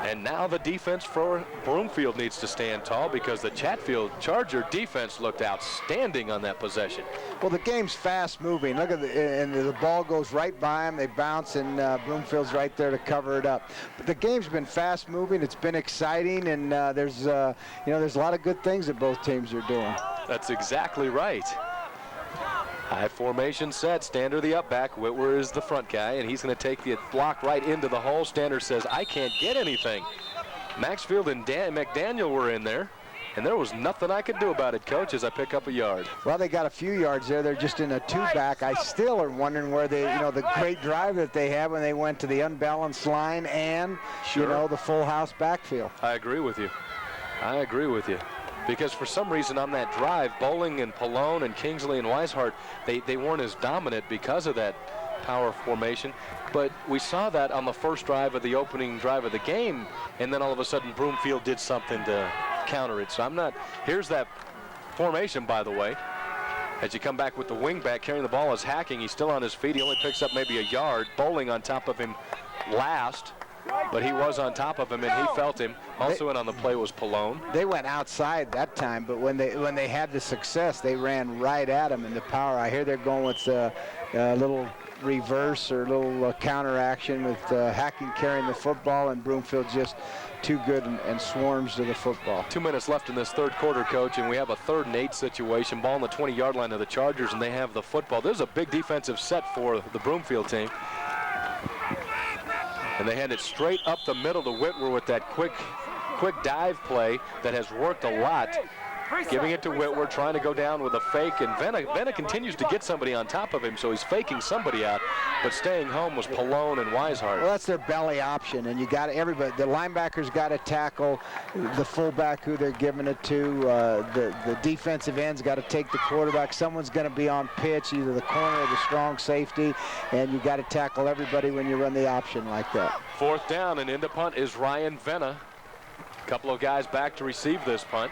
S3: And now the defense for Broomfield needs to stand tall because the Chatfield Charger defense looked outstanding on that possession.
S4: Well, the game's fast-moving. Look at and the ball goes right by them. They bounce, and Broomfield's right there to cover it up. But the game's been fast-moving. It's been exciting, and there's a lot of good things that both teams are doing.
S3: That's exactly right. High formation set. Stander the up back. Whitwer is the front guy, and he's going to take the block right into the hole. Stander says, "I can't get anything." Maxfield and McDaniel were in there, and there was nothing I could do about it, Coach, as I pick up a yard.
S4: Well, they got a few yards there. They're just in a two-back. I still are wondering where they, the great drive that they had when they went to the unbalanced line and, the full house backfield.
S3: I agree with you. Because for some reason on that drive, Bowling and Pallone and Kingsley and Weishart, they weren't as dominant because of that power formation. But we saw that on the first drive of the opening drive of the game, and then all of a sudden Broomfield did something to counter it. So here's that formation, by the way. As you come back with the wing back carrying the ball is Hacking. He's still on his feet. He only picks up maybe a yard. Bowling on top of him last. But he was on top of him, and he felt him. Also in on the play was Pallone.
S4: They went outside that time, but when they had the success, they ran right at him in the power. I hear they're going with a little reverse or a little counter action with Hacking carrying the football, and Broomfield just too good and swarms to the football.
S3: 2 minutes left in this third quarter, Coach, and we have a 3rd and 8 situation. Ball on the 20-yard line of the Chargers, and they have the football. There's a big defensive set for the Broomfield team. And they hand it straight up the middle to Whitwer with that quick dive play that has worked a lot. Giving it to Whitwer, trying to go down with a fake, and Venna continues to get somebody on top of him, so he's faking somebody out, but staying home was Pallone and Weishart.
S4: Well, that's their belly option, and you got everybody. The linebackers got to tackle the fullback who they're giving it to. The defensive end's got to take the quarterback. Someone's going to be on pitch, either the corner or the strong safety, and you got to tackle everybody when you run the option like that.
S3: 4th down, and into punt is Ryan Venna. A couple of guys back to receive this punt.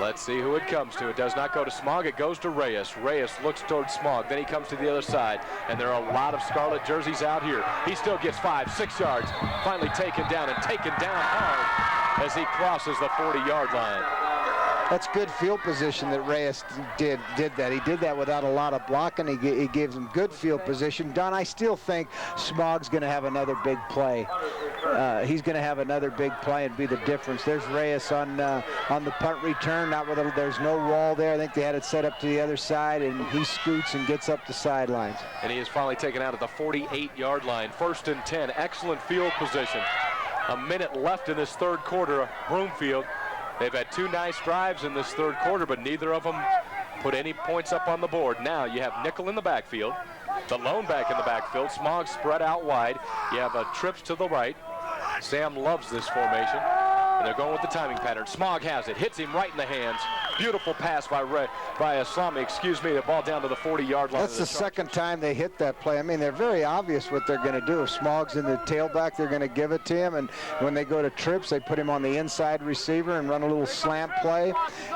S3: Let's see who it comes to. It does not go to Smog. It goes to Reyes. Reyes looks towards Smog. Then he comes to the other side. And there are a lot of scarlet jerseys out here. He still gets 5, 6 yards. Finally taken down hard as he crosses the 40-yard line.
S4: That's good field position that Reyes did that. He did that without a lot of blocking. He gives him good field position. Don, I still think Smog's going to have another big play. He's going to have another big play and be the difference. There's Reyes on the punt return. There's no wall there. I think they had it set up to the other side, and he scoots and gets up the sidelines.
S3: And he is finally taken out at the 48-yard line. 1st and 10. Excellent field position. A minute left in this third quarter. Broomfield. They've had 2 nice drives in this third quarter, but neither of them put any points up on the board. Now you have Nickel in the backfield, the lone back in the backfield, Smog spread out wide. You have a trips to the right. Sam loves this formation, and they're going with the timing pattern. Smog has it, hits him right in the hands. Beautiful pass by Aslami, excuse me, the ball down to the 40-yard line.
S4: That's the second time they hit that play. I mean, they're very obvious what they're going to do. If Smog's in the tailback, they're going to give it to him. And when they go to trips, they put him on the inside receiver and run a little slant play.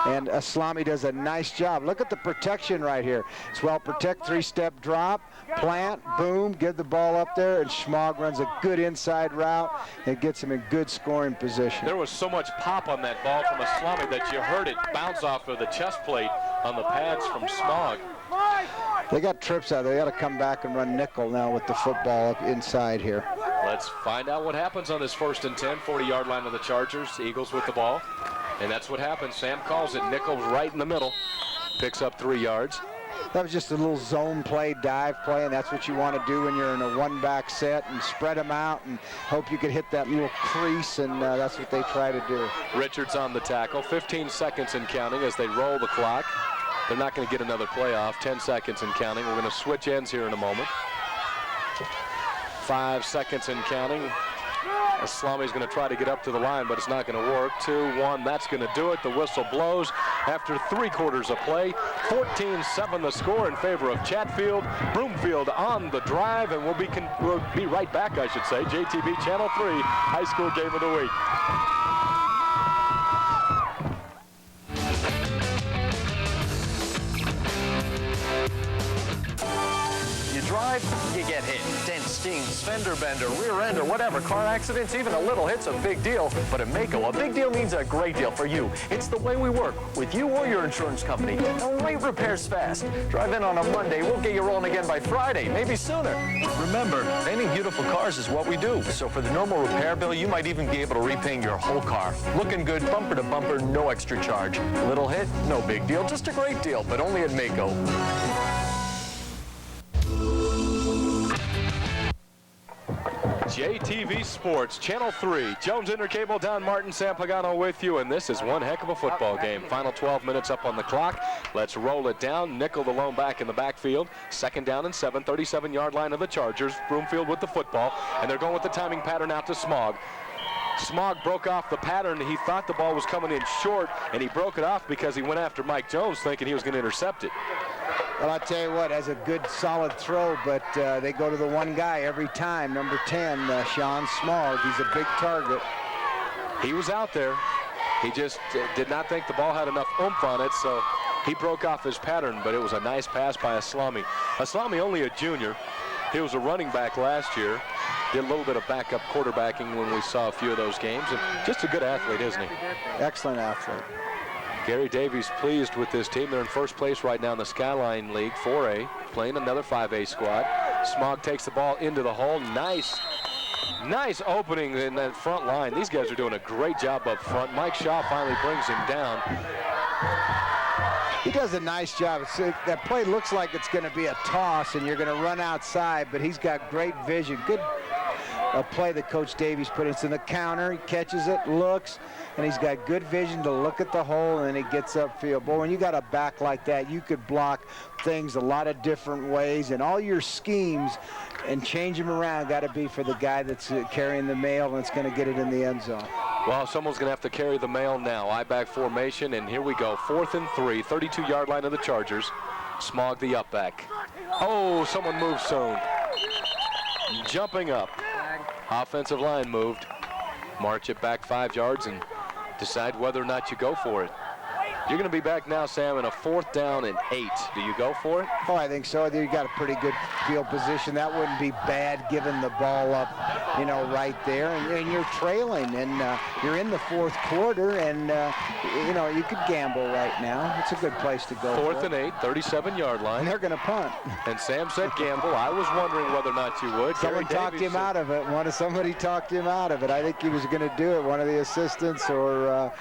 S4: And Aslami does a nice job. Look at the protection right here. It's well protect, 3-step drop, plant, boom, give the ball up there, and Smog runs a good inside route and gets him in good scoring position.
S3: There was so much pop on that ball from Aslami that you heard it bounce off of the chest plate on the pads from Smog.
S4: They got trips out there. They got to come back and run nickel now with the football up inside here.
S3: Let's find out what happens on this 1st and 10, 40-yard line of the Chargers. Eagles with the ball. And that's what happens. Sam calls it. Nickel's right in the middle. Picks up 3 yards.
S4: That was just a little zone play, dive play, and that's what you want to do when you're in a one-back set, and spread them out and hope you could hit that little crease, and that's what they try to do.
S3: Richards on the tackle. 15 seconds and counting as they roll the clock. They're not going to get another play off. 10 seconds and counting. We're going to switch ends here in a moment. 5 seconds and counting. Aslami's going to try to get up to the line, but it's not going to work. 2-1, that's going to do it. The whistle blows after 3 quarters of play. 14-7 the score in favor of Chatfield. Broomfield on the drive, and we'll be right back, I should say. JTV Channel 3, high school game of the week.
S13: Drive, you get hit. Dent, stings, fender bender, rear end, or whatever. Car accidents, even a little hit's a big deal. But at Mako, a big deal means a great deal for you. It's the way we work, with you or your insurance company. And rate repairs fast. Drive in on a Monday, we'll get you rolling again by Friday, maybe sooner. Remember, painting beautiful cars is what we do. So for the normal repair bill, you might even be able to repaint your whole car. Looking good, bumper to bumper, no extra charge. Little hit, no big deal, just a great deal, but only at Mako.
S3: JTV Sports, Channel 3, Jones Intercable, Don Martin, Sam Pagano with you, and this is one heck of a football game. Final 12 minutes up on the clock. Let's roll it down. Nickel the lone back in the backfield. 2nd down and 7, 37-yard line of the Chargers. Broomfield with the football, and they're going with the timing pattern out to Smog. Smog broke off the pattern. He thought the ball was coming in short, and he broke it off because he went after Mike Jones thinking he was going to intercept it.
S4: Well, I'll tell you what, has a good solid throw, but they go to the one guy every time, number 10, Sean Smog. He's a big target.
S3: He was out there. He just did not think the ball had enough oomph on it, so he broke off his pattern, but it was a nice pass by Aslami. Aslami only a junior. He was a running back last year. Did a little bit of backup quarterbacking when we saw a few of those games, and just a good athlete, isn't he?
S4: Excellent athlete.
S3: Gary Davies pleased with this team. They're in first place right now in the Skyline League, 4A, playing another 5A squad. Smog takes the ball into the hole. Nice opening in that front line. These guys are doing a great job up front. Mike Shaw finally brings him down.
S4: He does a nice job. That play looks like it's going to be a toss, and you're going to run outside, but he's got great vision. Good play that Coach Davies put in. It's in the counter. He catches it, looks, and he's got good vision to look at the hole, and then he gets upfield. Boy, when you got a back like that, you could block things a lot of different ways, and all your schemes and change them around got to be for the guy that's carrying the mail and it's going to get it in the end zone.
S3: Well, someone's going to have to carry the mail now. I-back formation, and here we go. 4th and 3, 32-yard line of the Chargers. Smog the up back. Oh, someone moved soon. Jumping up. Offensive line moved. March it back 5 yards and decide whether or not you go for it. You're going to be back now, Sam, in a 4th down and 8. Do you go for it?
S4: Oh, I think so. You got a pretty good field position. That wouldn't be bad giving the ball up, right there. And you're trailing, and you're in the 4th quarter, and, you could gamble right now. It's a good place to go.
S3: 4th and 8, 37-yard line.
S4: And they're going to punt.
S3: And Sam said gamble. I was wondering whether or not you would.
S4: Someone talked him out of it. Somebody talked him out of it. I think he was going to do it, one of the assistants, said,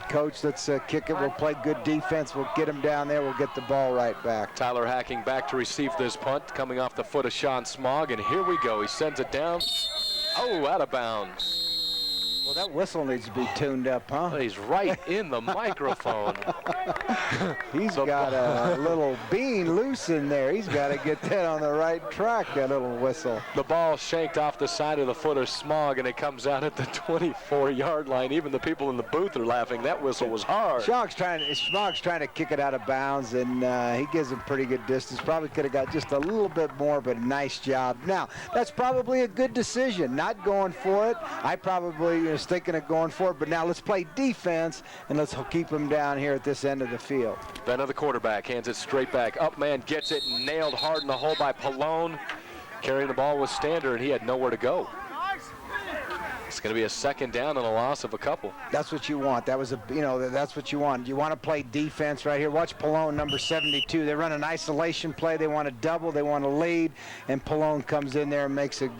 S4: Coach, let's kick it. We'll play good defense. We'll get him down there. We'll get the ball right back.
S3: Tyler Hacking back to receive this punt, coming off the foot of Sean Smog, and here we go. He sends it down. Oh, out of bounds.
S4: Well, that whistle needs to be tuned up, huh?
S3: He's right in the microphone.
S4: He's got a little bean loose in there. He's got to get that on the right track, that little whistle.
S3: The ball shanked off the side of the foot of Smog, and it comes out at the 24-yard line. Even the people in the booth are laughing. That whistle was hard.
S4: Smog's trying to kick it out of bounds, and he gives him pretty good distance. Probably could have got just a little bit more, but a nice job. Now, that's probably a good decision, not going for it. I probably was thinking of going for it, but now let's play defense, and let's keep him down here at this end of the field.
S3: Benna, the quarterback, hands it straight back. Up man gets it, nailed hard in the hole by Pallone. Carrying the ball with Stander, and he had nowhere to go. It's going to be a second down and a loss of a couple.
S4: That's what you want. That's what you want. You want to play defense right here. Watch Pallone, number 72. They run an isolation play. They want to double. They want to lead. And Pallone comes in there and makes a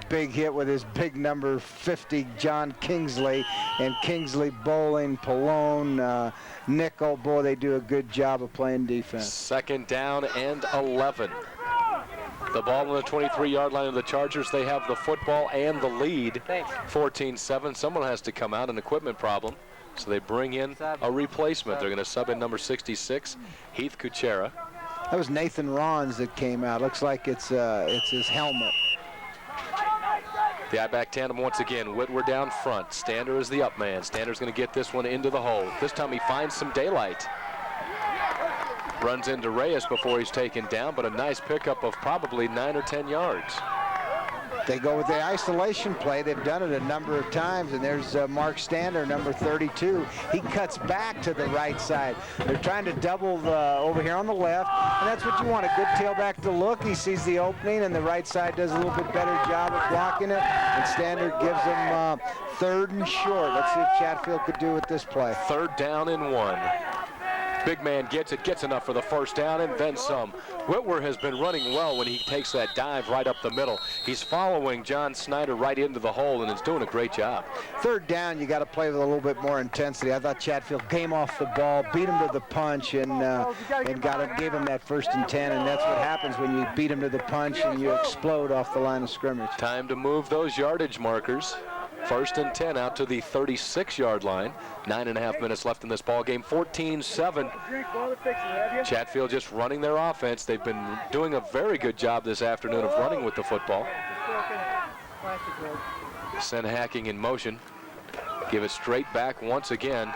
S4: big hit with his big number 50, John Kingsley. And Kingsley bowling, Pallone, nickel. Boy, they do a good job of playing defense.
S3: Second down and 11. The ball on the 23-yard line of the Chargers. They have the football and the lead. 14-7. Someone has to come out, an equipment problem. So they bring in a replacement. They're going to sub in number 66, Heath Kuchera.
S4: That was Nathan Rons that came out. Looks like it's his helmet.
S3: The I-back tandem once again. Whitwer down front. Stander is the up man. Stander's going to get this one into the hole. This time he finds some daylight. Runs into Reyes before he's taken down, but a nice pickup of probably 9 or 10 yards.
S4: They go with the isolation play. They've done it a number of times, and there's Mark Stander, number 32. He cuts back to the right side. They're trying to double over here on the left, and that's what you want, a good tailback to look. He sees the opening, and the right side does a little bit better job of blocking it, and Stander gives them third and short. Let's see if Chatfield could do with this play.
S3: Third down and 1. Big man gets it, gets enough for the first down and then some. Whitwer has been running well when he takes that dive right up the middle. He's following John Snyder right into the hole and is doing a great job.
S4: Third down, you got to play with a little bit more intensity. I thought Chatfield came off the ball, beat him to the punch, and gave him that 1st and 10, and that's what happens when you beat him to the punch and you explode off the line of scrimmage.
S3: Time to move those yardage markers. 1st and 10 out to the 36-yard line. 9.5 minutes left in this ball game. 14-7. Chatfield just running their offense. They've been doing a very good job this afternoon of running with the football. Send Hacking in motion. Give it straight back once again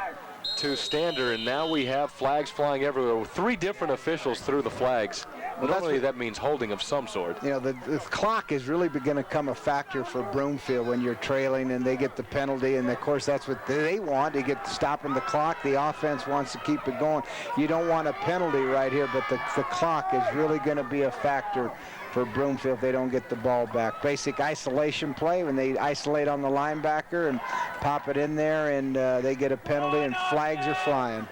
S3: to Stander, and now we have flags flying everywhere. 3 different officials threw the flags. Well, normally that means holding of some sort.
S4: You know, the clock is really going to become a factor for Broomfield when you're trailing and they get the penalty, and of course that's what they want. They get stopping the clock. The offense wants to keep it going. You don't want a penalty right here, but the clock is really going to be a factor for Broomfield if they don't get the ball back. Basic isolation play when they isolate on the linebacker and pop it in there, and they get a penalty and flags are flying.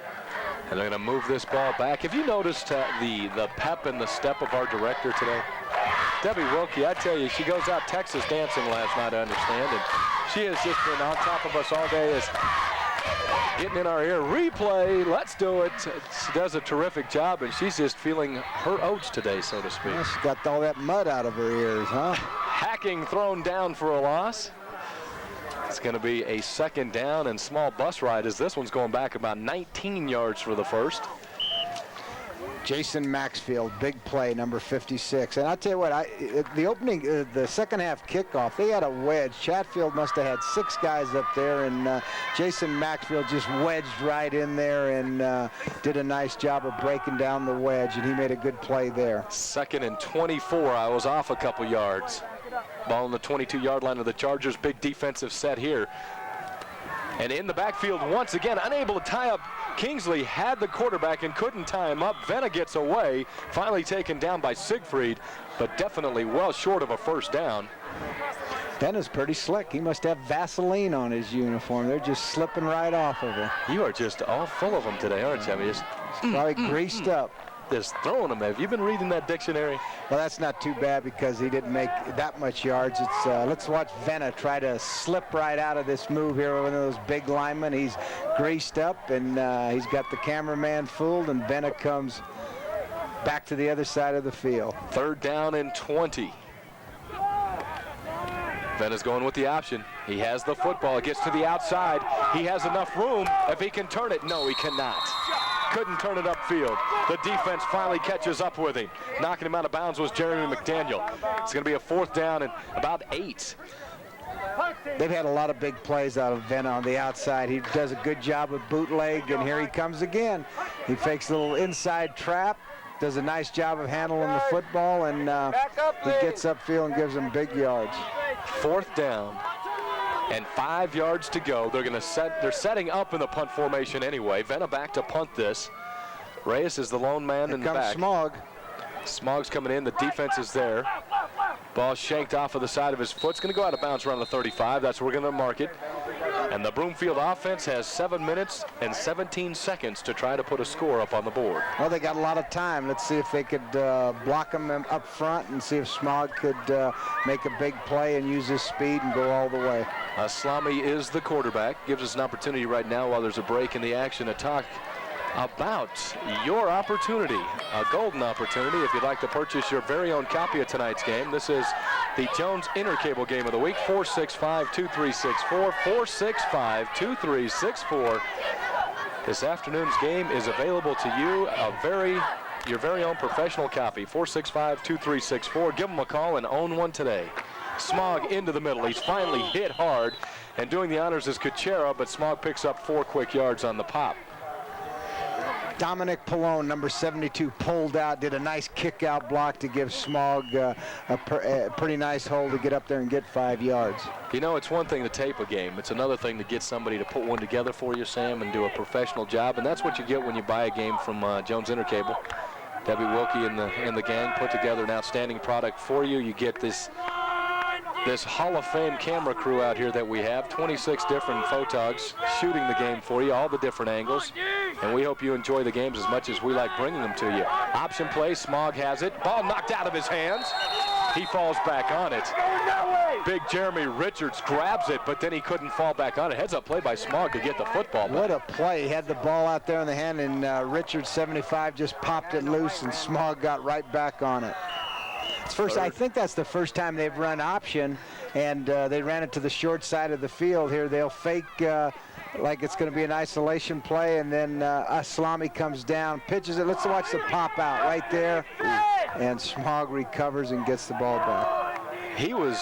S3: And they're going to move this ball back. Have you noticed the pep and the step of our director today? Debbie Wilkie, I tell you, she goes out Texas dancing last night, I understand, and she has just been on top of us all day, is getting in our ear. Replay, let's do it. She does a terrific job, and she's just feeling her oats today, so to speak.
S4: Well, she got all that mud out of her ears, huh?
S3: Hacking thrown down for a loss. It's going to be a 2nd down and small bus ride as this one's going back about 19 yards for the first.
S4: Jason Maxfield, big play, number 56. And I'll tell you what, the second half kickoff, they had a wedge. Chatfield must have had 6 guys up there, and Jason Maxfield just wedged right in there and did a nice job of breaking down the wedge, and he made a good play there.
S3: 2nd and 24. I was off a couple yards. Ball on the 22-yard line of the Chargers. Big defensive set here. And in the backfield once again, unable to tie up. Kingsley had the quarterback and couldn't tie him up. Venna gets away, finally taken down by Siegfried, but definitely well short of a 1st down.
S4: Venna's pretty slick. He must have Vaseline on his uniform. They're just slipping right off of it.
S3: You are just all full of them today, aren't you? I mean, just
S4: probably greased up.
S3: Just throwing them. Have you been reading that dictionary?
S4: Well, that's not too bad because he didn't make that much yards. It's let's watch Venna try to slip right out of this move here. One of those big linemen. He's greased up, and he's got the cameraman fooled, and Venna comes back to the other side of the field.
S3: 3rd down and 20. Venna's going with the option. He has the football. It gets to the outside. He has enough room if he can turn it. No, he cannot. Couldn't turn it upfield. The defense finally catches up with him. Knocking him out of bounds was Jeremy McDaniel. It's going to be a 4th down and about 8.
S4: They've had a lot of big plays out of Venna on the outside. He does a good job with bootleg, and here he comes again. He fakes a little inside trap, does a nice job of handling the football, and he gets upfield and gives them big yards.
S3: 4th down and 5 yards to go. They're setting up in the punt formation anyway. Venna back to punt this. Reyes is the lone man in the back.
S4: Smog.
S3: Smog's coming in. The defense is there. Ball shanked off of the side of his foot. It's going to go out of bounds around the 35. That's where we're going to mark it. And the Broomfield offense has 7 minutes and 17 seconds to try to put a score up on the board.
S4: Well, they got a lot of time. Let's see if they could block them up front and see if Smog could make a big play and use his speed and go all the way.
S3: Aslami is the quarterback. Gives us an opportunity right now while there's a break in the action to talk about your opportunity, a golden opportunity if you'd like to purchase your very own copy of tonight's game. This is the Jones Intercable Game of the Week. 465-2364, 465-2364. This afternoon's game is available to you, your very own professional copy. 465-2364. Give them a call and own one today. Smog into the middle. He's finally hit hard, and doing the honors is Kuchera, but Smog picks up 4 quick yards on the pop.
S4: Dominic Pallone, number 72, pulled out, did a nice kick-out block to give Smog a pretty nice hole to get up there and get 5 yards.
S3: You know, it's one thing to tape a game. It's another thing to get somebody to put one together for you, Sam, and do a professional job. And that's what you get when you buy a game from Jones Intercable. Debbie Wilkie and the gang put together an outstanding product for you. You get this Hall of Fame camera crew out here that we have, 26 different photogs shooting the game for you, all the different angles. And we hope you enjoy the games as much as we like bringing them to you. Option play, Smog has it. Ball knocked out of his hands. He falls back on it. Big Jeremy Richards grabs it, but then he couldn't fall back on it. Heads up play by Smog to get the football back.
S4: What a play. He had the ball out there in the hand, and Richards, 75, just popped it loose, and Smog got right back on it. I think that's the first time they've run option, and they ran it to the short side of the field here. They'll fake like it's going to be an isolation play, and then Aslami comes down, pitches it. Let's watch the pop out right there. And Smog recovers and gets the ball back.
S3: He was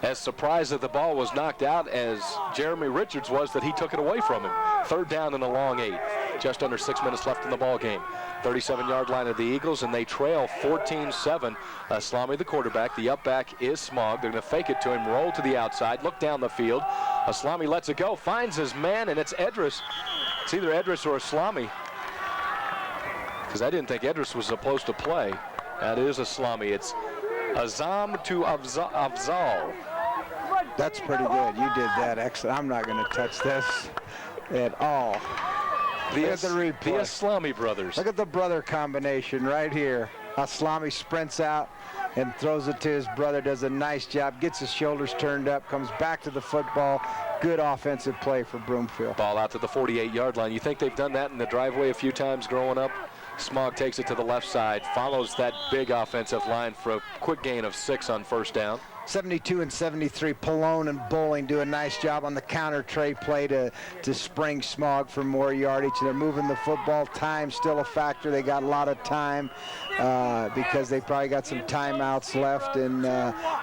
S3: as surprised that the ball was knocked out as Jeremy Richards was that he took it away from him. 3rd down and a long 8. Just under 6 minutes left in the ball game. 37-yard line of the Eagles, and they trail 14-7. Aslami, the quarterback. The up back is Smog. They're going to fake it to him, roll to the outside, look down the field. Aslami lets it go, finds his man, and it's Edris. It's either Edris or Aslami, because I didn't think Edris was supposed to play. That is Aslami. It's Azam to Afzal.
S4: That's pretty good. You did that. Excellent. I'm not going to touch this at all.
S3: The
S4: Look at the replay.
S3: The Aslami brothers.
S4: Look at the brother combination right here. Aslami sprints out and throws it to his brother, does a nice job, gets his shoulders turned up, comes back to the football. Good offensive play for Broomfield.
S3: Ball out to the 48-yard line. You think they've done that in the driveway a few times growing up? Smog takes it to the left side, follows that big offensive line for a quick gain of 6 on 1st down.
S4: 72 and 73, Pallone and Bowling do a nice job on the counter trey play to spring Smog for more yardage. They're moving the football. Time still a factor. They got a lot of time because they probably got some timeouts left, and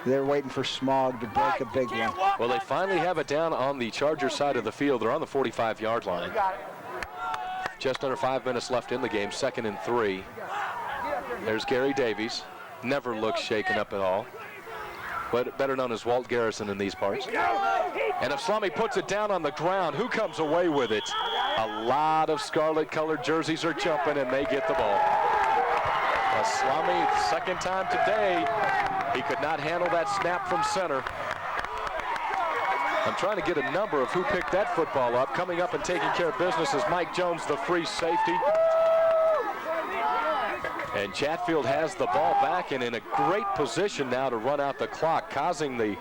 S4: they're waiting for Smog to break a big one.
S3: Well, they finally have it down on the Charger side of the field. They're on the 45-yard line. Just under 5 minutes left in the game, 2nd and 3. There's Gary Davies. Never looks shaken up at all. But better known as Walt Garrison in these parts. And if Aslami puts it down on the ground, who comes away with it? A lot of scarlet-colored jerseys are jumping, and they get the ball. Aslami, 2nd time today, he could not handle that snap from center. I'm trying to get a number of who picked that football up. Coming up and taking care of business is Mike Jones, the free safety. And Chatfield has the ball back and in a great position now to run out the clock, causing the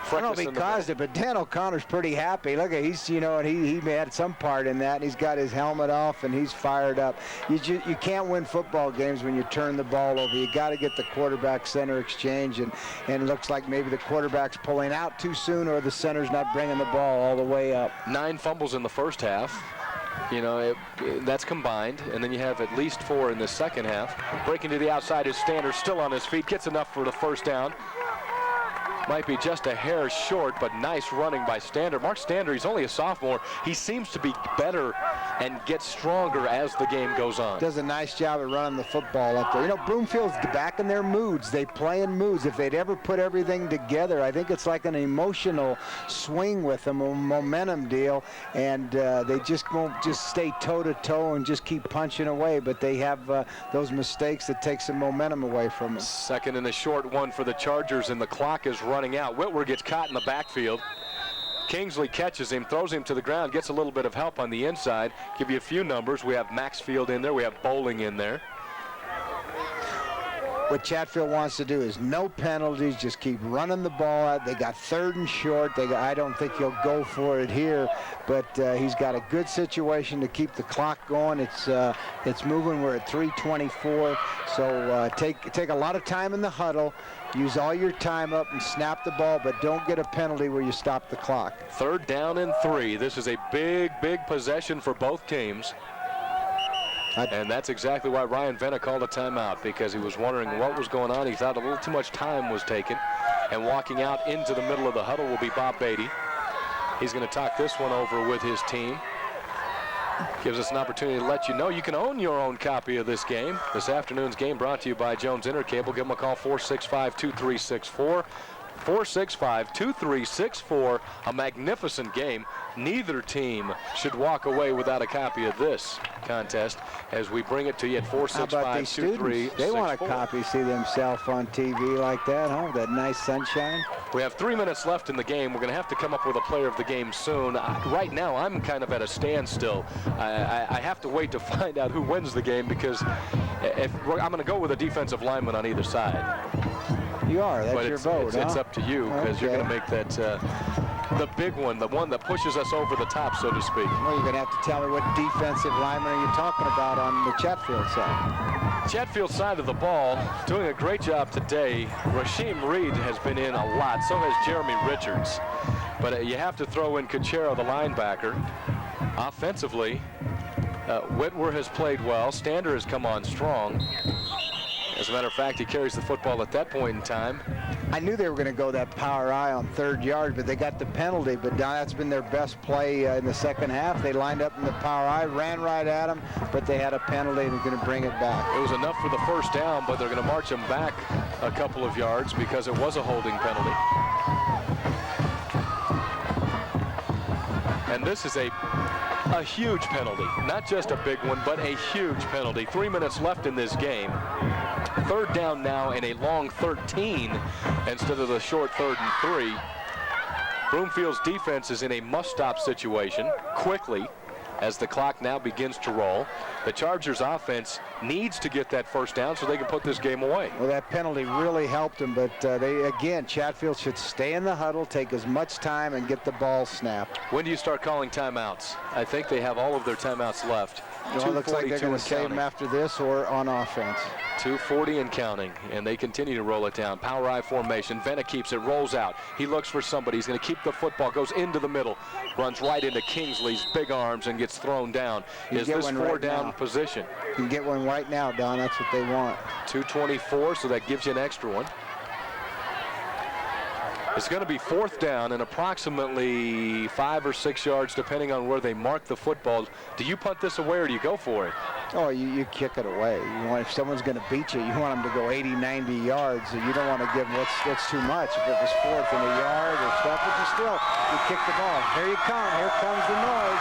S4: I don't know if he caused it, but Dan O'Connor's pretty happy. Look, he's, you know, and he had some part in that. And he's got his helmet off, and he's fired up. You can't win football games when you turn the ball over. You got to get the quarterback-center exchange, and it looks like maybe the quarterback's pulling out too soon, or the center's not bringing the ball all the way up.
S3: 9 fumbles in the first half. You know, that's combined, and then you have at least 4 in the second half. Breaking to the outside is Stander, still on his feet, gets enough for the first down. Might be just a hair short, but nice running by Stander. Mark Stander, he's only a sophomore. He seems to be better and gets stronger as the game goes on.
S4: Does a nice job of running the football up there. You know, Broomfield's back in their moods. They play in moods. If they'd ever put everything together, I think it's like an emotional swing with them, a momentum deal, and they just won't just stay toe-to-toe and just keep punching away, but they have those mistakes that take some momentum away from them.
S3: Second and a short one for the Chargers, and the clock is running out. Whitwer gets caught in the backfield. Kingsley catches him, throws him to the ground, gets a little bit of help on the inside. Give you a few numbers. We have Maxfield in there. We have Bowling in there.
S4: What Chatfield wants to do is no penalties, just keep running the ball out. They got 3rd and short. I don't think he'll go for it here, but he's got a good situation to keep the clock going. It's moving. We're at 3:24, so take a lot of time in the huddle. Use all your time up and snap the ball, but don't get a penalty where you stop the clock.
S3: 3rd down and 3. This is a big possession for both teams. And that's exactly why Ryan Venna called a timeout, because he was wondering what was going on. He thought a little too much time was taken. And walking out into the middle of the huddle will be Bob Beatty. He's going to talk this one over with his team. Gives us an opportunity to let you know you can own your own copy of this game. This afternoon's game brought to you by Jones Intercable. Give them a call, 465-2364. 465-2364. A magnificent game. Neither team should walk away without a copy of this contest as we bring it to you at 465-2364.
S4: They want a copy, see themselves on TV like that, huh? That nice sunshine.
S3: We have 3 minutes left in the game. We're going to have to come up with a player of the game soon. Right now, I'm kind of at a standstill. I have to wait to find out who wins the game, because I'm going to go with a defensive lineman on either side.
S4: You are. That's your vote,
S3: It's up to you, because you're going to make that the big one, the one that pushes us over the top, so to speak.
S4: Well, you're going to have to tell me what defensive lineman are you talking about on the Chatfield side.
S3: Chatfield side of the ball, doing a great job today. Rasheem Reed has been in a lot. So has Jeremy Richards. But you have to throw in Cachero, the linebacker. Offensively, Whitwer has played well. Stander has come on strong. As a matter of fact, he carries the football at that point in time.
S4: I knew they were going to go that power eye on 3rd yard, but they got the penalty. But that's been their best play in the second half. They lined up in the power eye, ran right at him, but they had a penalty and they're going to bring it back.
S3: It was enough for the first down, but they're going to march him back a couple of yards because it was a holding penalty. And this is a huge penalty. Not just a big one, but a huge penalty. 3 minutes left in this game. 3rd down now and a long 13 instead of the short 3rd and 3. Broomfield's defense is in a must-stop situation quickly as the clock now begins to roll. The Chargers offense needs to get that first down so they can put this game away.
S4: Well, that penalty really helped them, but Chatfield should stay in the huddle, take as much time, and get the ball snapped.
S3: When do you start calling timeouts? I think they have all of their timeouts left.
S4: Well, it looks like they're going to save them after this or on offense.
S3: 2:40 and counting, and they continue to roll it down. Power eye formation. Venna keeps it, rolls out. He looks for somebody. He's going to keep the football, goes into the middle, runs right into Kingsley's big arms and gets thrown down. Is this 4-down position?
S4: You can get one right now, Don. That's what they want.
S3: 2:24, so that gives you an extra one. It's going to be 4th down and approximately 5 or 6 yards, depending on where they mark the football. Do you punt this away or do you go for it?
S4: Oh, you kick it away. If someone's going to beat you, you want them to go 80, 90 yards. You don't want to give them what's too much. If it was 4th and a yard or stuff, but you kick the ball. Here you come. Here comes the noise.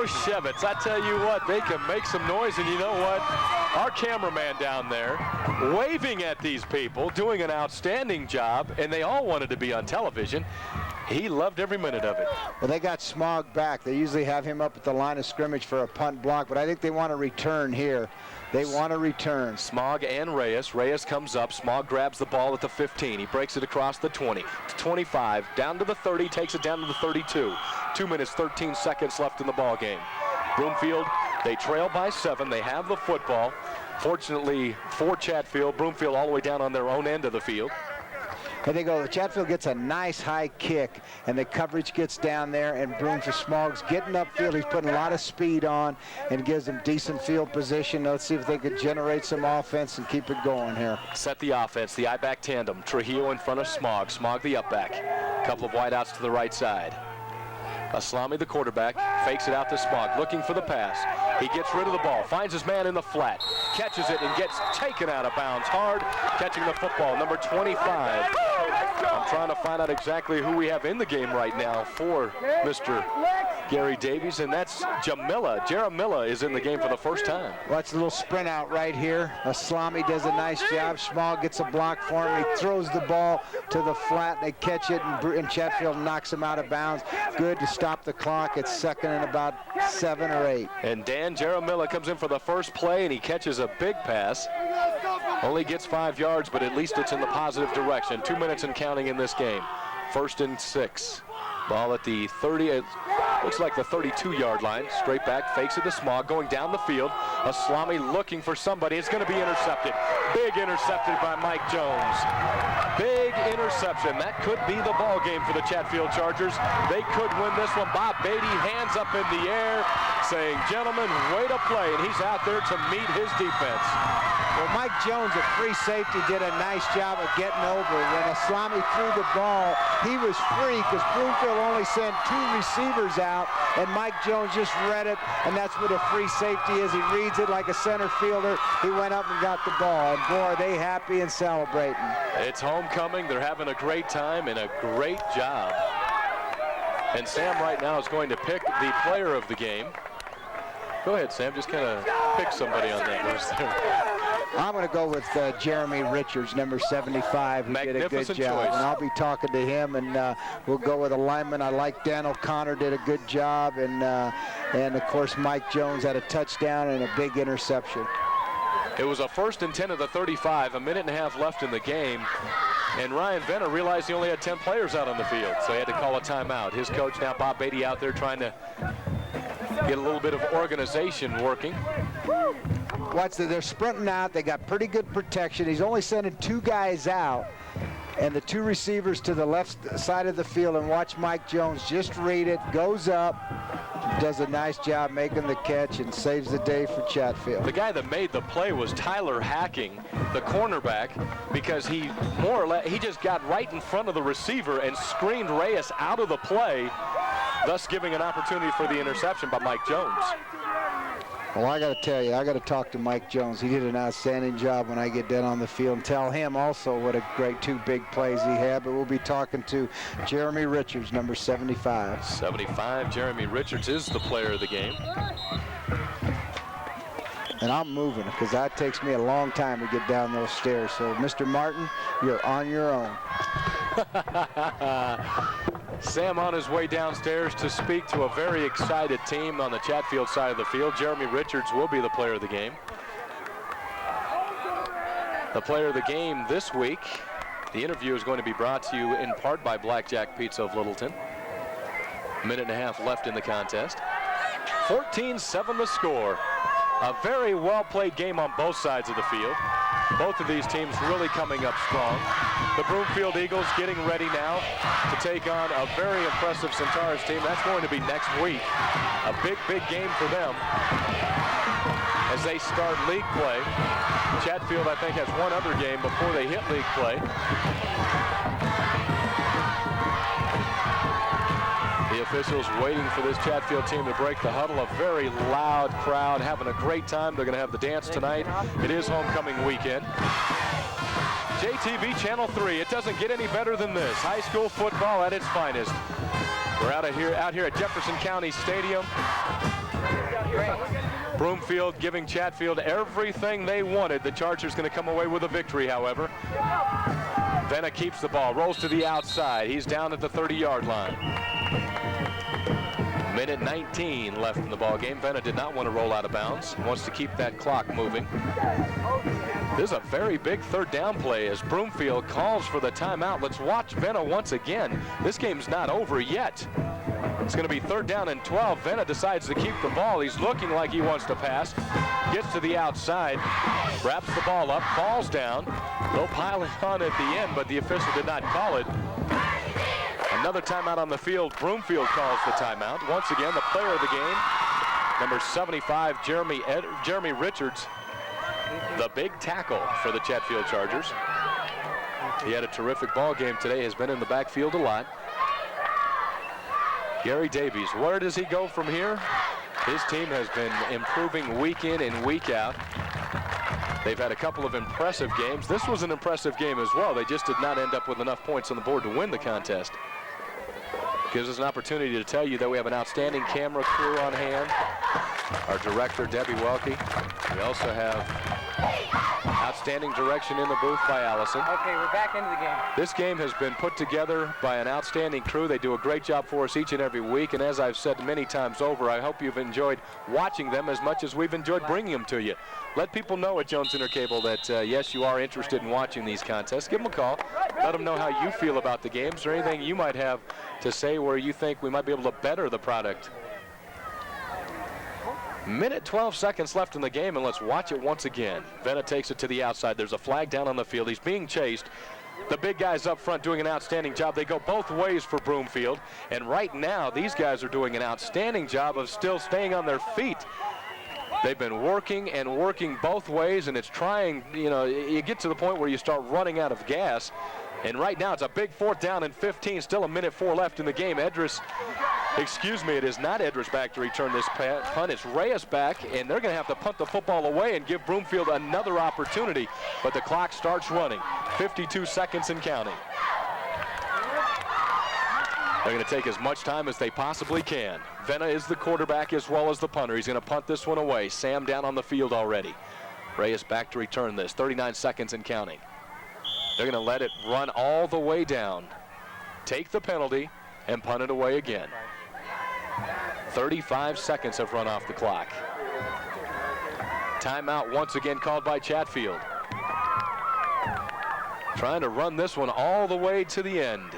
S3: Those Chevets, I tell you what, they can make some noise. And you know what? Our cameraman down there waving at these people, doing an outstanding job, and they all wanted to be on television. He loved every minute of it.
S4: Well, they got Smog back. They usually have him up at the line of scrimmage for a punt block, but I think they want to return here. They want to return.
S3: Smog and Reyes. Reyes comes up. Smog grabs the ball at the 15. He breaks it across the 20 to 25, down to the 30, takes it down to the 32. 2 minutes, 13 seconds left in the ball game. Broomfield, they trail by 7. They have the football. Fortunately for Chatfield, Broomfield all the way down on their own end of the field.
S4: Here they go. Chatfield gets a nice high kick, and the coverage gets down there, and Broomfield Smog's getting upfield. He's putting a lot of speed on and gives them decent field position. Let's see if they could generate some offense and keep it going here.
S3: Set the offense, the I-back tandem. Trujillo in front of Smog. Smog the up-back. A couple of wideouts to the right side. Aslami, the quarterback, fakes it out to Smog, looking for the pass. He gets rid of the ball, finds his man in the flat, catches it, and gets taken out of bounds hard, catching the football, number 25. I'm trying to find out exactly who we have in the game right now for Mr. Gary Davies, and that's Jamila. Jaramilla is in the game for the first time.
S4: Well, that's a little sprint out right here. Aslami does a nice job. Smog gets a block for him. He throws the ball to the flat, and they catch it, and Chatfield knocks him out of bounds. Good to stop the clock. It's second and about 7 or 8.
S3: And Dan Jaramilla comes in for the first play, and he catches a big pass. Only gets 5 yards, but at least it's in the positive direction. 2 minutes and counting in this game. 1st and 6. Ball at the 30, it looks like the 32-yard line. Straight back, fakes it to Smog, going down the field. Aslami looking for somebody. It's going to be intercepted. Big intercepted by Mike Jones. Big interception. That could be the ball game for the Chatfield Chargers. They could win this one. Bob Beatty, hands up in the air, saying, gentlemen, way to play. And he's out there to meet his defense.
S4: Well, Mike Jones, a free safety, did a nice job of getting over. When Aslami threw the ball, he was free because Broomfield only sent 2 receivers out, and Mike Jones just read it, and that's what a free safety is. He reads it like a center fielder. He went up and got the ball, and boy, are they happy and celebrating.
S3: It's homecoming. They're having a great time and a great job. And Sam right now is going to pick the player of the game. Go ahead, Sam. Just kind of pick somebody on that list there.
S4: I'm going to go with Jeremy Richards, number 75, who did a good job.
S3: Choice.
S4: And I'll be talking to him, and we'll go with a lineman. I like Dan O'Connor, did a good job, and of course Mike Jones had a touchdown and a big interception.
S3: It was a 1st and 10 at the 35, a minute and a half left in the game, and Ryan Venner realized he only had 10 players out on the field, so he had to call a timeout. His coach now, Bob Beatty, out there trying to get a little bit of organization working.
S4: They're sprinting out. They got pretty good protection. He's only sending 2 guys out, and the 2 receivers to the left side of the field, and watch Mike Jones just read it, goes up, does a nice job making the catch, and saves the day for Chatfield.
S3: The guy that made the play was Tyler Hacking, the cornerback, because he more or less, he just got right in front of the receiver and screened Reyes out of the play, thus giving an opportunity for the interception by Mike Jones.
S4: Well, I got to tell you, I got to talk to Mike Jones. He did an outstanding job when I get down on the field, and tell him also what a great 2 big plays he had. But we'll be talking to Jeremy Richards, number 75.
S3: 75, Jeremy Richards is the player of the game.
S4: And I'm moving because that takes me a long time to get down those stairs. So, Mr. Martin, you're on your own.
S3: Sam on his way downstairs to speak to a very excited team on the Chatfield side of the field. Jeremy Richards will be the player of the game. The player of the game this week, the interview is going to be brought to you in part by Blackjack Pizza of Littleton. A minute and a half left in the contest. 14-7 the score. A very well-played game on both sides of the field. Both of these teams really coming up strong. The Broomfield Eagles getting ready now to take on a very impressive Centaurus team. That's going to be next week. A big, big game for them as they start league play. Chatfield, I think, has one other game before they hit league play. The officials waiting for this Chatfield team to break the huddle. A very loud crowd having a great time. They're going to have the dance tonight. It is homecoming weekend. JTV Channel 3. It doesn't get any better than this. High school football at its finest. We're out here at Jefferson County Stadium. Broomfield giving Chatfield everything they wanted. The Chargers going to come away with a victory, however. Venna keeps the ball, rolls to the outside. He's down at the 30-yard line. Minute 19 left in the ball game. Venna did not want to roll out of bounds. He wants to keep that clock moving. This is a very big third down play as Broomfield calls for the timeout. Let's watch Venna once again. This game's not over yet. It's going to be 3rd down and 12. Venna decides to keep the ball. He's looking like he wants to pass. Gets to the outside, wraps the ball up, falls down. They'll pile it on at the end, but the official did not call it. Another timeout on the field. Broomfield calls the timeout. Once again, the player of the game, number 75, Jeremy Richards, the big tackle for the Chatfield Chargers. He had a terrific ball game today, has been in the backfield a lot. Gary Davies, where does he go from here? His team has been improving week in and week out. They've had a couple of impressive games. This was an impressive game as well. They just did not end up with enough points on the board to win the contest. Gives us an opportunity to tell you that we have an outstanding camera crew on hand. Our director, Debbie Welke. We also have outstanding direction in the booth by Allison.
S14: Okay, we're back into the game.
S3: This game has been put together by an outstanding crew. They do a great job for us each and every week, and as I've said many times over, I hope you've enjoyed watching them as much as we've enjoyed bringing them to you. Let people know at Jones Intercable that, yes, you are interested in watching these contests. Give them a call. Let them know how you feel about the games or anything you might have to say where you think we might be able to better the product. Minute 12 seconds left in the game, and let's watch it once again. Venna takes it to the outside. There's a flag down on the field. He's being chased. The big guys up front doing an outstanding job. They go both ways for Broomfield, and right now these guys are doing an outstanding job of still staying on their feet. They've been working and working both ways, and it's trying, you know, you get to the point where you start running out of gas. And right now it's a big 4th down and 15, still a minute 4 left in the game. It is not Edris back to return this punt. It's Reyes back, and they're going to have to punt the football away and give Broomfield another opportunity. But the clock starts running, 52 seconds and counting. They're going to take as much time as they possibly can. Venna is the quarterback as well as the punter. He's going to punt this one away. Sam down on the field already. Reyes back to return this, 39 seconds and counting. They're going to let it run all the way down, take the penalty, and punt it away again. 35 seconds have run off the clock. Timeout once again called by Chatfield. Trying to run this one all the way to the end.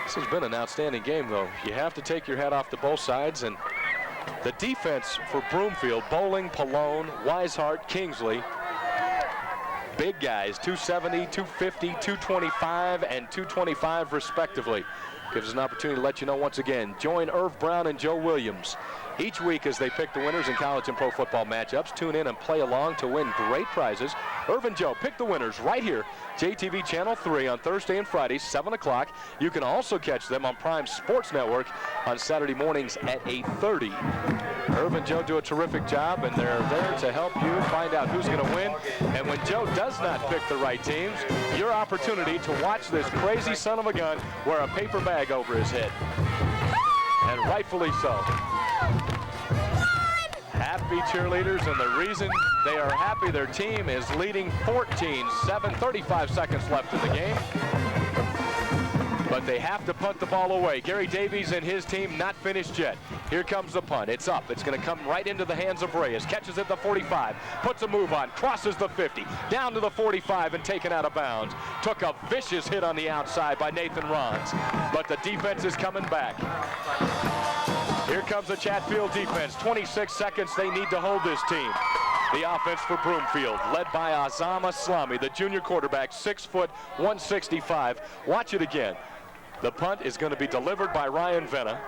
S3: This has been an outstanding game, though. You have to take your hat off to both sides, and the defense for Broomfield, Bowling, Pallone, Weishart, Kingsley, big guys, 270, 250, 225, and 225 respectively. Gives us an opportunity to let you know once again. Join Irv Brown and Joe Williams each week as they pick the winners in college and pro football matchups. Tune in and play along to win great prizes. Irv and Joe pick the winners right here, JTV Channel 3 on Thursday and Fridays, 7 o'clock. You can also catch them on Prime Sports Network on Saturday mornings at 8:30. Irv and Joe do a terrific job, and they're there to help you find out who's going to win. And when Joe does not pick the right teams, your opportunity to watch this crazy son of a gun wear a paper bag over his head. And rightfully so. Happy cheerleaders, and the reason they are happy, their team is leading 14-7, 35 seconds left in the game. But they have to punt the ball away. Gary Davies and his team not finished yet. Here comes the punt. It's up. It's going to come right into the hands of Reyes. Catches at the 45. Puts a move on. Crosses the 50. Down to the 45 and taken out of bounds. Took a vicious hit on the outside by Nathan Rons. But the defense is coming back. Here comes the Chatfield defense. 26 seconds they need to hold this team. The offense for Broomfield, led by Azam Aslami, the junior quarterback, 6 foot, 165. Watch it again. The punt is going to be delivered by Ryan Venna.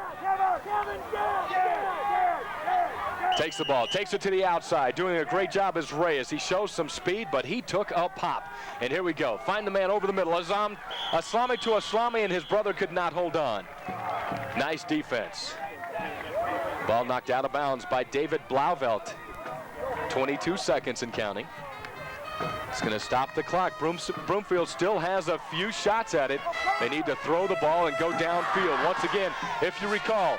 S3: Takes the ball, takes it to the outside. Doing a great job is Reyes. He shows some speed, but he took a pop. And here we go. Find the man over the middle. Azam Aslami to Aslami, and his brother could not hold on. Nice defense. Ball knocked out of bounds by David Blauvelt. 22 seconds and counting. It's going to stop the clock. Broomfield still has a few shots at it. They need to throw the ball and go downfield. Once again, if you recall,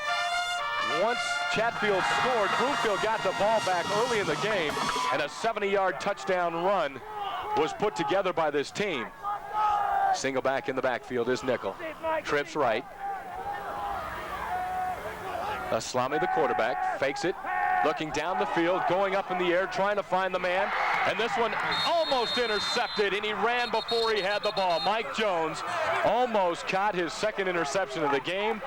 S3: once Chatfield scored, Broomfield got the ball back early in the game, and a 70-yard touchdown run was put together by this team. Single back in the backfield is Nickel. Trips right. Aslami, the quarterback, fakes it, looking down the field, going up in the air, trying to find the man. And this one almost intercepted, and he ran before he had the ball. Mike Jones almost caught his second interception of the game,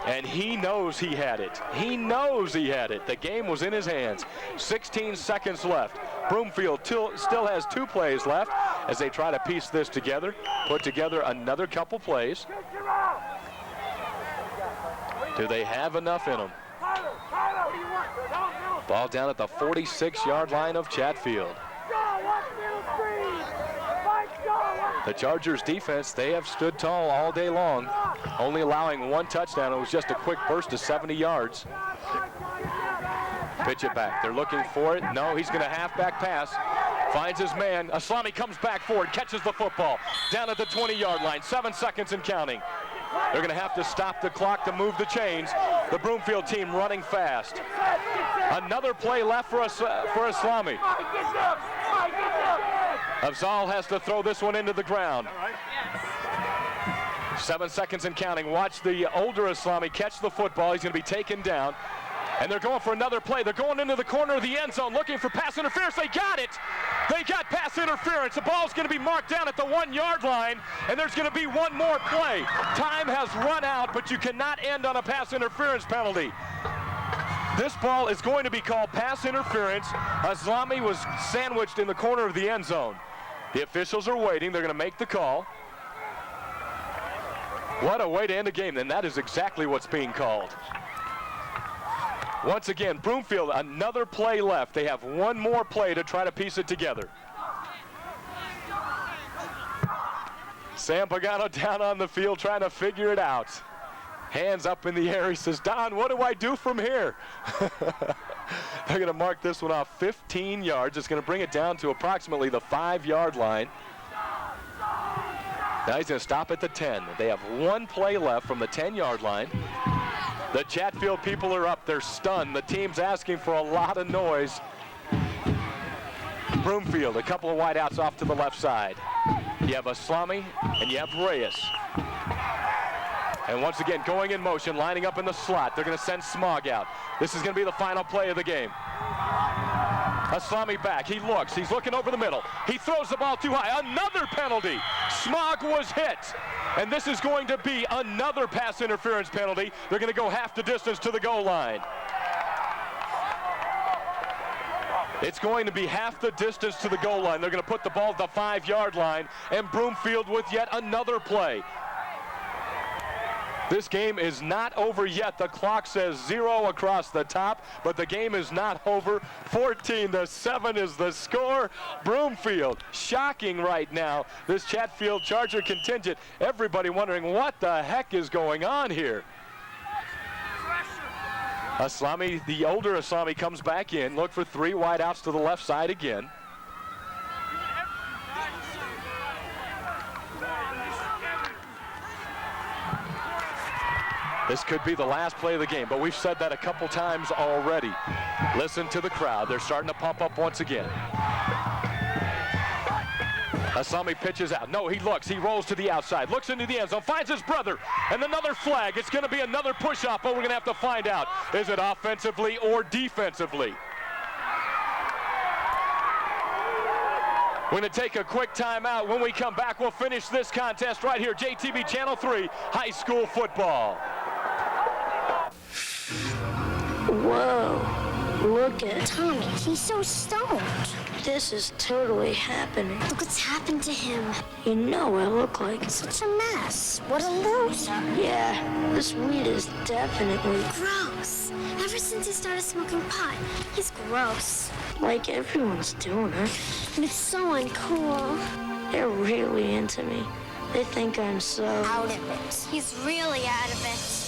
S3: and he knows he had it. He knows he had it. The game was in his hands. 16 seconds left. Broomfield still has 2 plays left as they try to piece this together, put together another couple plays. Do they have enough in them? Ball down at the 46-yard line of Chatfield. The Chargers defense, they have stood tall all day long, only allowing 1 touchdown. It was just a quick burst to 70 yards. Pitch it back. They're looking for it. No, he's going to halfback pass. Finds his man. Aslami comes back forward, catches the football. Down at the 20-yard line, 7 seconds and counting. They're going to have to stop the clock to move the chains. The Broomfield team running fast. Another play left for Aslami. Afzal has to throw this one into the ground. 7 seconds and counting. Watch the older Aslami catch the football. He's going to be taken down. And they're going for another play. They're going into the corner of the end zone looking for pass interference. They got it. They got pass interference. The ball's going to be marked down at the 1-yard line, and there's going to be one more play. Time has run out, but you cannot end on a pass interference penalty. This ball is going to be called pass interference. Aslami was sandwiched in the corner of the end zone. The officials are waiting. They're going to make the call. What a way to end a game, and that is exactly what's being called. Once again, Broomfield, another play left. They have one more play to try to piece it together. Sam Pagano down on the field trying to figure it out. Hands up in the air. He says, Don, what do I do from here? They're going to mark this one off 15 yards. It's going to bring it down to approximately the 5-yard line. Now he's going to stop at the 10. They have one play left from the 10-yard line. The Chatfield people are up. They're stunned. The team's asking for a lot of noise. Broomfield, a couple of wideouts off to the left side. You have Aslami and you have Reyes. And once again, going in motion, lining up in the slot. They're going to send Smog out. This is going to be the final play of the game. Aslami back. He looks. He's looking over the middle. He throws the ball too high. Another penalty. Smog was hit. And this is going to be another pass interference penalty. They're going to go half the distance to the goal line. It's going to be half the distance to the goal line. They're going to put the ball at the 5-yard line, and Broomfield with yet another play. This game is not over yet. The clock says 0 across the top, but the game is not over. 14-7 is the score. Broomfield, shocking right now. This Chatfield Charger contingent. Everybody wondering what the heck is going on here. Aslami, the older Aslami, comes back in. Look for 3 wideouts to the left side again. This could be the last play of the game, but we've said that a couple times already. Listen to the crowd. They're starting to pump up once again. Aslami pitches out. No, he looks. He rolls to the outside. Looks into the end zone. Finds his brother. And another flag. It's going to be another push-off, but we're going to have to find out. Is it offensively or defensively? We're going to take a quick timeout. When we come back, we'll finish this contest right here. JTV Channel 3, high school football.
S14: Whoa, look at Tommy. He's so stoned. This is totally happening. Look what's happened to him. You know what I look like. Such a mess. What a loser. Yeah, this weed is definitely
S15: gross. Ever since he started smoking pot, he's gross.
S14: Like everyone's doing it.
S15: It's so uncool.
S14: They're really into me. They think I'm so...
S15: out of it. He's really out of it.